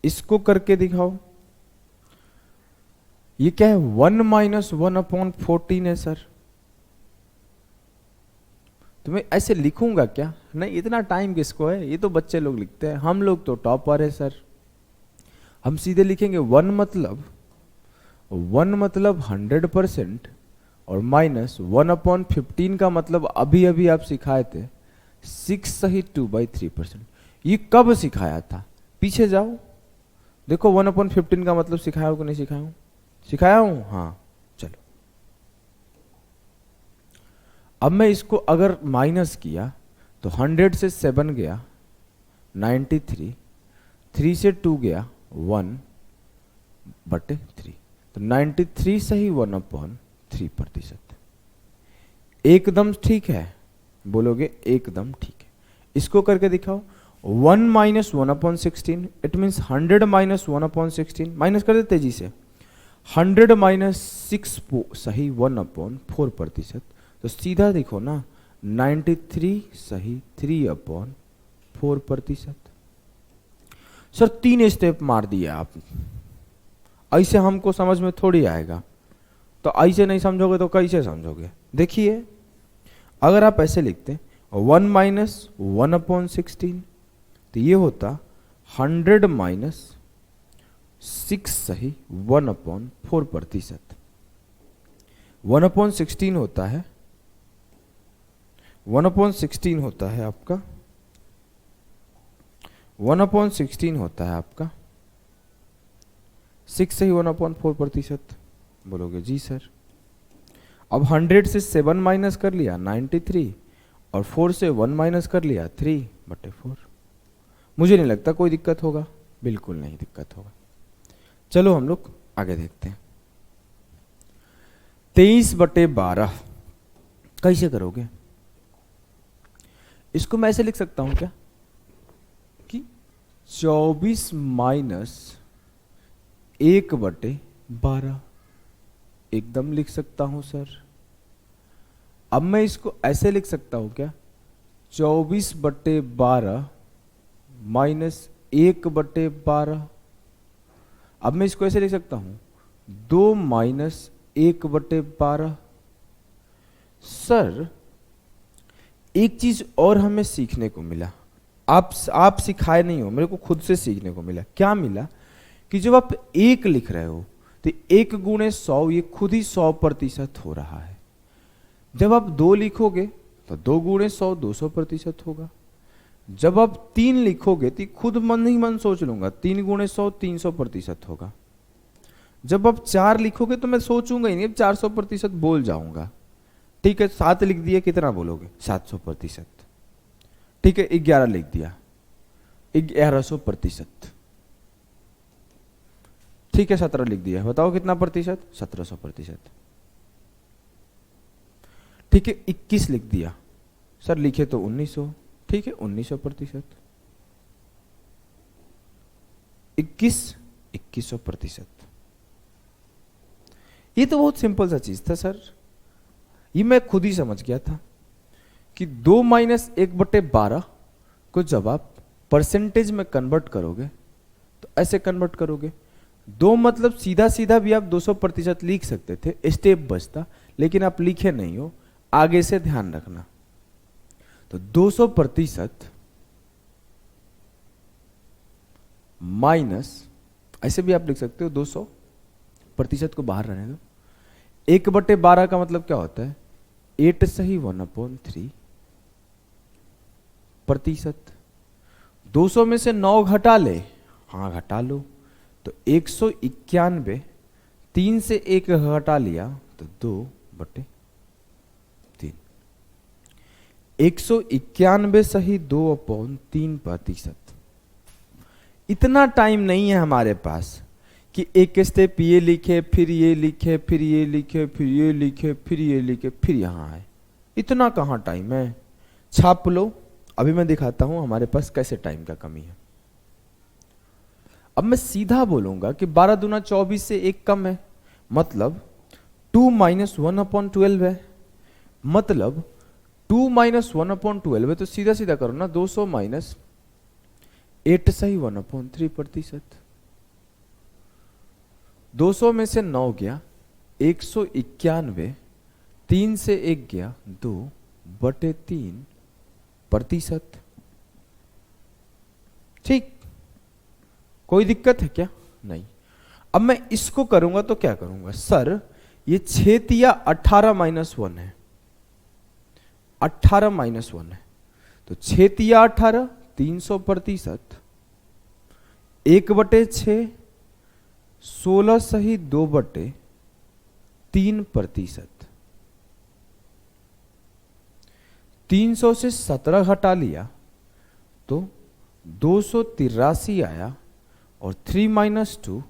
इसको करके दिखाओ। ये क्या है, 1 माइनस 1/14 है सर। तो मैं ऐसे लिखूंगा क्या, नहीं इतना टाइम किसको है, ये तो बच्चे लोग लिखते हैं, हम लोग तो टॉपर है सर। हम सीधे लिखेंगे 1 मतलब 100% और माइनस 1/15 का मतलब अभी अभी आप सिखाए थे 6 सही 2/3%। ये कब सिखाया था, पीछे जाओ देखो, 1/15 का मतलब सिखाया हो कि नहीं सिखाया हूं, सिखाया हूं, हाँ चलो। अब मैं इसको अगर माइनस किया तो 100 से 7 गया 93, 3 से 2 गया 1/3, तो 93 सही 1/3%। एकदम ठीक है, बोलोगे एकदम ठीक है। इसको करके दिखाओ, 1 minus 1/16, it means 100 minus 1/16, minus कर दे तेजी से। 100 माइनस 6 सही 1/4%। तो सीधा देखो ना, 93 सही 3/4%। सर 3 स्टेप मार दिया आप, ऐसे हमको समझ में थोड़ी आएगा। तो ऐसे नहीं समझोगे तो कैसे समझोगे, देखिए अगर आप ऐसे लिखते 1 माइनस 1/16, तो ये होता 100 माइनस 6 सही 1/4%। 1/16 होता है, 1/16 होता है आपका, 1/16 होता है आपका 6 सही 1/4%। बोलोगे जी सर। अब 100 से 7 माइनस कर लिया 93, और 4 से 1 माइनस कर लिया 3/4। मुझे नहीं लगता कोई दिक्कत होगा, बिल्कुल नहीं दिक्कत होगा। चलो हम लोग आगे देखते हैं। 23/12 कैसे करोगे? इसको मैं ऐसे लिख सकता हूं क्या कि 24 माइनस 1/12, एकदम लिख सकता हूं सर। अब मैं इसको ऐसे लिख सकता हूं क्या, 24/12 माइनस 1/12। अब मैं इसको ऐसे लिख सकता हूं 2 माइनस 1/12। सर एक चीज और हमें सीखने को मिला, आप सिखाए नहीं हो, मेरे को खुद से सीखने को मिला। क्या मिला कि जब आप 1 लिख रहे हो तो 1 गुणे 100 ये खुद ही 100% हो रहा है। जब आप 2 लिखोगे तो 2 गुणे 100 200% होगा। जब आप 3 लिखोगे तो खुद मन ही मन सोच लूंगा 3 गुणे 100 300% होगा। जब आप 4 लिखोगे तो मैं सोचूंगा ही नहीं, अब 400% बोल जाऊंगा। ठीक है, 7 लिख दिया, कितना बोलोगे? 700%। ठीक है, 11 लिख दिया 1100%। ठीक है, 17 लिख दिया, बताओ कितना प्रतिशत? 1700%। ठीक है, 21 लिख दिया, सर लिखे तो 1900, ठीक है 1900%। 2100%। ये तो बहुत सिंपल सा चीज था सर, ये मैं खुद ही समझ गया था कि 2 माइनस 1/12 को जब आप परसेंटेज में कन्वर्ट करोगे तो ऐसे कन्वर्ट करोगे। 2 मतलब सीधा सीधा भी आप 200% लिख सकते थे, स्टेप बचता, लेकिन आप लिखे नहीं हो, आगे से ध्यान रखना। तो 200% माइनस, ऐसे भी आप लिख सकते हो, 200% को बाहर रहने दो। 1/12 का मतलब क्या होता है? 8 सही 1/3%। 200 में से 9 घटा ले, हाँ घटा लो, तो 191। 3 से 1 घटा लिया तो 2/3। 191 सही 2/3%। इतना टाइम नहीं है हमारे पास कि एक स्टेप ये लिखे, फिर ये लिखे, फिर ये लिखे, फिर ये लिखे, फिर ये लिखे, फिर यहां आए। इतना कहां टाइम है? छाप लो, अभी मैं दिखाता हूं हमारे पास कैसे टाइम का कमी है। अब मैं सीधा बोलूंगा कि 12 दूना 24 से 1 कम है, मतलब 2 माइनस 1/12 है। मतलब 2 माइनस 1/12 है, तो सीधा सीधा करो ना, 200 माइनस 8 सही 1/3%। 200 में से 9 गया 191, 3 से 1 गया 2/3%। ठीक, कोई दिक्कत है क्या? नहीं। अब मैं इसको करूंगा तो क्या करूंगा? सर ये 6 तिया 18 माइनस 1 है, 18 माइनस 1 है, तो 6 तिया 18 300%। 1/6 16 सही 2/3%। 300 से 17 घटा लिया तो 283 आया, और 3 माइनस 2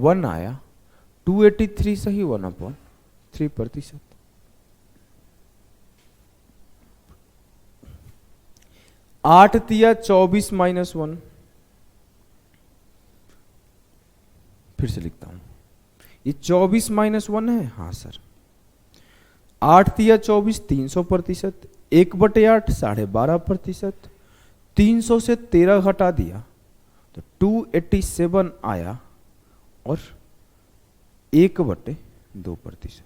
1 आया, 283 सही 1/3%। 8 तिया 24 माइनस 1, फिर से लिखता हूं, ये 24 माइनस 1 है, हाँ सर। 8 तिया 24 300%, 1/8 12.5%। 300 से 13 घटा दिया तो 287 आया, और 1/2%।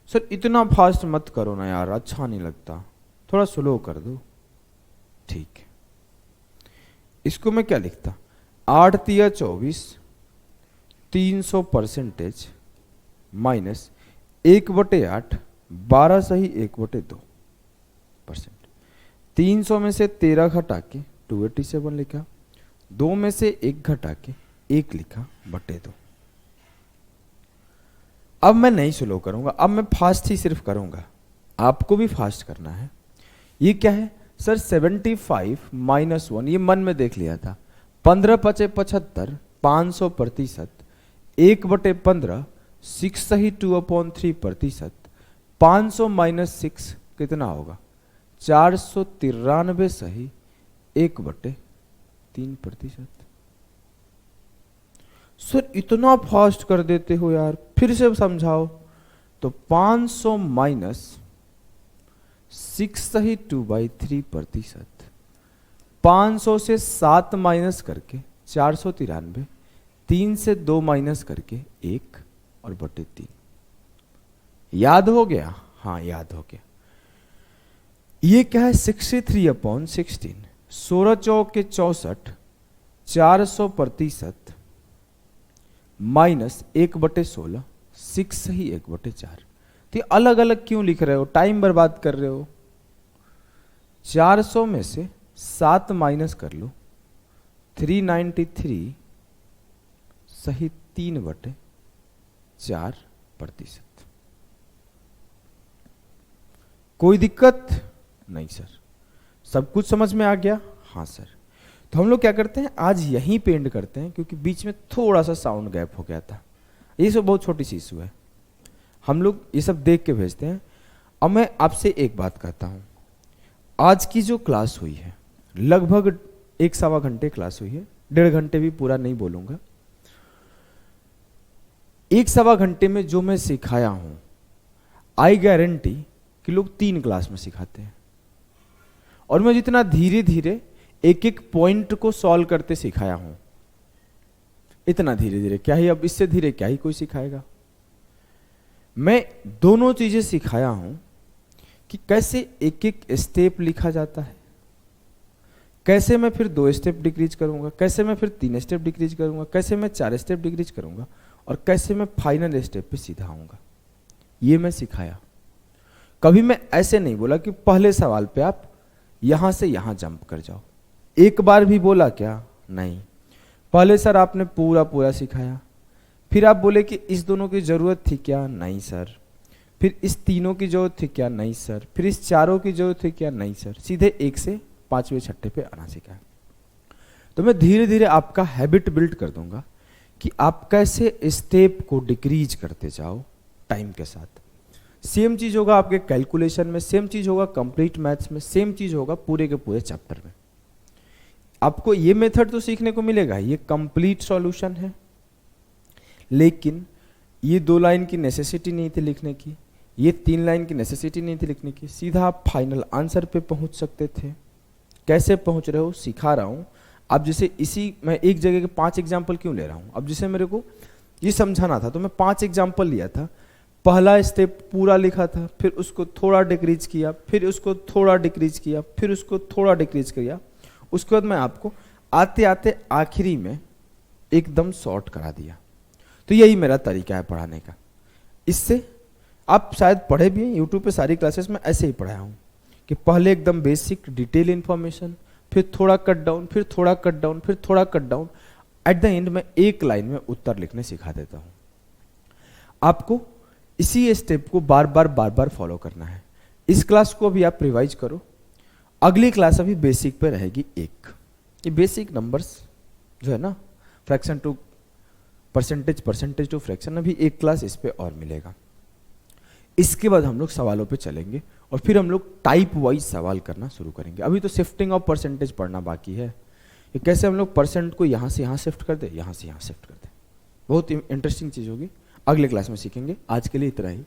सर इतना फास्ट मत करो ना यार, अच्छा नहीं लगता, थोड़ा स्लो कर दो। ठीक है, इसको मैं क्या लिखता? 8 तिया 24, 300% माइनस 1/8, 12 सही 1/2%। 300 में से 13 घटा के 287 लिखा, 2 में से 1 घटा के 1 लिखा बटे 2। अब मैं नहीं स्लो करूंगा, अब मैं फास्ट ही सिर्फ करूंगा, आपको भी फास्ट करना है। ये क्या है सर? 75 माइनस 1, ये मन में देख लिया था। 15 पचे 75, 500%, 1/15, 6 सही 2/3%। 500 माइनस 6 कितना होगा? 493 सही 1/3%। सर इतना फास्ट कर देते हो यार, फिर से समझाओ। तो 500 माइनस 6 सही 2/3%। 500 से 7 माइनस करके 493, 3 से 2 माइनस करके 1 और बटे 3। याद हो गया? हाँ याद हो गया। ये क्या है? 63/16, 16 चौके 64, 400% माइनस 1/16, 6 सही 1/4। तो अलग अलग क्यों लिख रहे हो? टाइम बर्बाद कर रहे हो। 400 में से 7 माइनस कर लो, 393 सही 3/4%। कोई दिक्कत नहीं सर? सब कुछ समझ में आ गया? हाँ सर। तो हम लोग क्या करते हैं, आज यहीं पे एंड करते हैं, क्योंकि बीच में थोड़ा सा साउंड गैप हो गया था। ये सब बहुत छोटी सी इशू है, हम लोग ये सब देख के भेजते हैं। अब मैं आपसे एक बात कहता हूँ, आज की जो क्लास हुई है लगभग 1-1.25 घंटे क्लास हुई है, 1.5 घंटे भी पूरा नहीं बोलूँगा। 1-1.25 घंटे में जो मैं सिखाया हूँ, आई गारंटी कि लोग 3 क्लास में सिखाते हैं। और मैं जितना धीरे धीरे एक एक पॉइंट को सॉल्व करते सिखाया हूं, इतना धीरे धीरे क्या ही, अब इससे धीरे क्या ही कोई सिखाएगा। मैं दोनों चीजें सिखाया हूं कि कैसे एक एक स्टेप लिखा जाता है, कैसे मैं फिर 2 स्टेप डिक्रीज करूंगा, कैसे मैं फिर 3 स्टेप डिक्रीज करूंगा, कैसे मैं 4 स्टेप डिक्रीज करूंगा, और कैसे मैं फाइनल स्टेप पे सीधा आऊंगा। ये मैं सिखाया। कभी मैं ऐसे नहीं बोला कि पहले सवाल पे आप यहां से यहां जंप कर जाओ। एक बार भी बोला क्या? नहीं। पहले सर आपने पूरा पूरा सिखाया, फिर आप बोले कि इस दोनों की जरूरत थी क्या? नहीं सर। फिर इस तीनों की जरूरत थी क्या? नहीं सर। फिर इस चारों की जरूरत थी क्या? नहीं सर। सीधे 1 से 5वें 6ठे पे आना सिखाया। तो मैं धीरे धीरे आपका हैबिट बिल्ड कर दूंगा कि आप कैसे स्टेप को डिक्रीज करते जाओ टाइम के साथ। सेम चीज होगा आपके कैलकुलेशन में, सेम चीज होगा कंप्लीट मैथ्स में, सेम चीज होगा पूरे के पूरे चैप्टर में। आपको ये मेथड तो सीखने को मिलेगा, ये कंप्लीट सॉल्यूशन है, लेकिन ये 2 लाइन की नेसेसिटी नहीं थी लिखने की, ये 3 लाइन की नेसेसिटी नहीं थी लिखने की, सीधा आप फाइनल आंसर पे पहुंच सकते थे। कैसे पहुंच रहे हो सिखा रहा हूं। अब जैसे इसी मैं एक जगह के 5 एग्जाम्पल क्यों ले रहा हूं, अब जैसे मेरे को ये समझाना था तो मैं 5 एग्जाम्पल लिया था। पहला स्टेप पूरा लिखा था, फिर उसको थोड़ा डिक्रीज किया, फिर उसको थोड़ा डिक्रीज किया, फिर उसको थोड़ा डिक्रीज किया। उसके बाद मैं आपको आते आते आखिरी में एकदम शॉर्ट करा दिया। तो यही मेरा तरीका है पढ़ाने का। इससे आप शायद पढ़े भी हैं, यूट्यूब पे सारी क्लासेस में ऐसे ही पढ़ाया हूँ कि पहले एकदम बेसिक डिटेल इंफॉर्मेशन, फिर थोड़ा कट डाउन, फिर थोड़ा कट डाउन, फिर थोड़ा cut down, at the end में एक लाइन में उत्तर लिखने सिखा देता हूँ। आपको इसी स्टेप को बार बार फॉलो करना है। इस क्लास को अभी आप रिवाइज करो, अगली क्लास अभी बेसिक पे रहेगी एक। ये बेसिक नंबर्स जो है ना, fraction to percentage, percentage to fraction, अभी एक क्लास इस पे और मिलेगा। इसके बाद हम लोग सवालों पे चलेंगे और फिर हम लोग टाइप वाइज सवाल करना शुरू करेंगे। अभी तो शिफ्टिंग ऑफ परसेंटेज पढ़ना बाकी है, ये कैसे हम लोग परसेंट को यहाँ से यहाँ शिफ्ट कर दे, यहाँ से यहाँ शिफ्ट कर दे। बहुत इंटरेस्टिंग चीज़ होगी, अगले क्लास में सीखेंगे। आज के लिए इतना ही।